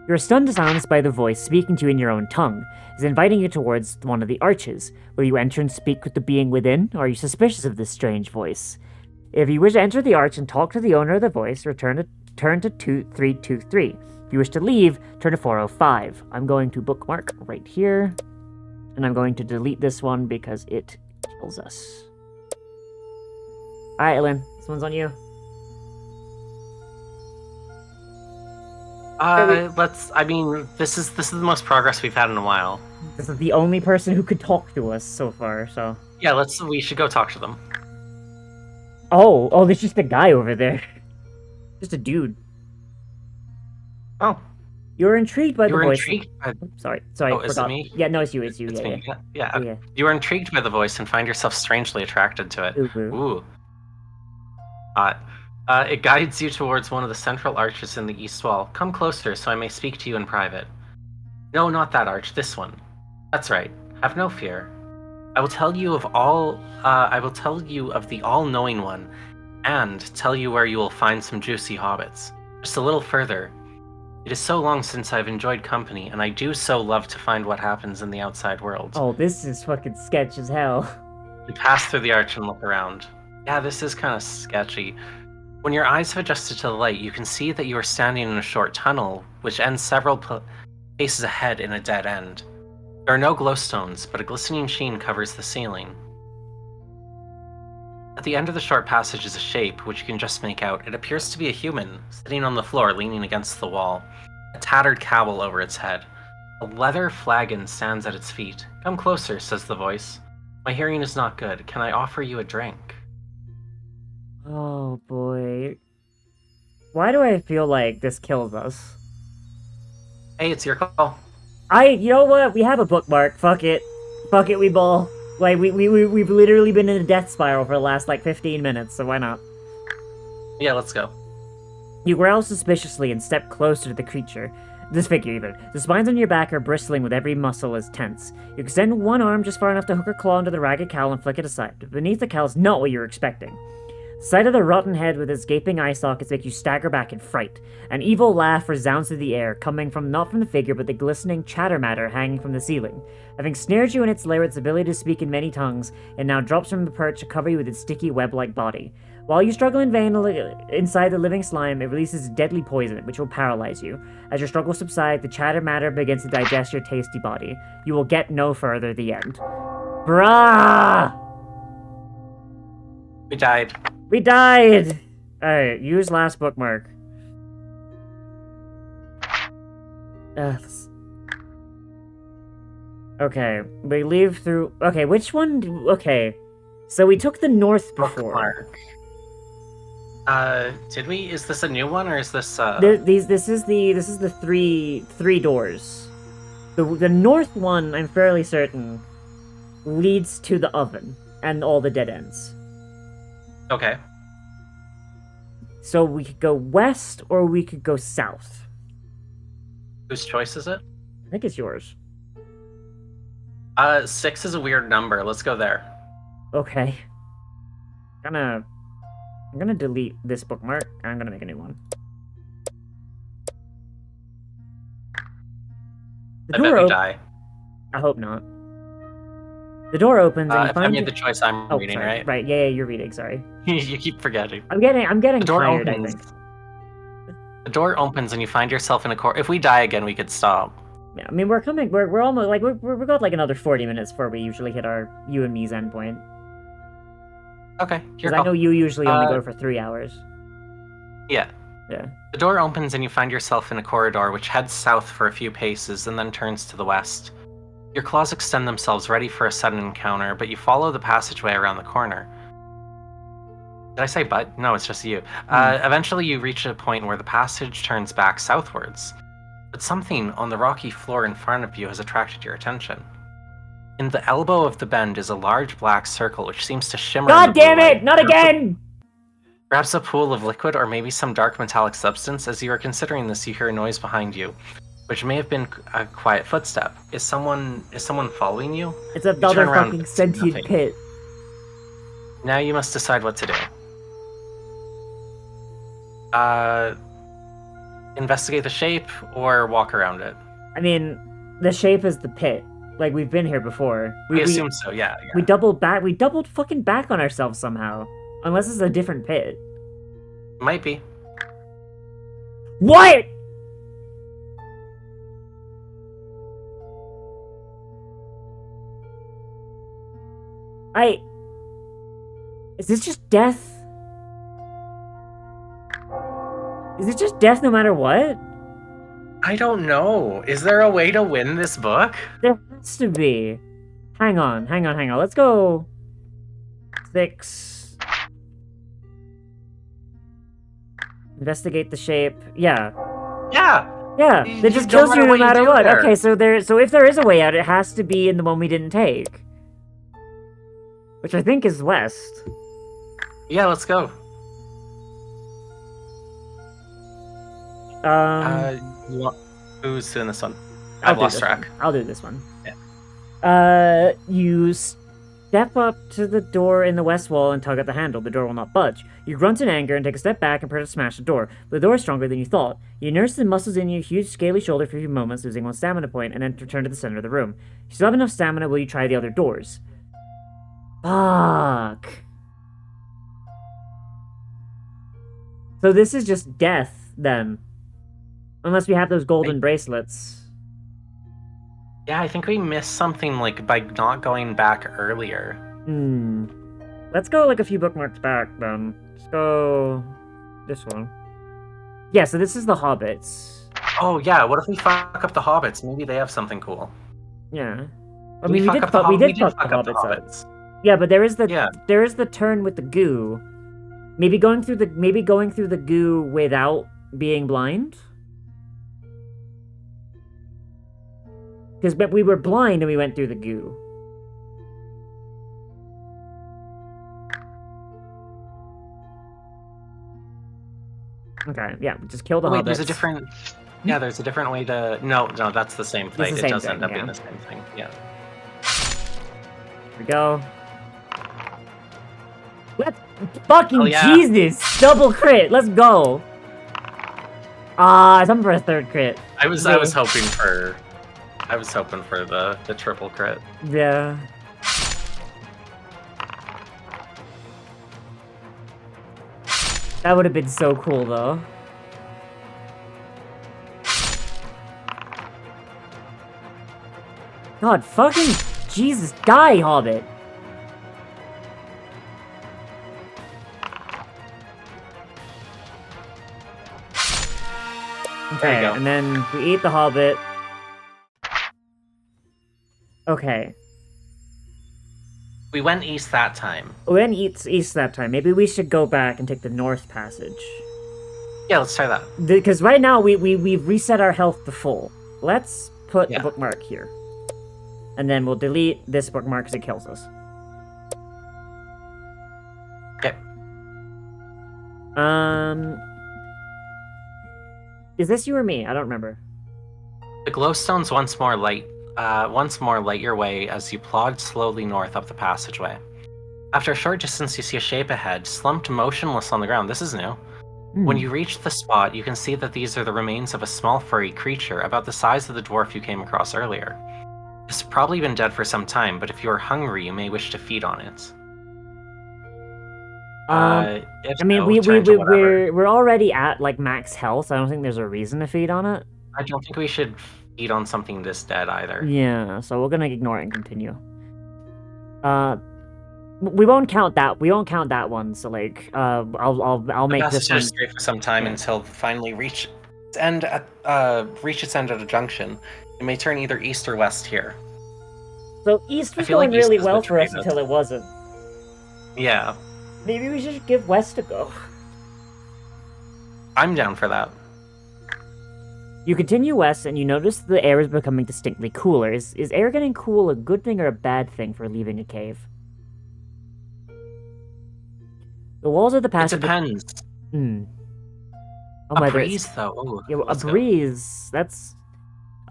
You're stunned to silence by the voice speaking to you in your own tongue. Is inviting you towards one of the arches. Will you enter and speak with the being within, or are you suspicious of this strange voice? If you wish to enter the arch and talk to the owner of the voice, turn to 2323. If you wish to leave, turn to 405. I'm going to bookmark right here, and I'm going to delete this one because it kills us. Alright, Lynn, this one's on you. This is the most progress we've had in a while. This is the only person who could talk to us so far, so... Yeah, we should go talk to them. Oh, there's just a guy over there. Just a dude. Oh. You're intrigued by the voice. Sorry, oh, forgot. Is it me? Yeah, no, it's you, It's yeah. Me. Yeah. You are intrigued by the voice and find yourself strangely attracted to it. Ooh. It guides you towards one of the central arches in the east wall. Come closer so I may speak to you in private. No, not that arch, this one. That's right. Have no fear. I will tell you of the all-knowing one, and tell you where you will find some juicy hobbits. Just a little further. It is so long since I've enjoyed company, and I do so love to find what happens in the outside world. Oh, this is fucking sketch as hell. You pass through the arch and look around. Yeah, this is kind of sketchy. When your eyes have adjusted to the light, you can see that you are standing in a short tunnel, which ends several paces ahead in a dead end. There are no glowstones, but a glistening sheen covers the ceiling. At the end of the short passage is a shape, which you can just make out. It appears to be a human, sitting on the floor, leaning against the wall, a tattered cowl over its head. A leather flagon stands at its feet. Come closer, says the voice. My hearing is not good. Can I offer you a drink? Oh, boy. Why do I feel like this kills us? Hey, it's your call. You know what? We have a bookmark. Fuck it, we ball. Like, we've literally been in a death spiral for the last, 15 minutes, so why not? Yeah, let's go. You growl suspiciously and step closer to the creature. This figure, even. The spines on your back are bristling with every muscle is tense. You extend one arm just far enough to hook a claw into the ragged cowl and flick it aside. Beneath the cowl is not what you're expecting. The sight of the rotten head with its gaping eye sockets makes you stagger back in fright. An evil laugh resounds through the air, coming from not from the figure, but the glistening chatter matter hanging from the ceiling. Having snared you in its lair, its ability to speak in many tongues, it now drops from the perch to cover you with its sticky web-like body. While you struggle in vain inside the living slime, it releases deadly poison, which will paralyze you. As your struggles subside, the chatter matter begins to digest your tasty body. You will get no further. The end. Bruh! We died. We died! Alright, use last bookmark. Okay, we leave through... Okay, which one... Okay, so we took the north before. Bookmark. Did we? Is this a new one, or is this, This is the three doors. The north one, I'm fairly certain, leads to the oven and all the dead ends. Okay. So we could go west or we could go south. Whose choice is it? I think it's yours. 6 is a weird number. Let's go there. Okay. I'm gonna delete this bookmark and I'm gonna make a new one. I bet we die. I hope not. The door opens and you find... I made the choice, I'm reading, sorry. right? Right, yeah, you're reading, sorry. You keep forgetting. I'm getting the door tired, opens. I think. The door opens and you find yourself in a court. If we die again, we could stop. Yeah, I mean, we're almost, we've got another 40 minutes before we usually hit our you and me's endpoint. Okay, Because I know you usually only go for 3 hours. Yeah. Yeah. The door opens and you find yourself in a corridor which heads south for a few paces and then turns to the west. Your claws extend themselves ready for a sudden encounter, but you follow the passageway around the corner. Did I say but? No, it's just you. Eventually you reach a point where the passage turns back southwards, but something on the rocky floor in front of you has attracted your attention. In the elbow of the bend is a large black circle which seems to shimmer. God damn it! Not again! Perhaps a pool of liquid or maybe some dark metallic substance. As you are considering this, you hear a noise behind you, which may have been a quiet footstep. Is someone following you? It's another fucking sentient pit. Now you must decide what to do. Investigate the shape or walk around it. I mean, the shape is the pit. Like, we've been here before. We assume so, yeah. We doubled fucking back on ourselves somehow. Unless it's a different pit. Might be. What?! Is this just death? Is it just death no matter what? I don't know. Is there a way to win this book? There has to be. Hang on. Let's go. 6. Investigate the shape. Yeah. It just kills you no matter what. Okay, so if there is a way out, it has to be in the one we didn't take. Which I think is west. Yeah, let's go. Who's doing this one? I've lost track. I'll do this one. Yeah. You step up to the door in the west wall and tug at the handle. The door will not budge. You grunt in anger and take a step back and prepare to smash the door. But the door is stronger than you thought. You nurse the muscles in your huge scaly shoulder for a few moments, losing one stamina point, and then return to the center of the room. If you still have enough stamina, will you try the other doors? Fuck. So this is just death, then. Unless we have those golden bracelets. Yeah, I think we missed something, like, by not going back earlier. Let's go, like, a few bookmarks back, then. Let's go... this one. Yeah, so this is the Hobbits. Oh, yeah, what if we fuck up the Hobbits? Maybe they have something cool. Yeah. I mean, we did fuck the Hobbits. Yeah, but there is the turn with the goo. Maybe going through the goo without being blind? Because we were blind and we went through the goo. Okay, yeah, just kill the hobbits. There's a different... Yeah, there's a different way to... No, that's the same thing. It does end up being the same thing, yeah. Here we go. Let's fucking Jesus! Double crit, let's go! Something for a third crit. I was hoping for the triple crit. Yeah. That would have been so cool, though. God, fucking Jesus, die, Hobbit! Okay, and then we eat the Hobbit. Okay. We went east that time. We went east that time. Maybe we should go back and take the north passage. Yeah, let's try that. Because right now we've reset our health to full. Let's put a bookmark here. And then we'll delete this bookmark because it kills us. Okay. Is this you or me? I don't remember. The glowstones once more light your way as you plod slowly north up the passageway. After a short distance, you see a shape ahead, slumped motionless on the ground. This is new. When you reach the spot, you can see that these are the remains of a small furry creature, about the size of the dwarf you came across earlier. It's probably been dead for some time, but if you are hungry, you may wish to feed on it. We're already at like max health. I don't think there's a reason to feed on it. I don't think we should feed on something this dead either. Yeah, so we're gonna ignore it and continue. We won't count that. We won't count that one. So like, I'll make The this passage one. is straight for some time until finally reach its end at a junction. It may turn either east or west here. So east I was feel going like east really is well the for us trade. until it wasn't. Yeah, Maybe we should give west a go. I'm down for that. You continue west, and you notice the air is becoming distinctly cooler. Is air getting cool a good thing or a bad thing for leaving a cave? The walls of the It passage. depends. Oh, A breeze, though. Ooh, Yeah, a let's go. breeze.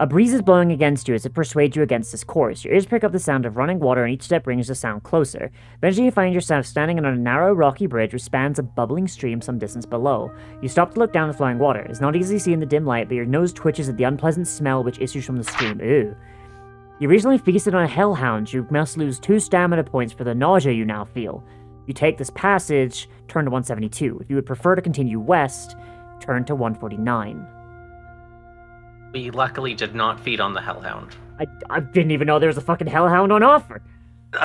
A breeze is blowing against you as it persuades you against this course. Your ears pick up the sound of running water, and each step brings the sound closer. Eventually, you find yourself standing on a narrow, rocky bridge which spans a bubbling stream some distance below. You stop to look down at the flowing water. It's not easy to see in the dim light, but your nose twitches at the unpleasant smell which issues from the stream. Ew. You recently feasted on a hellhound. You must lose 2 stamina points for the nausea you now feel. You take this passage, turn to 172. If you would prefer to continue west, turn to 149. We luckily did not feed on the hellhound. I didn't even know there was a fucking hellhound on offer.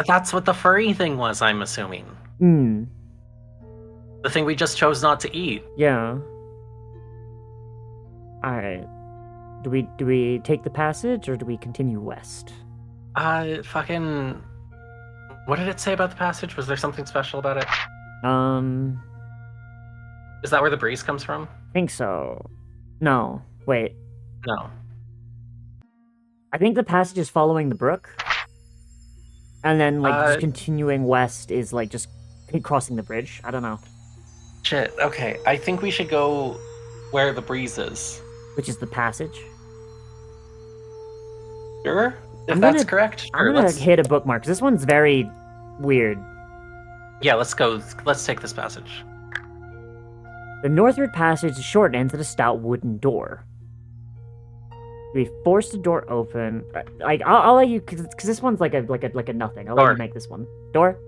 That's what the furry thing was, I'm assuming. The thing we just chose not to eat. Yeah. Alright. Do we take the passage or do we continue west? Fucking... What did it say about the passage? Was there something special about it? Is that where the breeze comes from? I think so. No. Wait. No. I think the passage is following the brook. And then, like, just continuing west is, like, just crossing the bridge. I don't know. Shit, okay. I think we should go where the breeze is. Which is the passage. Sure? If that's correct? Sure, I'm gonna hit a bookmark, because this one's very weird. Yeah, let's go. Let's take this passage. The northward passage is short and ends at a stout wooden door. We force the door open. Like I'll let you, cause this one's like a nothing. I'll let you make this one. Door.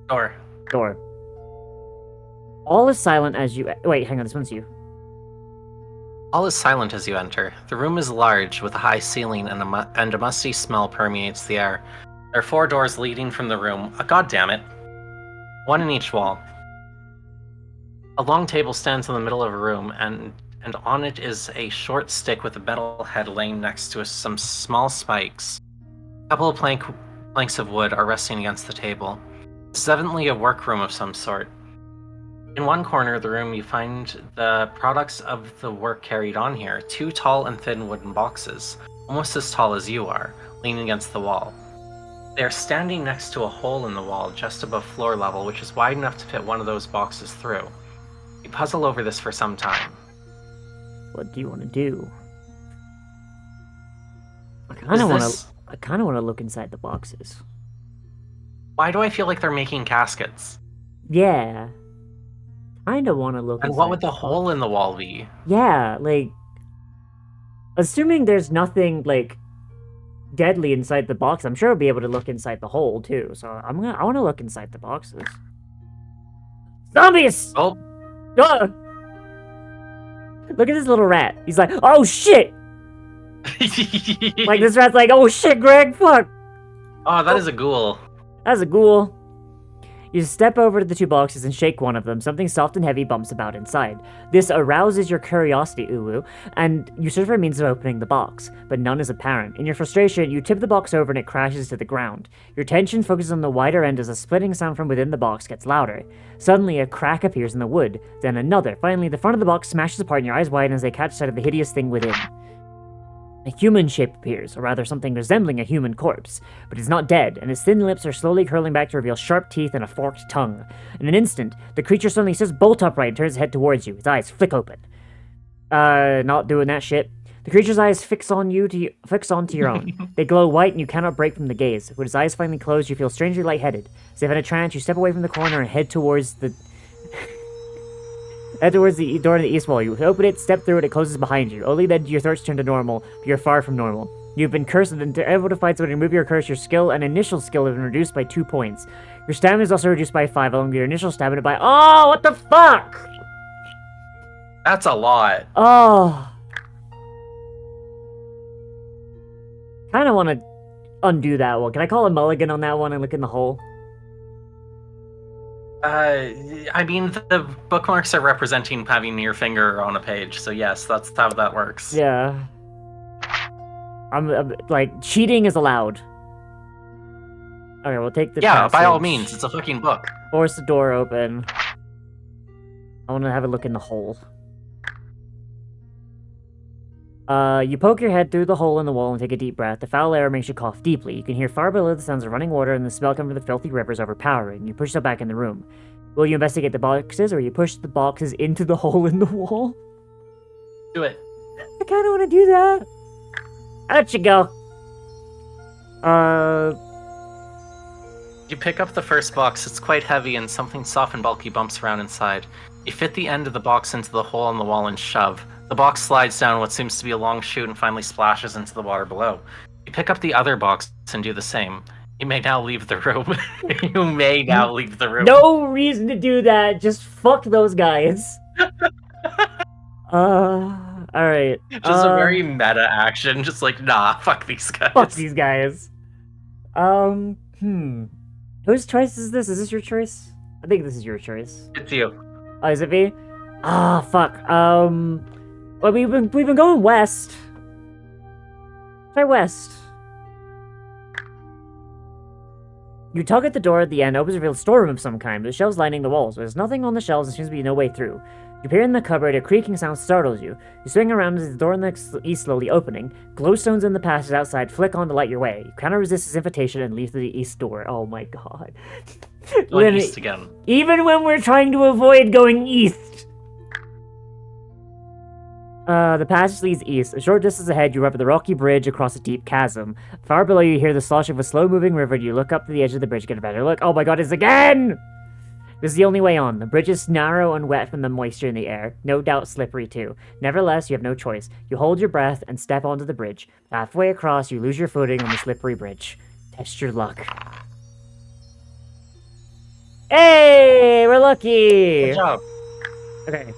Door. Door. All is silent as you. Wait, hang on. This one's you. All is silent as you enter. The room is large, with a high ceiling, and a musty smell permeates the air. There are 4 doors leading from the room. God damn it! 1 in each wall. A long table stands in the middle of a room, and on it is a short stick with a metal head laying next to some small spikes. A couple of planks of wood are resting against the table. It's evidently a workroom of some sort. In one corner of the room, you find the products of the work carried on here, 2 tall and thin wooden boxes, almost as tall as you are, leaning against the wall. They are standing next to a hole in the wall just above floor level, which is wide enough to fit one of those boxes through. You puzzle over this for some time. What do you want to do? I kind of want to look inside the boxes. Why do I feel like they're making caskets? Yeah. Kind of want to look. And what would the hole in the wall be? Yeah, like, assuming there's nothing like deadly inside the box, I'm sure I'll be able to look inside the hole too. So I want to look inside the boxes. Zombies! Oh. Look at this little rat. He's like, oh shit! Like this rat's like, oh shit, Greg, fuck! Oh, that is a ghoul. That's a ghoul. You step over to the 2 boxes and shake one of them. Something soft and heavy bumps about inside. This arouses your curiosity, Uwu, and you search for a means of opening the box, but none is apparent. In your frustration, you tip the box over and it crashes to the ground. Your attention focuses on the wider end as a splitting sound from within the box gets louder. Suddenly, a crack appears in the wood, then another. Finally, the front of the box smashes apart and your eyes widen as they catch sight of the hideous thing within. A human shape appears, or rather something resembling a human corpse, but it's not dead, and its thin lips are slowly curling back to reveal sharp teeth and a forked tongue. In an instant, the creature suddenly sits bolt upright and turns its head towards you. Its eyes flick open. Not doing that shit. The creature's eyes fix onto your own. They glow white and you cannot break from the gaze. When its eyes finally close, you feel strangely lightheaded. As if in a trance, you step away from the corner and head towards the door in the east wall. You open it, step through it, it closes behind you. Only then do your thoughts turn to normal, but you're far from normal. You've been cursed, and to able to find someone to remove your curse, your skill and initial skill have been reduced by 2 points. Your stamina is also reduced by 5, along with your initial stamina by— oh, what the fuck? That's a lot. Oh. Kinda wanna undo that one. Can I call a mulligan on that one and look in the hole? I mean, the bookmarks are representing having your finger on a page, so yes, that's how that works. Yeah. I'm like, cheating is allowed. Okay, we'll take the Yeah, by all passage. means, it's a fucking book. Force the door open. I want to have a look in the hole. You poke your head through the hole in the wall and take a deep breath. The foul air makes you cough deeply. You can hear far below the sounds of running water and the smell coming from the filthy river is overpowering. You push yourself back in the room. Will you investigate the boxes, or you push the boxes into the hole in the wall? Do it. I kind of want to do that. Out you go. You pick up the first box. It's quite heavy, and something soft and bulky bumps around inside. You fit the end of the box into the hole in the wall and shove. The box slides down what seems to be a long chute and finally splashes into the water below. You pick up the other box and do the same. You may now leave the room. You may now leave the room. No reason to do that. Just fuck those guys. Alright. Just a very meta action. Just like, nah, fuck these guys. Fuck these guys. Whose choice is this? Is this your choice? I think this is your choice. It's you. Oh, is it me? Ah, fuck. Well, we've been going west. Try west. You tug at the door at the end, opens a real storeroom of some kind, with shelves lining the walls. There's nothing on the shelves and seems to be no way through. You peer in the cupboard, a creaking sound startles you. You swing around as the door in the east slowly opening. Glowstones in the passage outside flick on to light your way. You cannot resist his invitation and leave through the east door. Oh my god. Going east again. Even when we're trying to avoid going east. The passage leads east. A short distance ahead, you arrive at the rocky bridge across a deep chasm. Far below, you hear the slosh of a slow-moving river, and you look up to the edge of the bridge to get a better look. Oh my god, it's again! This is the only way on. The bridge is narrow and wet from the moisture in the air. No doubt slippery, too. Nevertheless, you have no choice. You hold your breath and step onto the bridge. Halfway across, you lose your footing on the slippery bridge. Test your luck. Hey! We're lucky! Good job. Okay.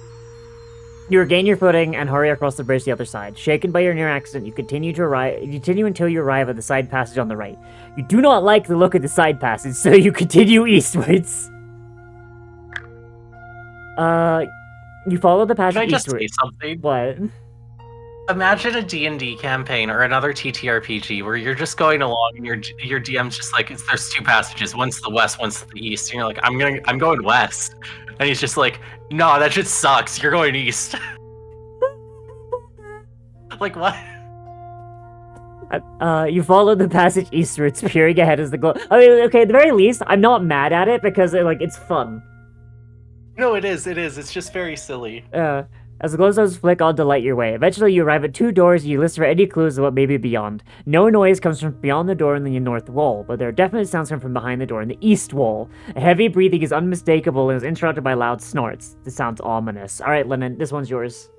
You regain your footing and hurry across the bridge to the other side. Shaken by your near accident, you continue until you arrive at the side passage on the right. You do not like the look of the side passage, so you continue eastwards. You follow the passage Can I just eastward. say something? What? Imagine a D&D campaign or another TTRPG where you're just going along and your DM's just like, there's two passages, one's to the west, one's to the east, and you're like, I'm going west, and he's just like, no, that shit sucks. You're going east. Like what? You follow the passage eastwards, peering ahead as the glow. I mean, okay, at the very least, I'm not mad at it because it's fun. No, it is. It's just very silly. As the glowstones flick on to light your way. Eventually, you arrive at two doors and you listen for any clues of what may be beyond. No noise comes from beyond the door in the north wall, but there are definite sounds coming from behind the door in the east wall. A heavy breathing is unmistakable and is interrupted by loud snorts. This sounds ominous. Alright, Lennon, this one's yours.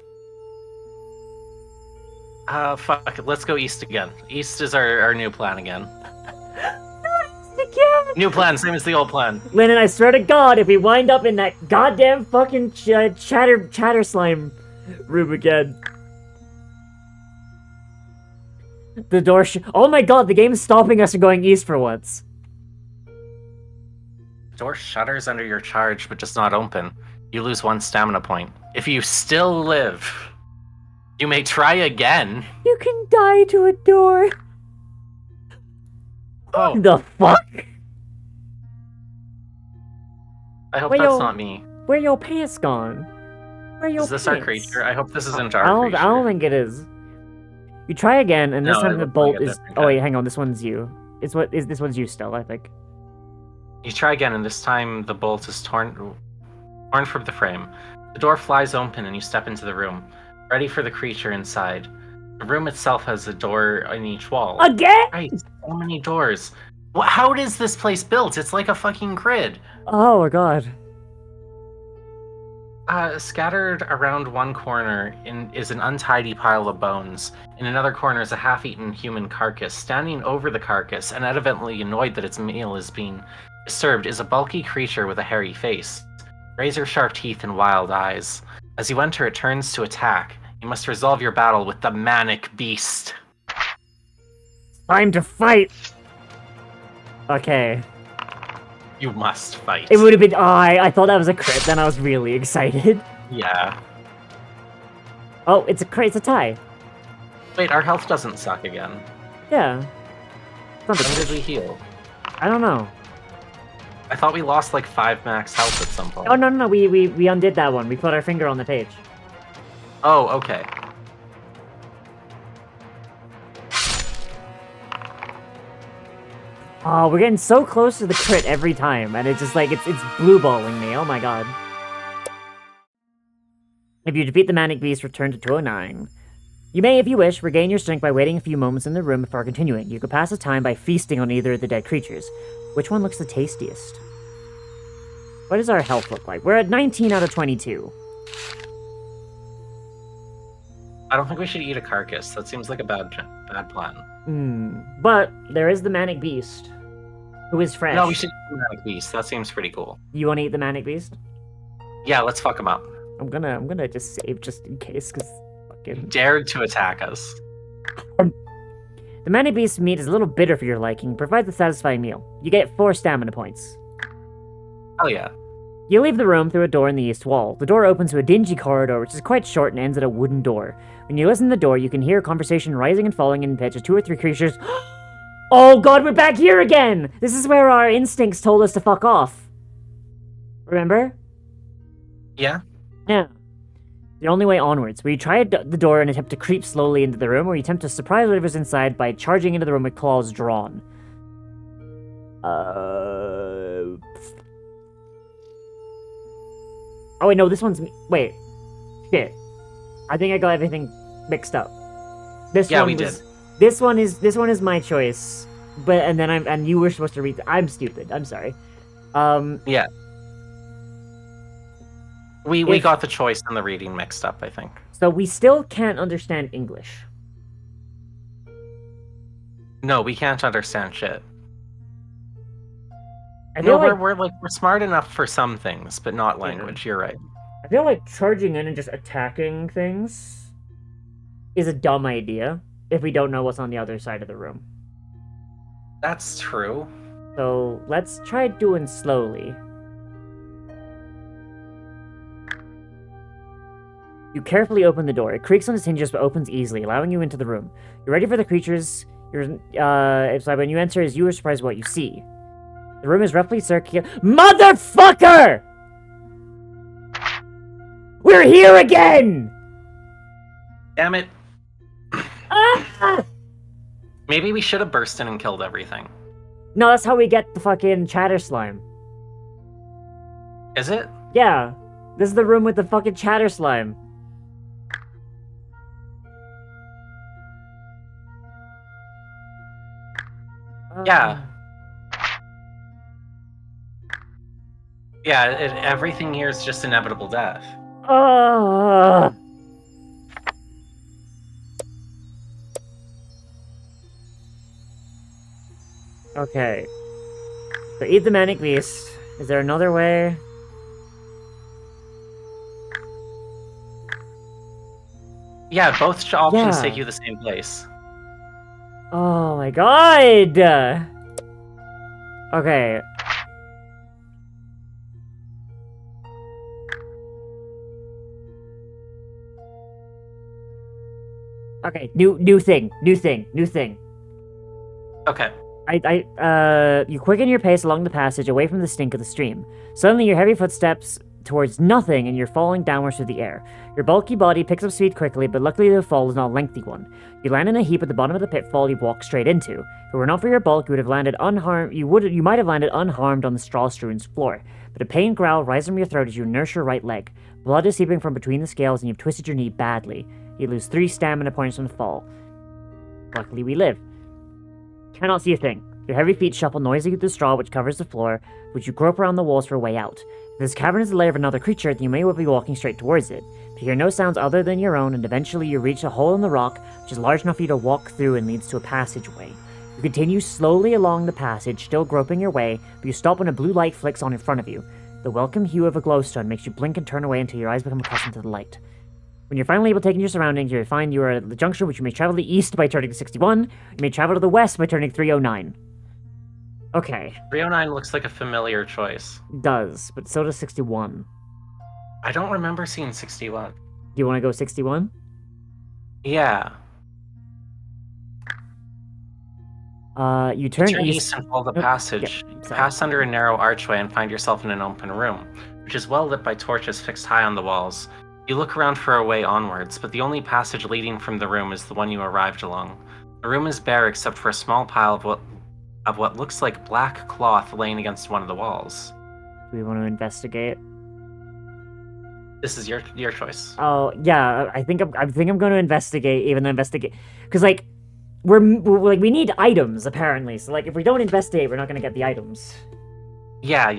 Fuck it. Let's go east again. East is our new plan again. Again! New plan, same as the old plan. Lennon, I swear to God, if we wind up in that goddamn fucking chatter slime room again. The door oh my god, the game's stopping us from going east for once. The door shutters under your charge, but does not open. You lose one stamina point. If you still live, you may try again. You can die to a door. Oh, The fuck? I hope Wait, that's yo. not me. Where your pants gone? Where your Is this pants? our creature? I hope this isn't I our creature. don't think it is. You try again, and this No, time it the looks bolt like a is. different Oh guy. wait, hang on. This one's you. This one's you still, I think. You try again, and this time the bolt is torn from the frame. The door flies open, and you step into the room, ready for the creature inside. The room itself has a door in each wall. Again? Right, so many doors. How is this place built? It's like a fucking grid. Oh my god. Scattered around one corner is an untidy pile of bones. In another corner is a half-eaten human carcass. Standing over the carcass, and evidently annoyed that its meal is being disturbed, is a bulky creature with a hairy face, razor-sharp teeth and wild eyes. As you enter, it turns to attack. You must resolve your battle with the manic beast. Time to fight. Okay. You must fight. It would have been. Oh, I thought that was a crit. Then I was really excited. Yeah. Oh, it's a crit. It's a tie. Wait, our health doesn't suck again. Yeah. It's not the When did crit. we heal? I don't know. I thought we lost like 5 max health at some point. Oh no, we undid that one. We put our finger on the page. Oh, okay. Oh, we're getting so close to the crit every time, and it's just like, it's blue balling me, oh my god. If you defeat the Manic Beast, return to 209. You may, if you wish, regain your strength by waiting a few moments in the room before continuing. You could pass the time by feasting on either of the dead creatures. Which one looks the tastiest? What does our health look like? We're at 19 out of 22. I don't think we should eat a carcass. That seems like a bad plan. But there is the Manic Beast, who is fresh. No, we should eat the Manic Beast. That seems pretty cool. You want to eat the Manic Beast? Yeah, let's fuck him up. I'm gonna just save just in case, because fucking... Dared to attack us. The Manic Beast's meat is a little bitter for your liking, provides a satisfying meal. You get 4 stamina points. Oh yeah. You leave the room through a door in the east wall. The door opens to a dingy corridor, which is quite short and ends at a wooden door. When you listen to the door, you can hear a conversation rising and falling in pitch as 2 or 3 creatures... Oh god, we're back here again! This is where our instincts told us to fuck off. Remember? Yeah? Yeah. The only way onwards, where you try the door and attempt to creep slowly into the room, or you attempt to surprise whatever's inside by charging into the room with claws drawn. Oh wait, no, this one's... Wait. Shit. I think I got everything mixed up. This Yeah, one we was, did. This one is my choice. And you were supposed to read... I'm stupid. I'm sorry. Yeah. We got the choice and the reading mixed up, I think. So we still can't understand English. No, we can't understand shit. I feel No, like, we're smart enough for some things, but not language. You're right. I feel like charging in and just attacking things is a dumb idea if we don't know what's on the other side of the room. That's true. So let's try doing slowly. You carefully open the door. It creaks on its hinges but opens easily, allowing you into the room. You're ready for the creatures. It's like when you enter, you are surprised what you see. The room is roughly circular. Motherfucker! We're here again! Damn it. Ah! Maybe we should have burst in and killed everything. No, that's how we get the fucking chatter slime. Is it? Yeah. This is the room with the fucking chatter slime. Yeah. Yeah, everything here is just inevitable death. Okay. So eat the Manic Beast. Is there another way? Yeah, both options Yeah. take you the same place. Oh my god! Okay. Okay, new thing. Okay. You quicken your pace along the passage away from the stink of the stream. Suddenly, your heavy footsteps towards nothing and you're falling downwards through the air. Your bulky body picks up speed quickly, but luckily the fall is not a lengthy one. You land in a heap at the bottom of the pitfall you walk straight into. If it were not for your bulk, you would have landed unharmed. You might have landed unharmed on the straw-strewn floor. But a pain growl rises from your throat as you nurse your right leg. Blood is seeping from between the scales, and you've twisted your knee badly. You lose 3 stamina points from the fall. Luckily, we live. Cannot see a thing. Your heavy feet shuffle noisily through the straw which covers the floor, which you grope around the walls for a way out. If this cavern is the lair of another creature, then you may well be walking straight towards it. But you hear no sounds other than your own, and eventually you reach a hole in the rock, which is large enough for you to walk through and leads to a passageway. You continue slowly along the passage, still groping your way, but you stop when a blue light flicks on in front of you. The welcome hue of a glowstone makes you blink and turn away until your eyes become accustomed to the light. When you're finally able to take in your surroundings, you find you are at the juncture which you may travel to the east by turning to 61, you may travel to the west by turning 309. Okay, 309 looks like a familiar choice. does, but so does 61. I don't remember seeing 61. Do you want to go 61? Yeah. You turn Turn east. east and follow the Nope, passage. yeah, You sorry. pass under a narrow archway and find yourself in an open room, which is well lit by torches fixed high on the walls. You look around for a way onwards, but the only passage leading from the room is the one you arrived along. The room is bare except for a small pile of what looks like black cloth laying against one of the walls. Do we want to investigate? This is your choice. Oh yeah, I think I'm going to investigate, even though investigate, because like we're like we need items apparently. So like if we don't investigate, we're not going to get the items. Yeah.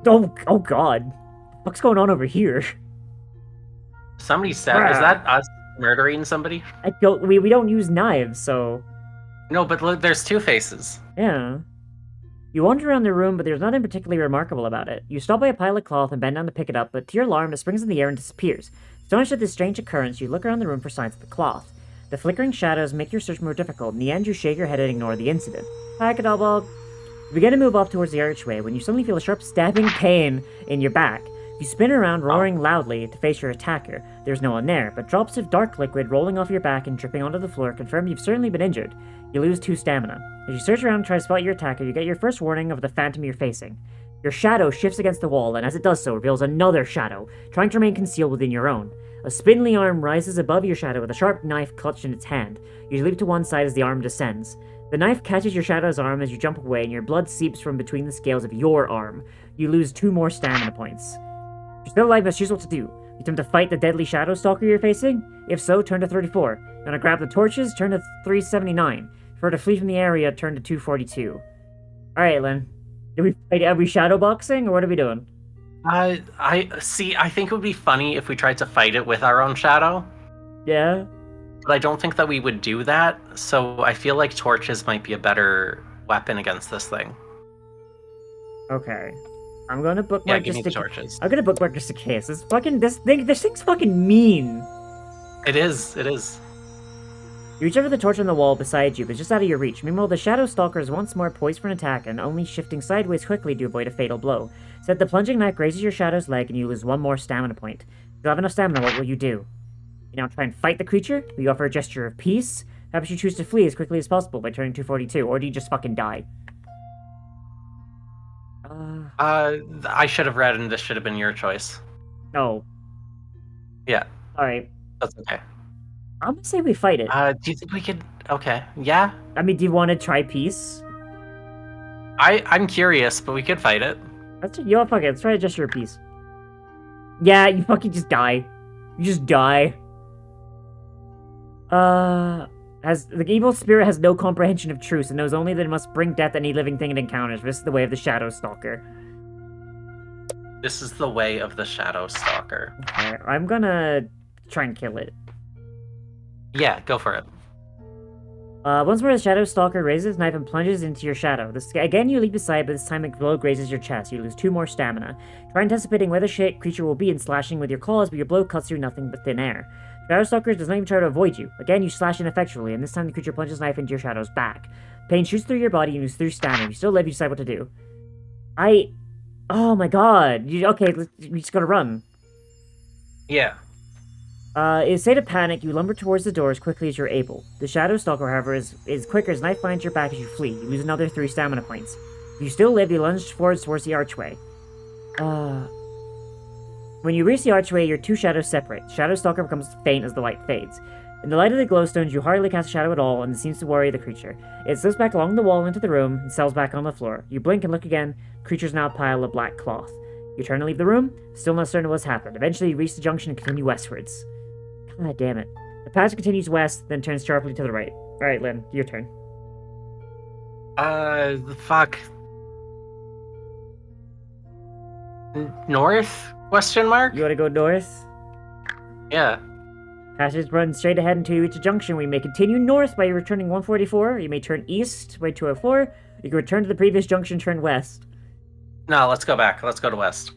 Oh god, what's going on over here? Somebody said, is that us murdering somebody? We don't use knives, so No, but look, there's two faces. yeah. You wander around the room, but there's nothing particularly remarkable about it. You stop by a pile of cloth and bend down to pick it up, but to your alarm, it springs in the air and disappears. Astonished at this strange occurrence, you look around the room for signs of the cloth. The flickering shadows make your search more difficult. In the end, you shake your head and ignore the incident. Hi, Cadalbog. You begin to move up towards the archway when you suddenly feel a sharp stabbing pain in your back. You spin around, roaring loudly to face your attacker. There's no one there, but drops of dark liquid rolling off your back and dripping onto the floor confirm you've certainly been injured. You lose 2 stamina. As you search around and try to spot your attacker, you get your first warning of the phantom you're facing. Your shadow shifts against the wall, and as it does so, reveals another shadow, trying to remain concealed within your own. A spindly arm rises above your shadow with a sharp knife clutched in its hand. You leap to one side as the arm descends. The knife catches your shadow's arm as you jump away, and your blood seeps from between the scales of your arm. You lose 2 more stamina points. You're still alive, but choose what to do. You attempt to fight the deadly shadow stalker you're facing? If so, turn to 34. You want to grab the torches? Turn to 379. If we're to flee from the area, turn to 242. Alright, Lynn. Are we shadowboxing, or what are we doing? I think it would be funny if we tried to fight it with our own shadow. Yeah? But I don't think that we would do that, so I feel like torches might be a better weapon against this thing. Okay. I'm gonna bookmark give me just torches. I'm gonna bookmark just in case. This thing's fucking mean. It is. You reach over the torch on the wall beside you, but just out of your reach. Meanwhile, the Shadow Stalker is once more poised for an attack and only shifting sideways quickly to avoid a fatal blow. So that the plunging knife grazes your Shadow's leg and you lose 1 more stamina point. If you have enough stamina, what will you do? You now try and fight the creature? Will you offer a gesture of peace? Perhaps you choose to flee as quickly as possible by turning 242, or do you just fucking die? I should have read, and this should have been your choice. No. Yeah. Alright. That's okay. I'm gonna say we fight it. Do you think we could? Okay. Yeah. I mean, do you want to try peace? I'm curious, but we could fight it. Fuck it, let's try a gesture of peace. Yeah, you fucking just die. You just die. The evil spirit has no comprehension of truth and knows only that it must bring death to any living thing it encounters. This is the way of the Shadow Stalker. This is the way of the Shadow Stalker. Okay, I'm gonna try and kill it. Yeah, go for it. Once more, the Shadow Stalker raises his knife and plunges into your shadow. Again, you leap aside, but this time a blow grazes your chest. You lose 2 more stamina. Try anticipating where the creature will be and slashing with your claws, but your blow cuts through nothing but thin air. Shadow Stalker does not even try to avoid you. Again, you slash ineffectually, and this time the creature plunges his knife into your shadow's back. Pain shoots through your body and you lose 3 stamina. You still live, you decide what to do. Oh my god. Okay, we just gotta run. Yeah. In a state of panic, you lumber towards the door as quickly as you're able. The Shadow Stalker, however, is quicker as knife finds your back as you flee. You lose another 3 stamina points. If you still live, you lunge forwards towards the archway. When you reach the archway, your 2 shadows separate. Shadow Stalker becomes faint as the light fades. In the light of the glowstones, you hardly cast a shadow at all, and it seems to worry the creature. It slips back along the wall into the room and settles back on the floor. You blink and look again. The creature's now a pile of black cloth. You turn to leave the room, still not certain what's happened. Eventually, you reach the junction and continue westwards. God damn it. The passage continues west, then turns sharply to the right. Alright, Lynn, your turn. Fuck. North? Question mark? You want to go north? Yeah. Passage runs straight ahead until you reach a junction where you may continue north by returning 144, you may turn east by 204, you can return to the previous junction and turn west. No, let's go back. Let's go to west.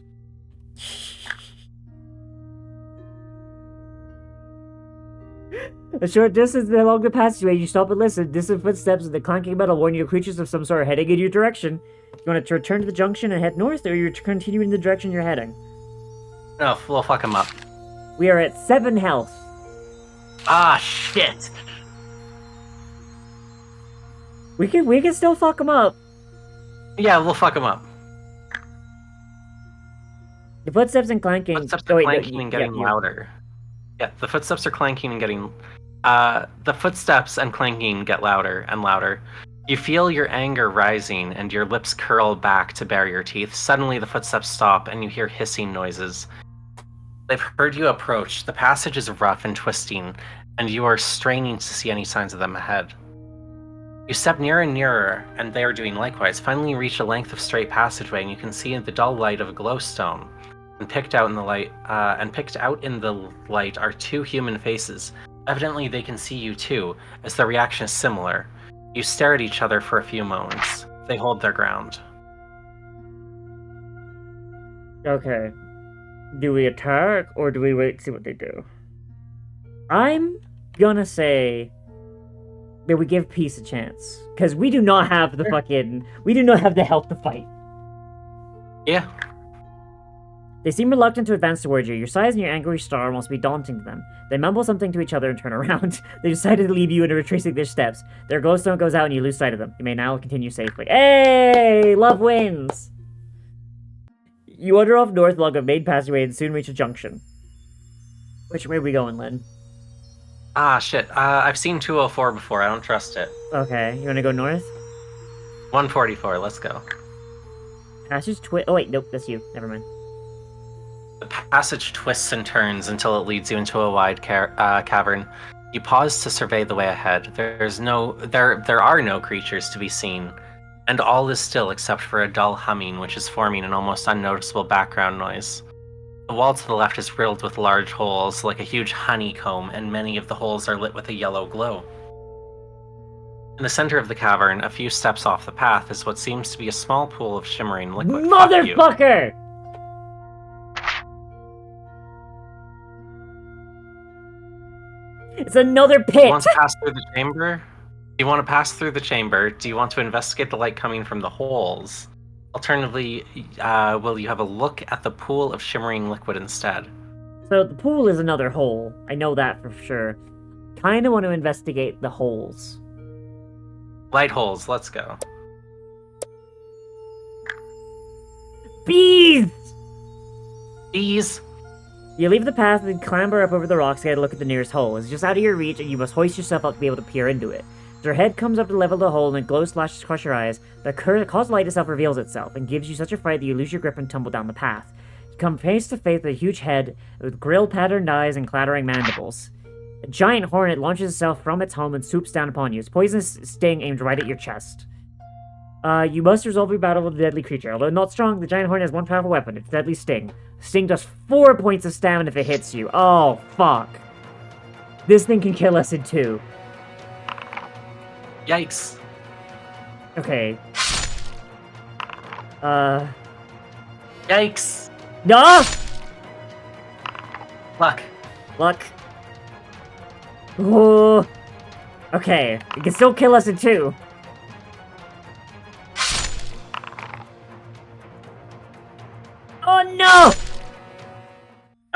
A short distance along the passageway, you stop and listen. Distant footsteps and the clanking metal warn you of creatures of some sort heading in your direction. You want to return to the junction and head north, or you continue in the direction you're heading? No, we'll fuck him up. We are at 7 health. Ah, shit! We can still fuck him up. Yeah, we'll fuck him up. The footsteps and clanking. Footsteps are clanking and getting louder. Yeah, the footsteps are clanking and getting. The footsteps and clanking get louder and louder. You feel your anger rising, and your lips curl back to bare your teeth. Suddenly, the footsteps stop, and you hear hissing noises. They've heard you approach. The passage is rough and twisting, and you are straining to see any signs of them ahead. You step nearer and nearer, and they are doing likewise. Finally, you reach a length of straight passageway, and you can see in the dull light of a glowstone. And picked out in the light are 2 human faces. Evidently, they can see you too, as their reaction is similar. You stare at each other for a few moments. They hold their ground. Okay. Do we attack, or do we wait to see what they do? I'm gonna say that we give peace a chance. Because we do not have the we do not have the health to fight. Yeah. They seem reluctant to advance towards you. Your size and your angry star must be daunting to them. They mumble something to each other and turn around. They decided to leave you and are retracing their steps. Their glowstone goes out and you lose sight of them. You may now continue safely. Hey! Love wins! You wander off north along a main passageway and soon reach a junction. Which way are we going, Lynn? Ah, shit. I've seen 204 before. I don't trust it. Okay, you wanna go north? 144, let's go. Passage oh wait, nope, that's you. Never mind. The passage twists and turns until it leads you into a wide cavern. You pause to survey the way ahead. There are no creatures to be seen, and all is still except for a dull humming which is forming an almost unnoticeable background noise. The wall to the left is riddled with large holes like a huge honeycomb, and many of the holes are lit with a yellow glow. In the center of the cavern, a few steps off the path, is what seems to be a small pool of shimmering liquid. Motherfucker! It's another pit! Do you want to pass through the chamber? Do you want to pass through the chamber? Do you want to investigate the light coming from the holes? Alternatively, will you have a look at the pool of shimmering liquid instead? So the pool is another hole. I know that for sure. Kinda want to investigate the holes. Light holes, let's go. Bees! Bees! You leave the path and clamber up over the rocks to get a look at the nearest hole. It's just out of your reach, and you must hoist yourself up to be able to peer into it. As your head comes up to the level of the hole and a glow splashes across your eyes, the caused light itself reveals itself and gives you such a fright that you lose your grip and tumble down the path. You come face to face with a huge head with grill-patterned eyes and clattering mandibles. A giant hornet launches itself from its home and swoops down upon you. Its poisonous sting aimed right at your chest. You must resolve your battle with the deadly creature. Although not strong, the giant hornet has one powerful weapon, its deadly sting. Sting does 4 points of stamina if it hits you. Oh, fuck. This thing can kill us in 2. Yikes. Okay. Yikes. No! Luck. Luck. Ooh. Okay, it can still kill us in 2. Oh no!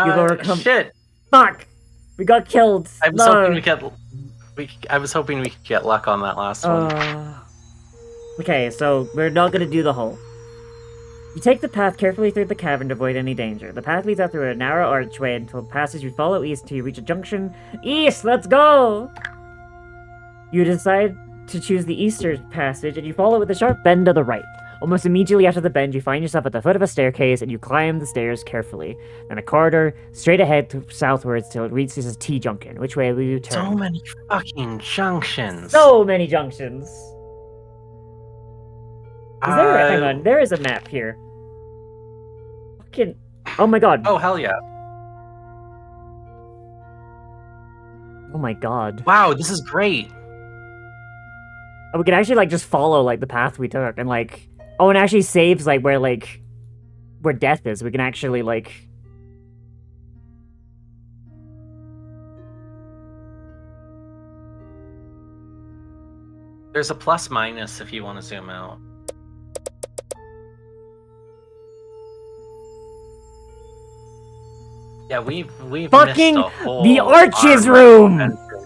You've overcome. Shit. Fuck! We got killed. I was hoping we could get luck on that last one. Okay, so we're not gonna do the hole. You take the path carefully through the cavern to avoid any danger. The path leads out through a narrow archway until it passes. You follow east until you reach a junction. East, let's go! You decide to choose the eastern passage, and you follow with a sharp bend to the right. Almost immediately after the bend, you find yourself at the foot of a staircase, and you climb the stairs carefully. Then a corridor, straight ahead to southwards till it reaches a T-junction. Which way will you turn? So many fucking junctions. So many junctions. Hang on, there is a map here. Fucking... Oh my god. Oh, hell yeah. Oh my god. Wow, this is great. We can actually, just follow, the path we took, and, Oh, and it actually saves, where death is. We can actually, There's a plus minus if you want to zoom out. Yeah, we've Fucking missed a whole the Arches arm of room! adventure.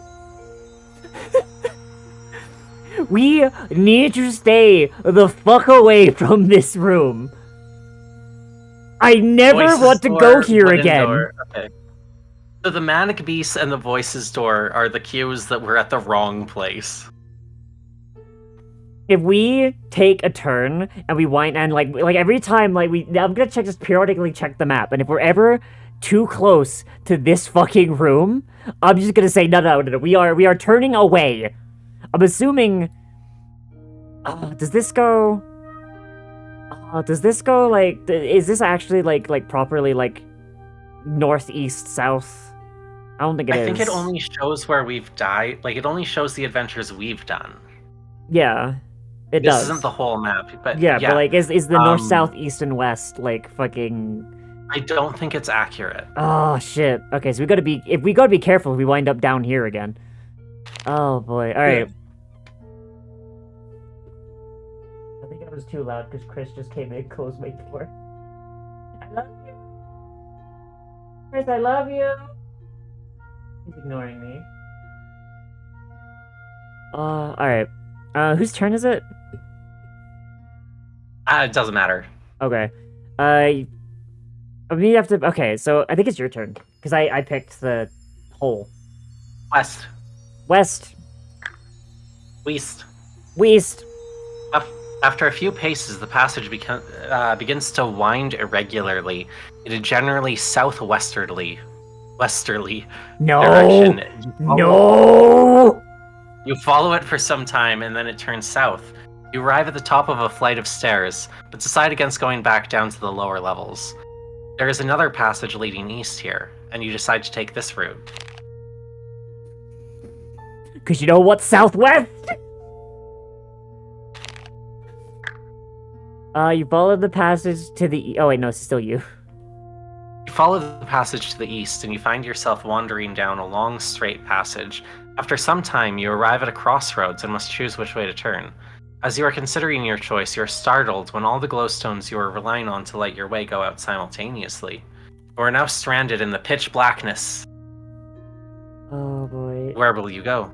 We need to stay the fuck away from this room. I never Voices want to go door, here wooden again. door. Okay. So the Manic Beast and the Voices door are the cues that we're at the wrong place. If we take a turn and we wind and like every time I'm gonna just periodically check the map, and if we're ever too close to this fucking room, I'm just gonna say no. We are turning away. I'm assuming. Does this go like? Is this actually like properly like northeast south? I don't think it is. I think it only shows where we've died. Like it only shows the adventures we've done. Yeah, it does. This isn't the whole map, but yeah, but like is the north, south, east, and west like fucking? I don't think it's accurate. Oh shit. Okay, so we gotta be careful if we wind up down here again. Oh boy. All right. I think I was too loud because Chris just came in and closed my door. I love you, Chris. I love you. He's ignoring me. All right. Whose turn is it? It doesn't matter. Okay. We have to. Okay, so I think it's your turn because I picked the hole. West. West. West. West. After a few paces, the passage begins to wind irregularly in a generally westerly direction. No. You follow it for some time, and then it turns south. You arrive at the top of a flight of stairs, but decide against going back down to the lower levels. There is another passage leading east here, and you decide to take this route. Because you know what's southwest? You follow the passage to the... Oh, wait, no, it's still you. You follow the passage to the east, and you find yourself wandering down a long, straight passage. After some time, you arrive at a crossroads and must choose which way to turn. As you are considering your choice, you are startled when all the glowstones you are relying on to light your way go out simultaneously. You are now stranded in the pitch blackness. Oh, boy. Where will you go?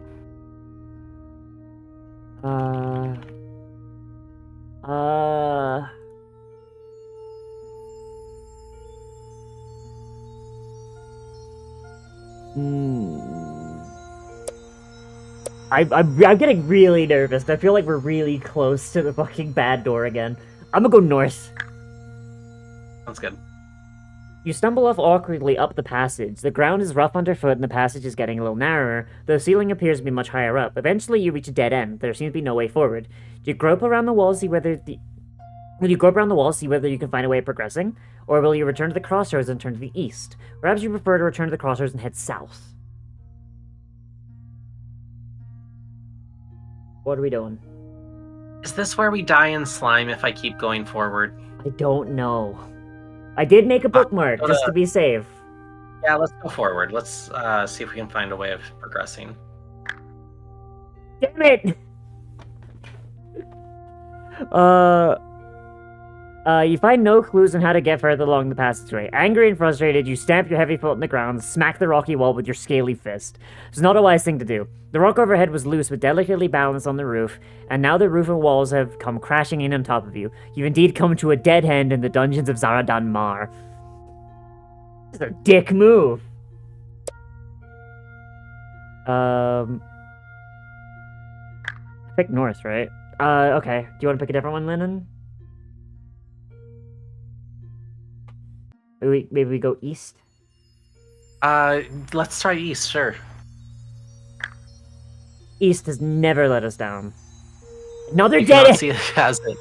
I'm getting really nervous. I feel like we're really close to the fucking bad door again. I'm gonna go north. Sounds good. You stumble off awkwardly up the passage. The ground is rough underfoot and the passage is getting a little narrower. The ceiling appears to be much higher up. Eventually you reach a dead end. There seems to be no way forward. Do you grope around the wall, see whether Will you grope around the wall, see whether you can find a way of progressing? Or will you return to the crossroads and turn to the east? Perhaps you prefer to return to the crossroads and head south. What are we doing? Is this where we die in slime if I keep going forward? I don't know. I did make a bookmark, just to be safe. Yeah, let's go forward. Let's see if we can find a way of progressing. Damn it! You find no clues on how to get further along the passageway. Angry and frustrated, you stamp your heavy foot on the ground, smack the rocky wall with your scaly fist. It's not a wise thing to do. The rock overhead was loose but delicately balanced on the roof, and now the roof and walls have come crashing in on top of you. You've indeed come to a dead end in the dungeons of Zaradan Mar. This is a dick move. Pick north, right? Okay. Do you want to pick a different one, Lennon? Maybe we go east? Let's try east, sure. East has never let us down. Another You dead cannot end! see it as it.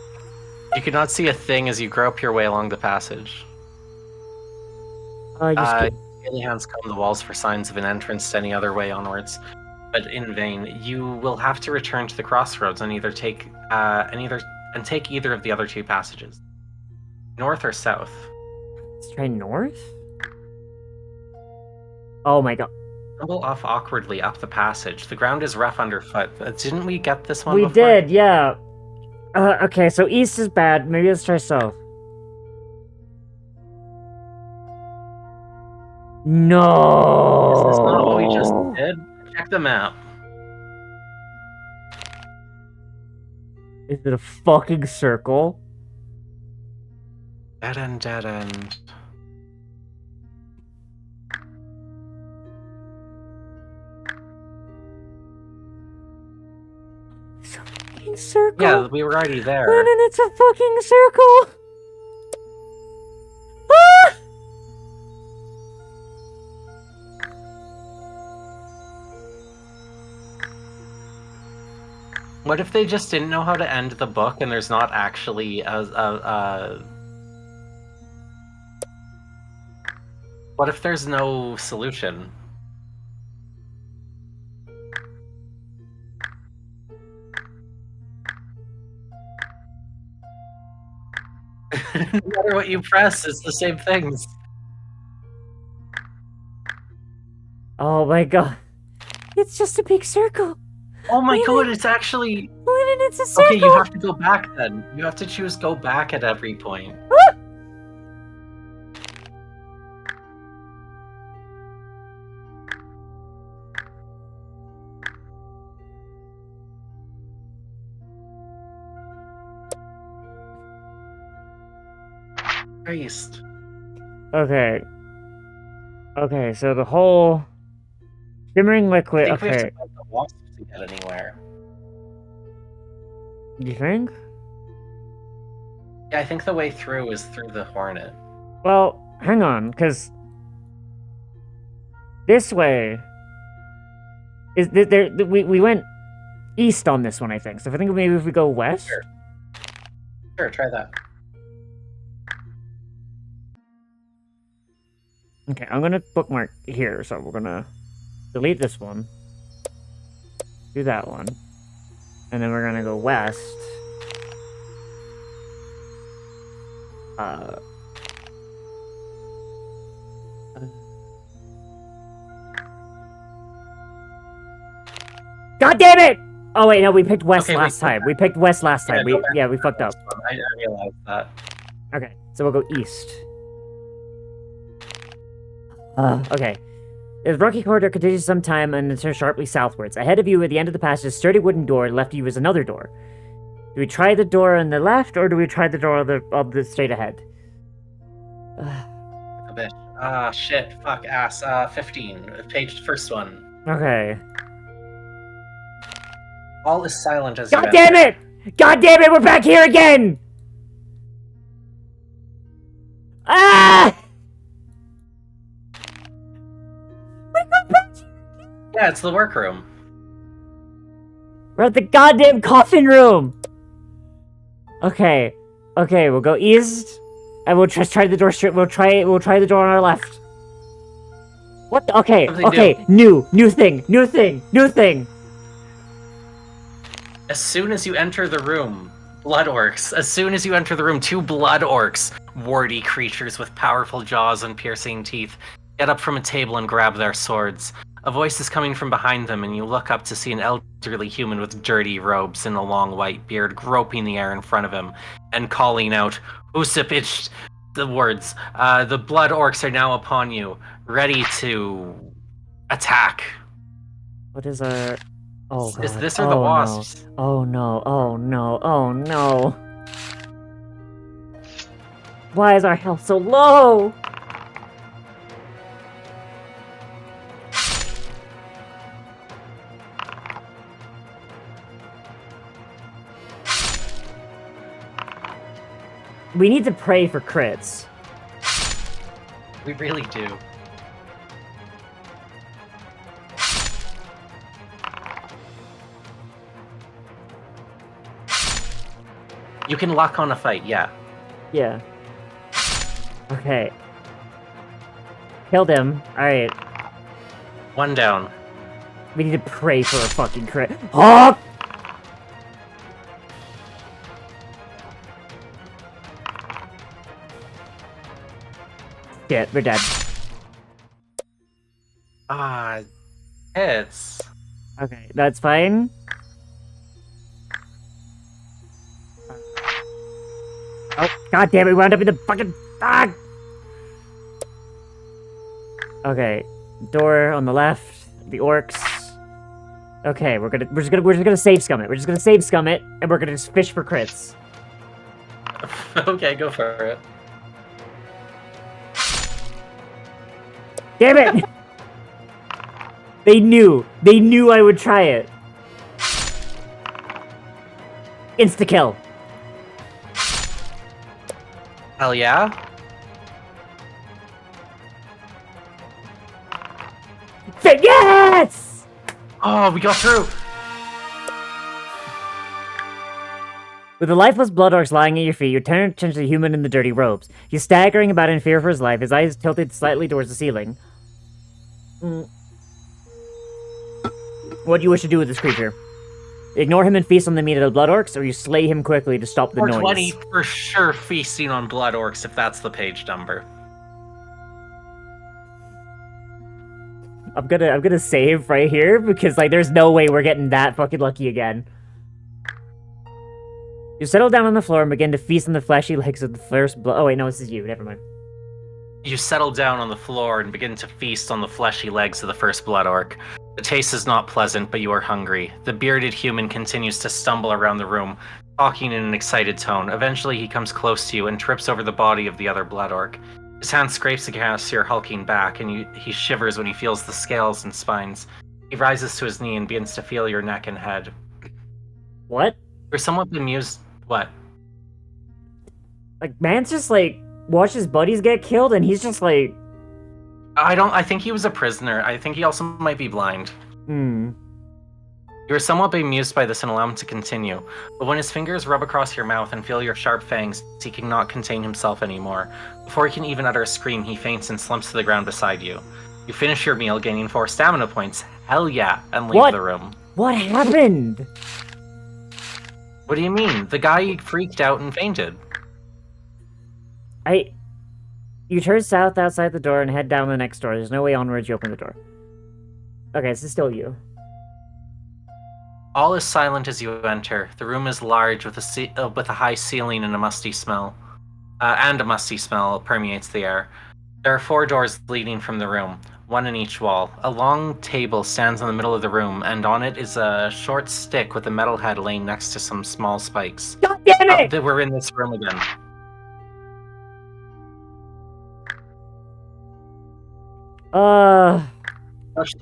You cannot see a thing as you grope your way along the passage. Scaly hands comb the walls for signs of an entrance to any other way onwards, but in vain. You will have to return to the crossroads and either take either of the other two passages, north or south. Let's try north? Oh my god. stumble off awkwardly up the passage. The ground is rough underfoot. Didn't we get this one We before? did, yeah. Okay, so east is bad. Maybe let's try south. No. Is this not what we just did? Check the map. Is it a fucking circle? Dead end, dead end. It's a fucking circle. Yeah, we were already there. Lennon, it's a fucking circle. Ah! What if they just didn't know how to end the book and there's not actually What if there's no solution? No matter what you press, it's the same things. Oh my god. It's just a big circle. Oh my Lennon, god, it's actually... Lennon, it's a circle. Okay, you have to go back then. You have to choose go back at every point. Ah! Christ. Okay. Okay, so the whole shimmering liquid. I think we have Okay. to fight the wasp to get anywhere. You think? Yeah, I think the way through is through the hornet. Well, hang on, because this way is there. We went east on this one, I think. So I think maybe if we go west. Sure, try that. Okay, I'm gonna bookmark here. So we're gonna delete this one, do that one, and then we're gonna go west. God damn it! Oh wait, no, we picked west Okay, last time. We picked west last time. Yeah, We fucked up. I realized that. Okay, so we'll go east. Okay. The rocky corridor continues some time and then turns sharply southwards. Ahead of you, at the end of the passage, a sturdy wooden door. Left of you is another door. Do we try the door on the left, or do we try the door on the straight ahead? A bit. Ah, shit. Fuck ass. 15. Page first one. Okay. All is silent as you God damn enter. it! God damn it! We're back here again! Ah! Yeah, it's the workroom. We're at the goddamn coffin room. Okay, okay, we'll go east, and we'll just try the door straight. We'll try the door on our left. What? The, okay, Something okay, new thing. As soon as you enter the room, blood orcs. As soon as you enter the room, 2 blood orcs, warty creatures with powerful jaws and piercing teeth, get up from a table and grab their swords. A voice is coming from behind them, and you look up to see an elderly human with dirty robes and a long white beard groping the air in front of him and calling out, Usapich, the words. The blood orcs are now upon you, ready to attack. What is our? Oh god. Is this or the wasps? No. Oh no! Oh no! Oh no! Why is our health so low? We need to pray for crits. We really do. You can lock on a fight, yeah. Yeah. Okay. Killed him. Alright. 1 down. We need to pray for a fucking crit. Oh! Shit, we're dead. Ah, hits. Okay, that's fine. Oh, god damn it, we wound up in the fucking... Ah! Okay, door on the left, the orcs. Okay, we're just gonna save scum it. We're just gonna save scum it, and we're gonna just fish for crits. Okay, go for it. Damn it! They knew I would try it. Insta-kill. Hell yeah. Yes! Oh, we got through. With the lifeless blood orcs lying at your feet, you turn to the human in the dirty robes. He's staggering about in fear for his life, his eyes tilted slightly towards the ceiling. What do you wish to do with this creature? Ignore him and feast on the meat of the blood orcs, or you slay him quickly to stop the noise? 420 for sure feasting on blood orcs if that's the page number. I'm gonna save right here because like there's no way we're getting that fucking lucky again. You settle down on the floor and begin to feast on the fleshy legs of the first blood. Oh wait, no, this is you. Never mind. You settle down on the floor and begin to feast on the fleshy legs of the first blood orc. The taste is not pleasant, but you are hungry. The bearded human continues to stumble around the room, talking in an excited tone. Eventually, he comes close to you and trips over the body of the other blood orc. His hand scrapes against your hulking back, and he shivers when he feels the scales and spines. He rises to his knee and begins to feel your neck and head. What? You're somewhat bemused. What? Like, man's just like watch his buddies get killed, and he's just like. I think he was a prisoner. I think he also might be blind. Hmm. You are somewhat bemused by this and allow him to continue, but when his fingers rub across your mouth and feel your sharp fangs, he cannot contain himself anymore. Before he can even utter a scream, he faints and slumps to the ground beside you. You finish your meal, gaining 4 stamina points. Hell yeah, and leave the room. What happened? What do you mean? The guy freaked out and fainted. You turn south outside the door and head down the next door. There's no way onwards. You open the door. Okay, this is still you. All is silent as you enter. The room is large with a high ceiling and a musty smell. A musty smell permeates the air. There are 4 doors leading from the room, one in each wall. A long table stands in the middle of the room, and on it is a short stick with a metal head laying next to some small spikes. God damn it! We're in this room again.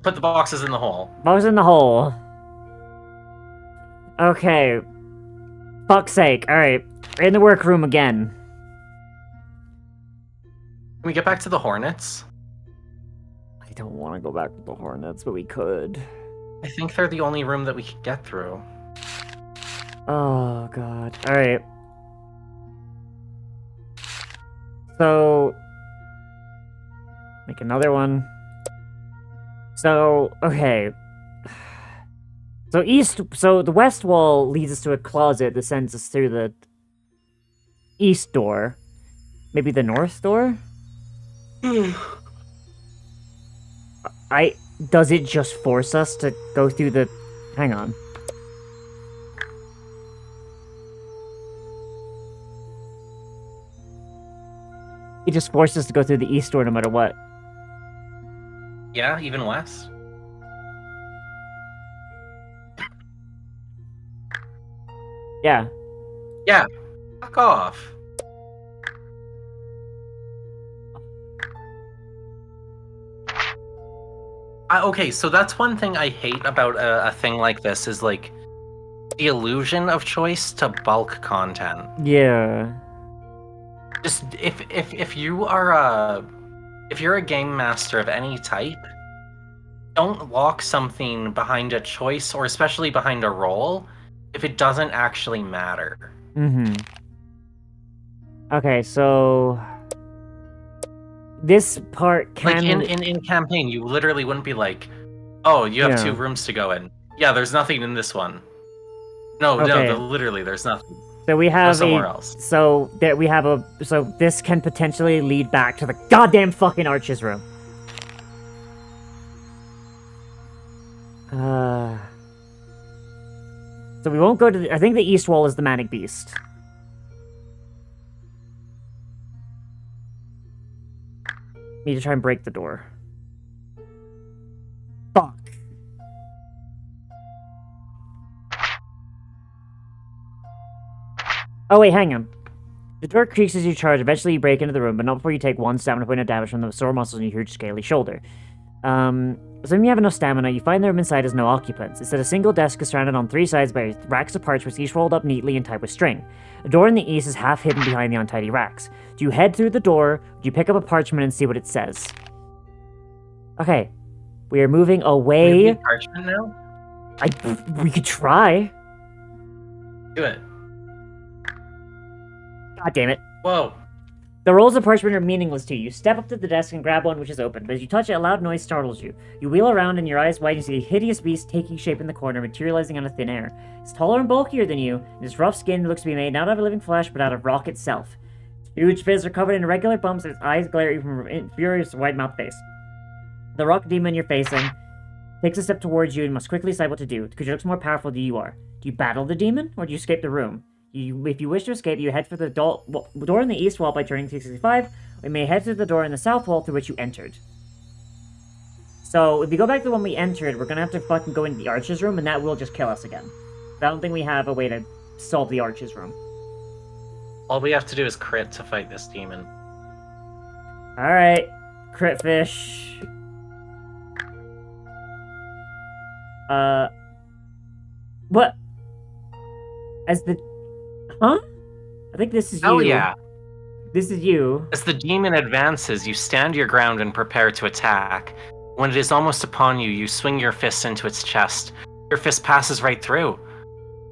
Put the boxes in the hole. Boxes in the hole. Okay. Fuck's sake. Alright. In the workroom again. Can we get back to the Hornets? I don't want to go back to the Hornets, but we could. I think they're the only room that we could get through. Oh, God. Alright. So... make another one. So, okay. So the west wall leads us to a closet that sends us through the east door. Maybe the north door? Does it just force us to go through the... Hang on. It just forces us to go through the east door no matter what. Yeah, even west? Yeah. Yeah. Fuck off. Okay, so that's one thing I hate about a thing like this is like the illusion of choice to bulk content. Yeah. Just if you're a game master of any type, don't lock something behind a choice or especially behind a role if it doesn't actually matter. Mm-hmm. Okay, so this part can... Like in campaign, you literally wouldn't be like, oh, you have 2 rooms to go in. Yeah, there's nothing in this one. No, okay. Literally, there's nothing. So we have somewhere else. So this can potentially lead back to the goddamn fucking Arches room. So we won't go to I think the east wall is the manic beast. Need to try and break the door. Fuck. Oh wait, hang on. The door creaks as you charge. Eventually you break into the room, but not before you take 1 stamina point of damage from the sore muscles in your huge scaly shoulder. So when you have enough stamina, you find the room inside has no occupants. Instead, a single desk is surrounded on 3 sides by racks of parchments, each rolled up neatly and tied with string. A door in the east is half hidden behind the untidy racks. Do you head through the door, or do you pick up a parchment and see what it says? Okay. We are moving away. We need parchment now? We could try. Do it. God damn it. Whoa. The rolls of parchment are meaningless to you. You step up to the desk and grab one which is open, but as you touch it, a loud noise startles you. You wheel around and your eyes widen to see a hideous beast taking shape in the corner, materializing out of thin air. It's taller and bulkier than you, and its rough skin looks to be made not out of living flesh, but out of rock itself. Its huge fins are covered in irregular bumps, and its eyes glare at you from a furious, wide-mouthed face. The rock demon you're facing takes a step towards you and must quickly decide what to do. The creature looks more powerful than you are. Do you battle the demon, or do you escape the room? If you wish to escape, you head for the door in the east wall by turning 365, or you may head to the door in the south wall through which you entered. So, if we go back to the one we entered, we're gonna have to fucking go into the archer's room, and that will just kill us again. I don't think we have a way to solve the archer's room. All we have to do is crit to fight this demon. Alright, crit fish. What? As the... Huh? I think this is you. Oh yeah. This is you. As the demon advances, you stand your ground and prepare to attack. When it is almost upon you, you swing your fist into its chest. Your fist passes right through.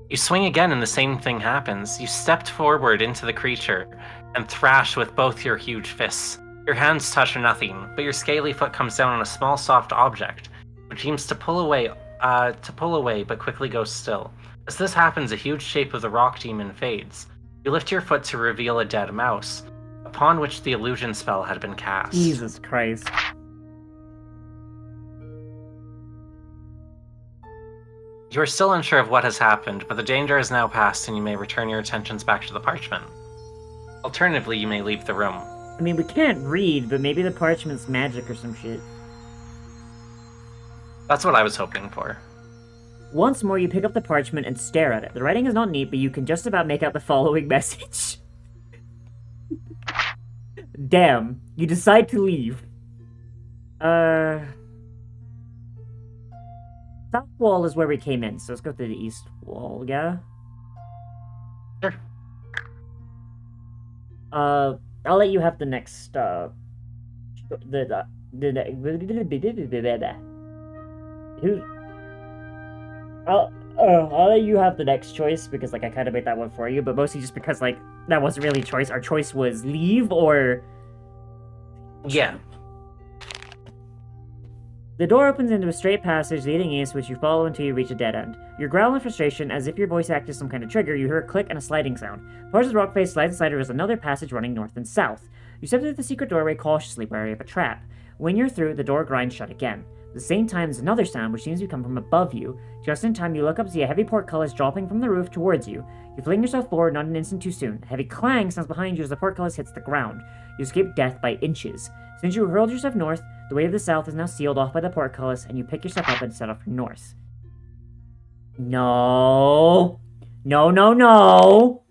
You swing again and the same thing happens. You stepped forward into the creature and thrash with both your huge fists. Your hands touch nothing, but your scaly foot comes down on a small soft object, which seems to pull away but quickly goes still. As this happens, a huge shape of the rock demon fades. You lift your foot to reveal a dead mouse, upon which the illusion spell had been cast. Jesus Christ. You are still unsure of what has happened, but the danger is now past and you may return your attentions back to the parchment. Alternatively, you may leave the room. I mean, we can't read, but maybe the parchment's magic or some shit. That's what I was hoping for. Once more, you pick up the parchment and stare at it. The writing is not neat, but you can just about make out the following message. Damn, you decide to leave. South wall is where we came in, so let's go through the east wall, yeah? Sure. I'll let you have the next, I'll let you have the next choice, because, like, I kind of made that one for you, but mostly just because, like, that wasn't really a choice. Our choice was leave or... Yeah. The door opens into a straight passage leading east, which you follow until you reach a dead end. You growl in frustration, as if your voice acted as some kind of trigger. You hear a click and a sliding sound. Parts of the rock face slides inside, there is another passage running north and south. You step through the secret doorway cautiously, wary of a trap. When you're through, the door grinds shut again. At the same time, there's another sound, which seems to come from above you. Just in time, you look up to see a heavy portcullis dropping from the roof towards you. You fling yourself forward, not an instant too soon. A heavy clang sounds behind you as the portcullis hits the ground. You escape death by inches. Since you hurled yourself north, the way of the south is now sealed off by the portcullis, and you pick yourself up and set off north. No. No, no, no.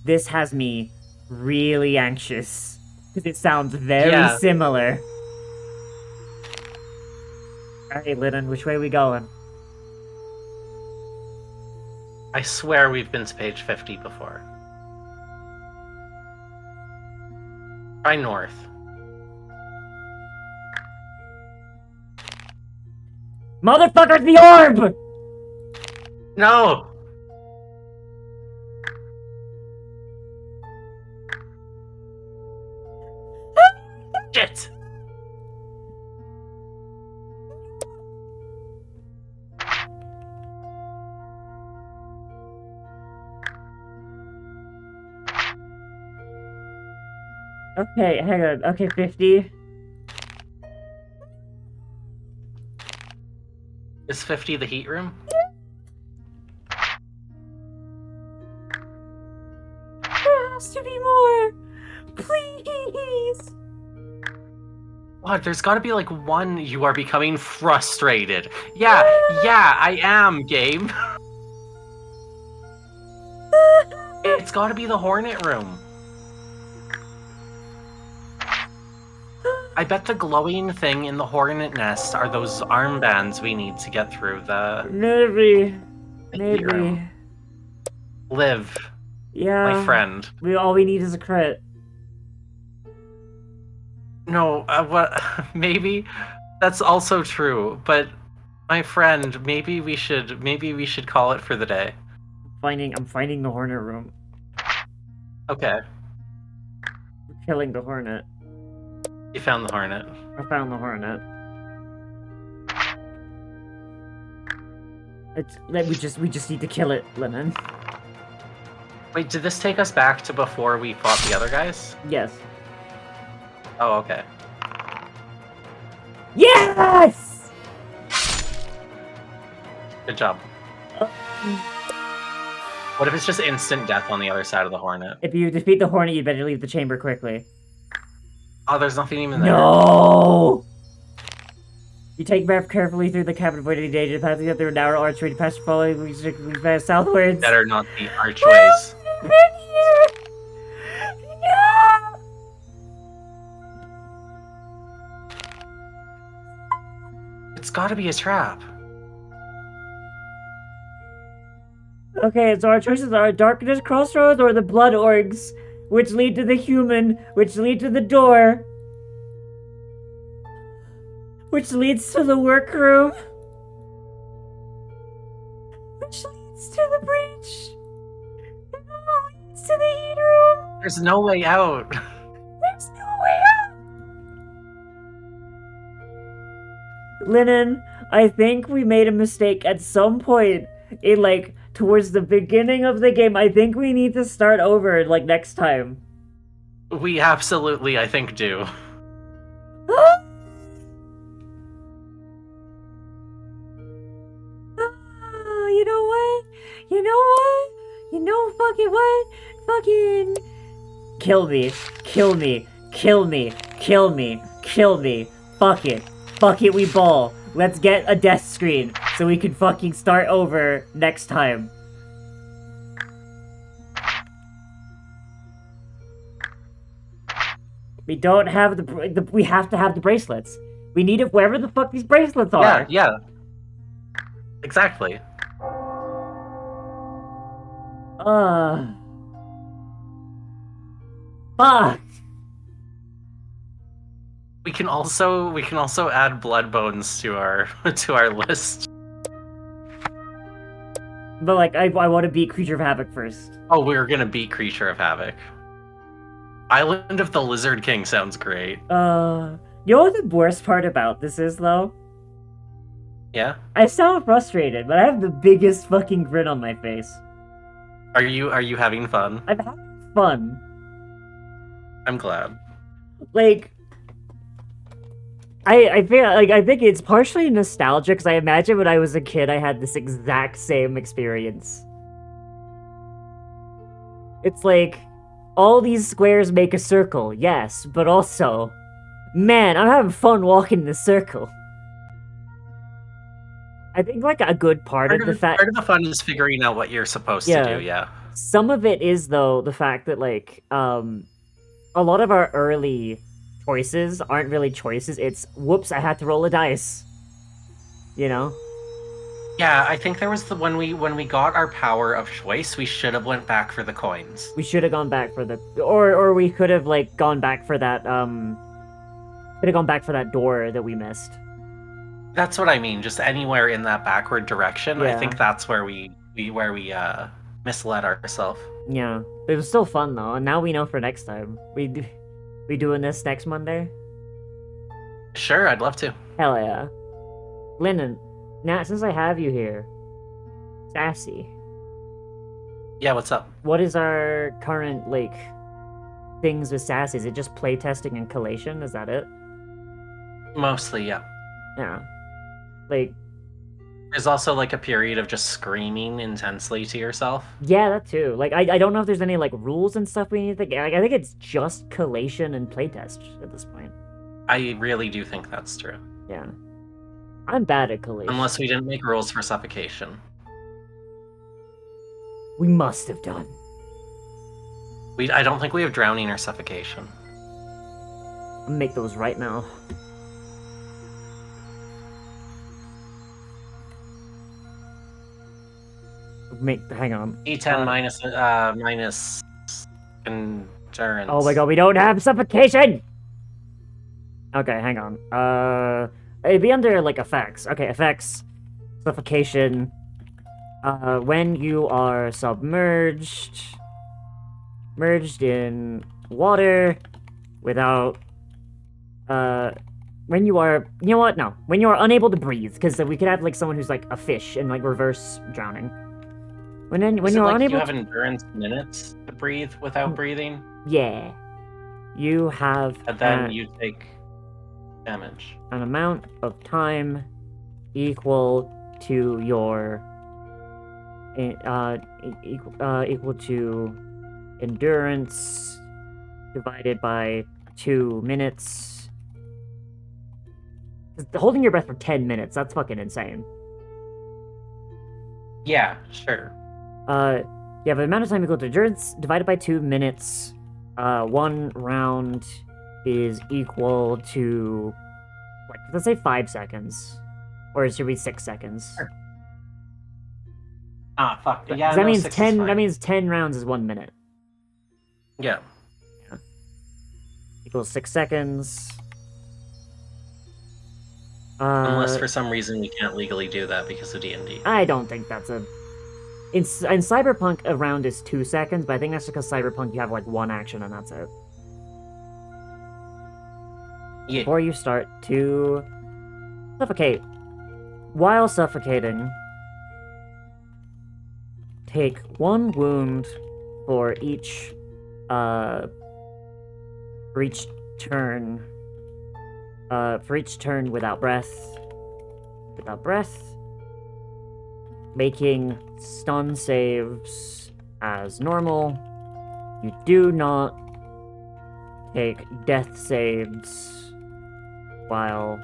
This has me really anxious, because it sounds very similar. Alright, Lyndon, which way are we going? I swear we've been to page 50 before. Try north. Motherfucker, the orb! No! Shit! Okay, hang on. Okay, 50. Is 50 the heat room? There has to be more! Please! What? There's gotta be like one. You are becoming frustrated. Yeah, I am, Gabe. It's gotta be the Hornet room. I bet the glowing thing in the Hornet nest are those armbands we need to get through the Maybe. heat room. Liv, Yeah. my friend. All we need is a crit. No, what? Maybe that's also true, but my friend, maybe we should call it for the day. I'm finding the Hornet room. Okay, We're killing the Hornet. you found the Hornet. I found the Hornet. It's like we just need to kill it, Lennon. Wait, did this take us back to before we fought the other guys? Yes. Oh, okay. Yes! Good job. What if it's just instant death on the other side of the Hornet? If you defeat the Hornet, you better leave the chamber quickly. Oh, there's nothing even there. No! You take breath carefully through the cavern, avoid any danger, passing up through a narrow archway to pass following we pass southwards. Better not be archways. Been here! No! It's gotta be a trap. Okay, so our choices are Darkness Crossroads or the Blood Orgs, which lead to the human, which lead to the door, which leads to the workroom, which leads to the breach, and all leads to the heat room. There's no way out. There's no way out. Lennon, I think we made a mistake at some point in, like, towards the beginning of the game. I think we need to start over, like, next time. We absolutely, I think, do. You know what? You know what? You know fucking what? Fucking... Kill me. Kill me. Kill me. Kill me. Kill me. Fuck it. Fuck it, we ball. Let's get a death screen so we can fucking start over next time. We don't have the we have to have the bracelets. We need it wherever the fuck these bracelets are. Yeah. Exactly. Fuck. We can also add blood bones to our list. But like I want to beat Creature of Havoc first. Oh, we're gonna beat Creature of Havoc. Island of the Lizard King sounds great. You know what the worst part about this is though? Yeah? I sound frustrated, but I have the biggest fucking grin on my face. Are you having fun? I'm having fun. I'm glad. Like, I think it's partially nostalgia because I imagine when I was a kid I had this exact same experience. It's like, all these squares make a circle, yes, but also, man, I'm having fun walking the circle. I think like a good part of the fun is figuring out what you're supposed to do, yeah. Some of it is though the fact that like a lot of our early choices aren't really choices, it's whoops, I had to roll a dice. You know? Yeah, I think there was when we got our power of choice, we should have went back for the coins. We should have gone back for the or we could have like gone back for that door that we missed. That's what I mean, just anywhere in that backward direction. Yeah. I think that's where we misled ourselves. Yeah. It was still fun though, and now we know for next time. We doing this next Monday? Sure, I'd love to. Hell yeah. Lennon, now since I have you here, Sassy. Yeah, what's up? What is our current like things with Sassy? Is it just playtesting and collation? Is that it? Mostly, yeah. Yeah. Like There's also like a period of just screaming intensely to yourself. Yeah, that too. Like, I don't know if there's any like rules and stuff we need to. Like, I think it's just collation and playtest at this point. I really do think that's true. Yeah, I'm bad at collation. Unless we didn't make rules for suffocation. We must have done. I don't think we have drowning or suffocation. I'll make those right now. Hang on. E10 minus endurance. Oh my god, we don't have suffocation! Okay, hang on. It'd be under, like, effects. Okay, effects. Suffocation. When you are submerged... merged in water without... when you are... You know what? No. When you are unable to breathe, because we could have, like, someone who's, like, a fish and, like, reverse drowning. When you're unable you have endurance minutes to breathe without breathing? Yeah. You have... And then you take damage. An amount of time equal to your... equal to endurance divided by 2 minutes. Holding your breath for 10 minutes, that's fucking insane. Yeah, sure. You have an amount of time equal to endurance divided by 2 minutes. 1 round is equal to, like, let's say 5 seconds. Or it should be 6 seconds. Sure. Ah, fuck. Yeah, that means 10. That means 10 rounds is 1 minute. Yeah. Equals 6 seconds. Unless for some reason we can't legally do that because of D&D. I don't think that's a... In Cyberpunk, a round is 2 seconds, but I think that's because Cyberpunk you have, like, 1 action and that's it. Yeah. Before you start to suffocate. While suffocating, take 1 wound for each turn. For each turn without breath. Making stun saves as normal. You do not take death saves while...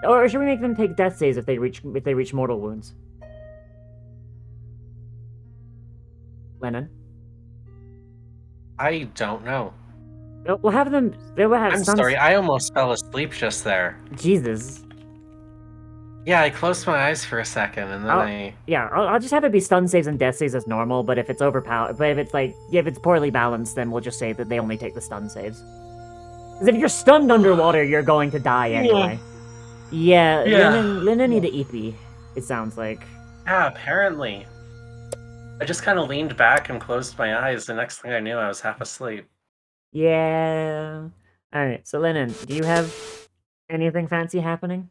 Or should we make them take death saves if they reach mortal wounds? Lennon? I don't know. We'll have them... They'll have I'm stun... sorry, I almost fell asleep just there. Jesus. Yeah, I closed my eyes for a second, and then I'll just have it be stun saves and death saves as normal, but if it's overpowered... But if it's, like... if it's poorly balanced, then we'll just say that they only take the stun saves. Because if you're stunned underwater, you're going to die anyway. Yeah, Lina need an EP, it sounds like. Yeah, apparently. I just kind of leaned back and closed my eyes. The next thing I knew, I was half asleep. Yeah. Alright, so Lennon, do you have anything fancy happening?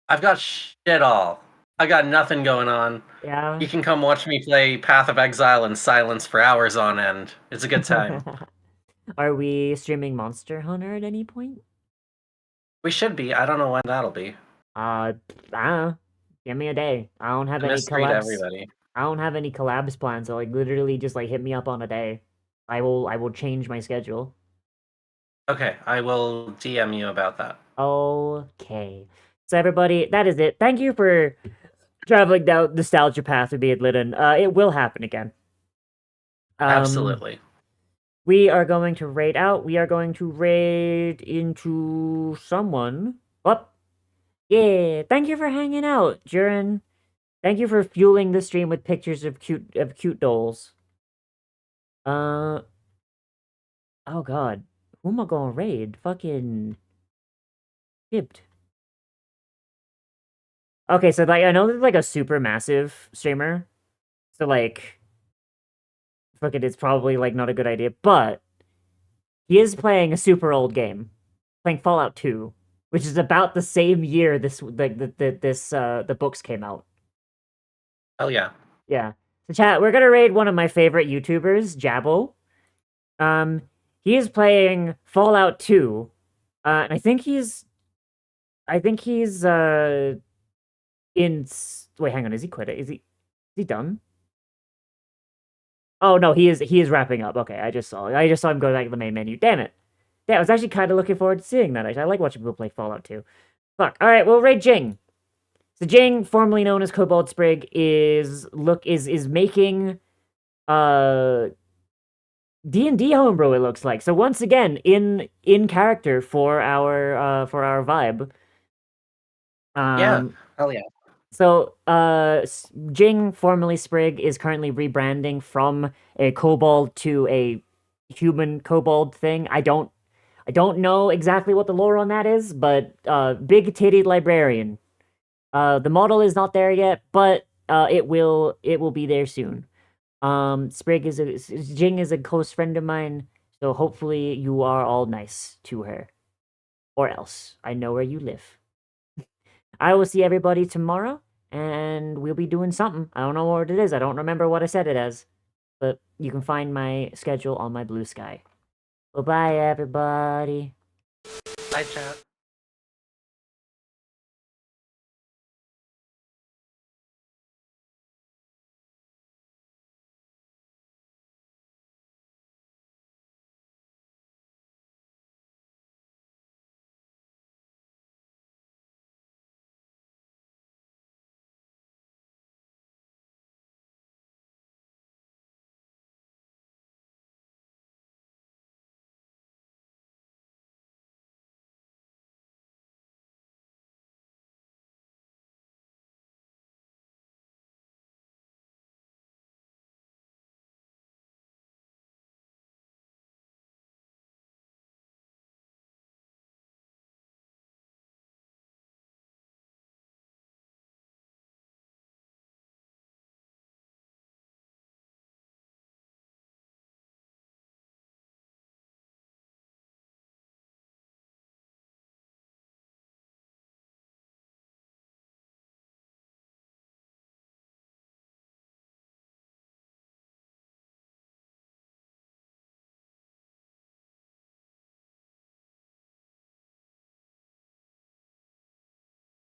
I've got shit all. I got nothing going on. Yeah? You can come watch me play Path of Exile in silence for hours on end. It's a good time. Are we streaming Monster Hunter at any point? We should be. I don't know when that'll be. I don't know. Give me a day. I don't have any Mystery to collabs. everybody. I don't have any collabs planned, so like literally just like hit me up on a day. I will change my schedule. Okay, I will DM you about that. Okay. So everybody, that is it. Thank you for traveling down nostalgia path with me and Linden. It will happen again. Absolutely. We are going to raid out. We are going to raid into someone. Oh, yeah. Thank you for hanging out, Jurin. Thank you for fueling the stream with pictures of cute dolls. Oh god. Who am I gonna raid? Fucking... Gibbed. Okay, so like I know there's like a super massive streamer. So like... Fuck it, it's probably like not a good idea, but... He is playing a super old game. Playing Fallout 2. Which is about the same year the books came out. Oh yeah. Yeah. So chat, we're gonna raid one of my favorite YouTubers, Jabbo. He is playing Fallout 2. And I think he's Wait, hang on. Is he quit it? Is he done? Oh no, he is wrapping up. Okay, I just saw him go back to the main menu. Damn it. Yeah, I was actually kind of looking forward to seeing that. Actually, I like watching people play Fallout 2. Fuck. All right, we'll raid Jing. So Jing, formerly known as Kobold Sprig, is making D&D homebrew. It looks like. So once again, in character for our vibe. Yeah. Hell yeah. So, Jing, formerly Sprig, is currently rebranding from a kobold to a human kobold thing. I don't know exactly what the lore on that is, but big titty librarian. The model is not there yet, but it will be there soon. Jing is a close friend of mine, so hopefully you are all nice to her, or else I know where you live. I will see everybody tomorrow, and we'll be doing something. I don't know what it is. I don't remember what I said it as, but you can find my schedule on my blue sky. Bye-bye, everybody. Bye, chat.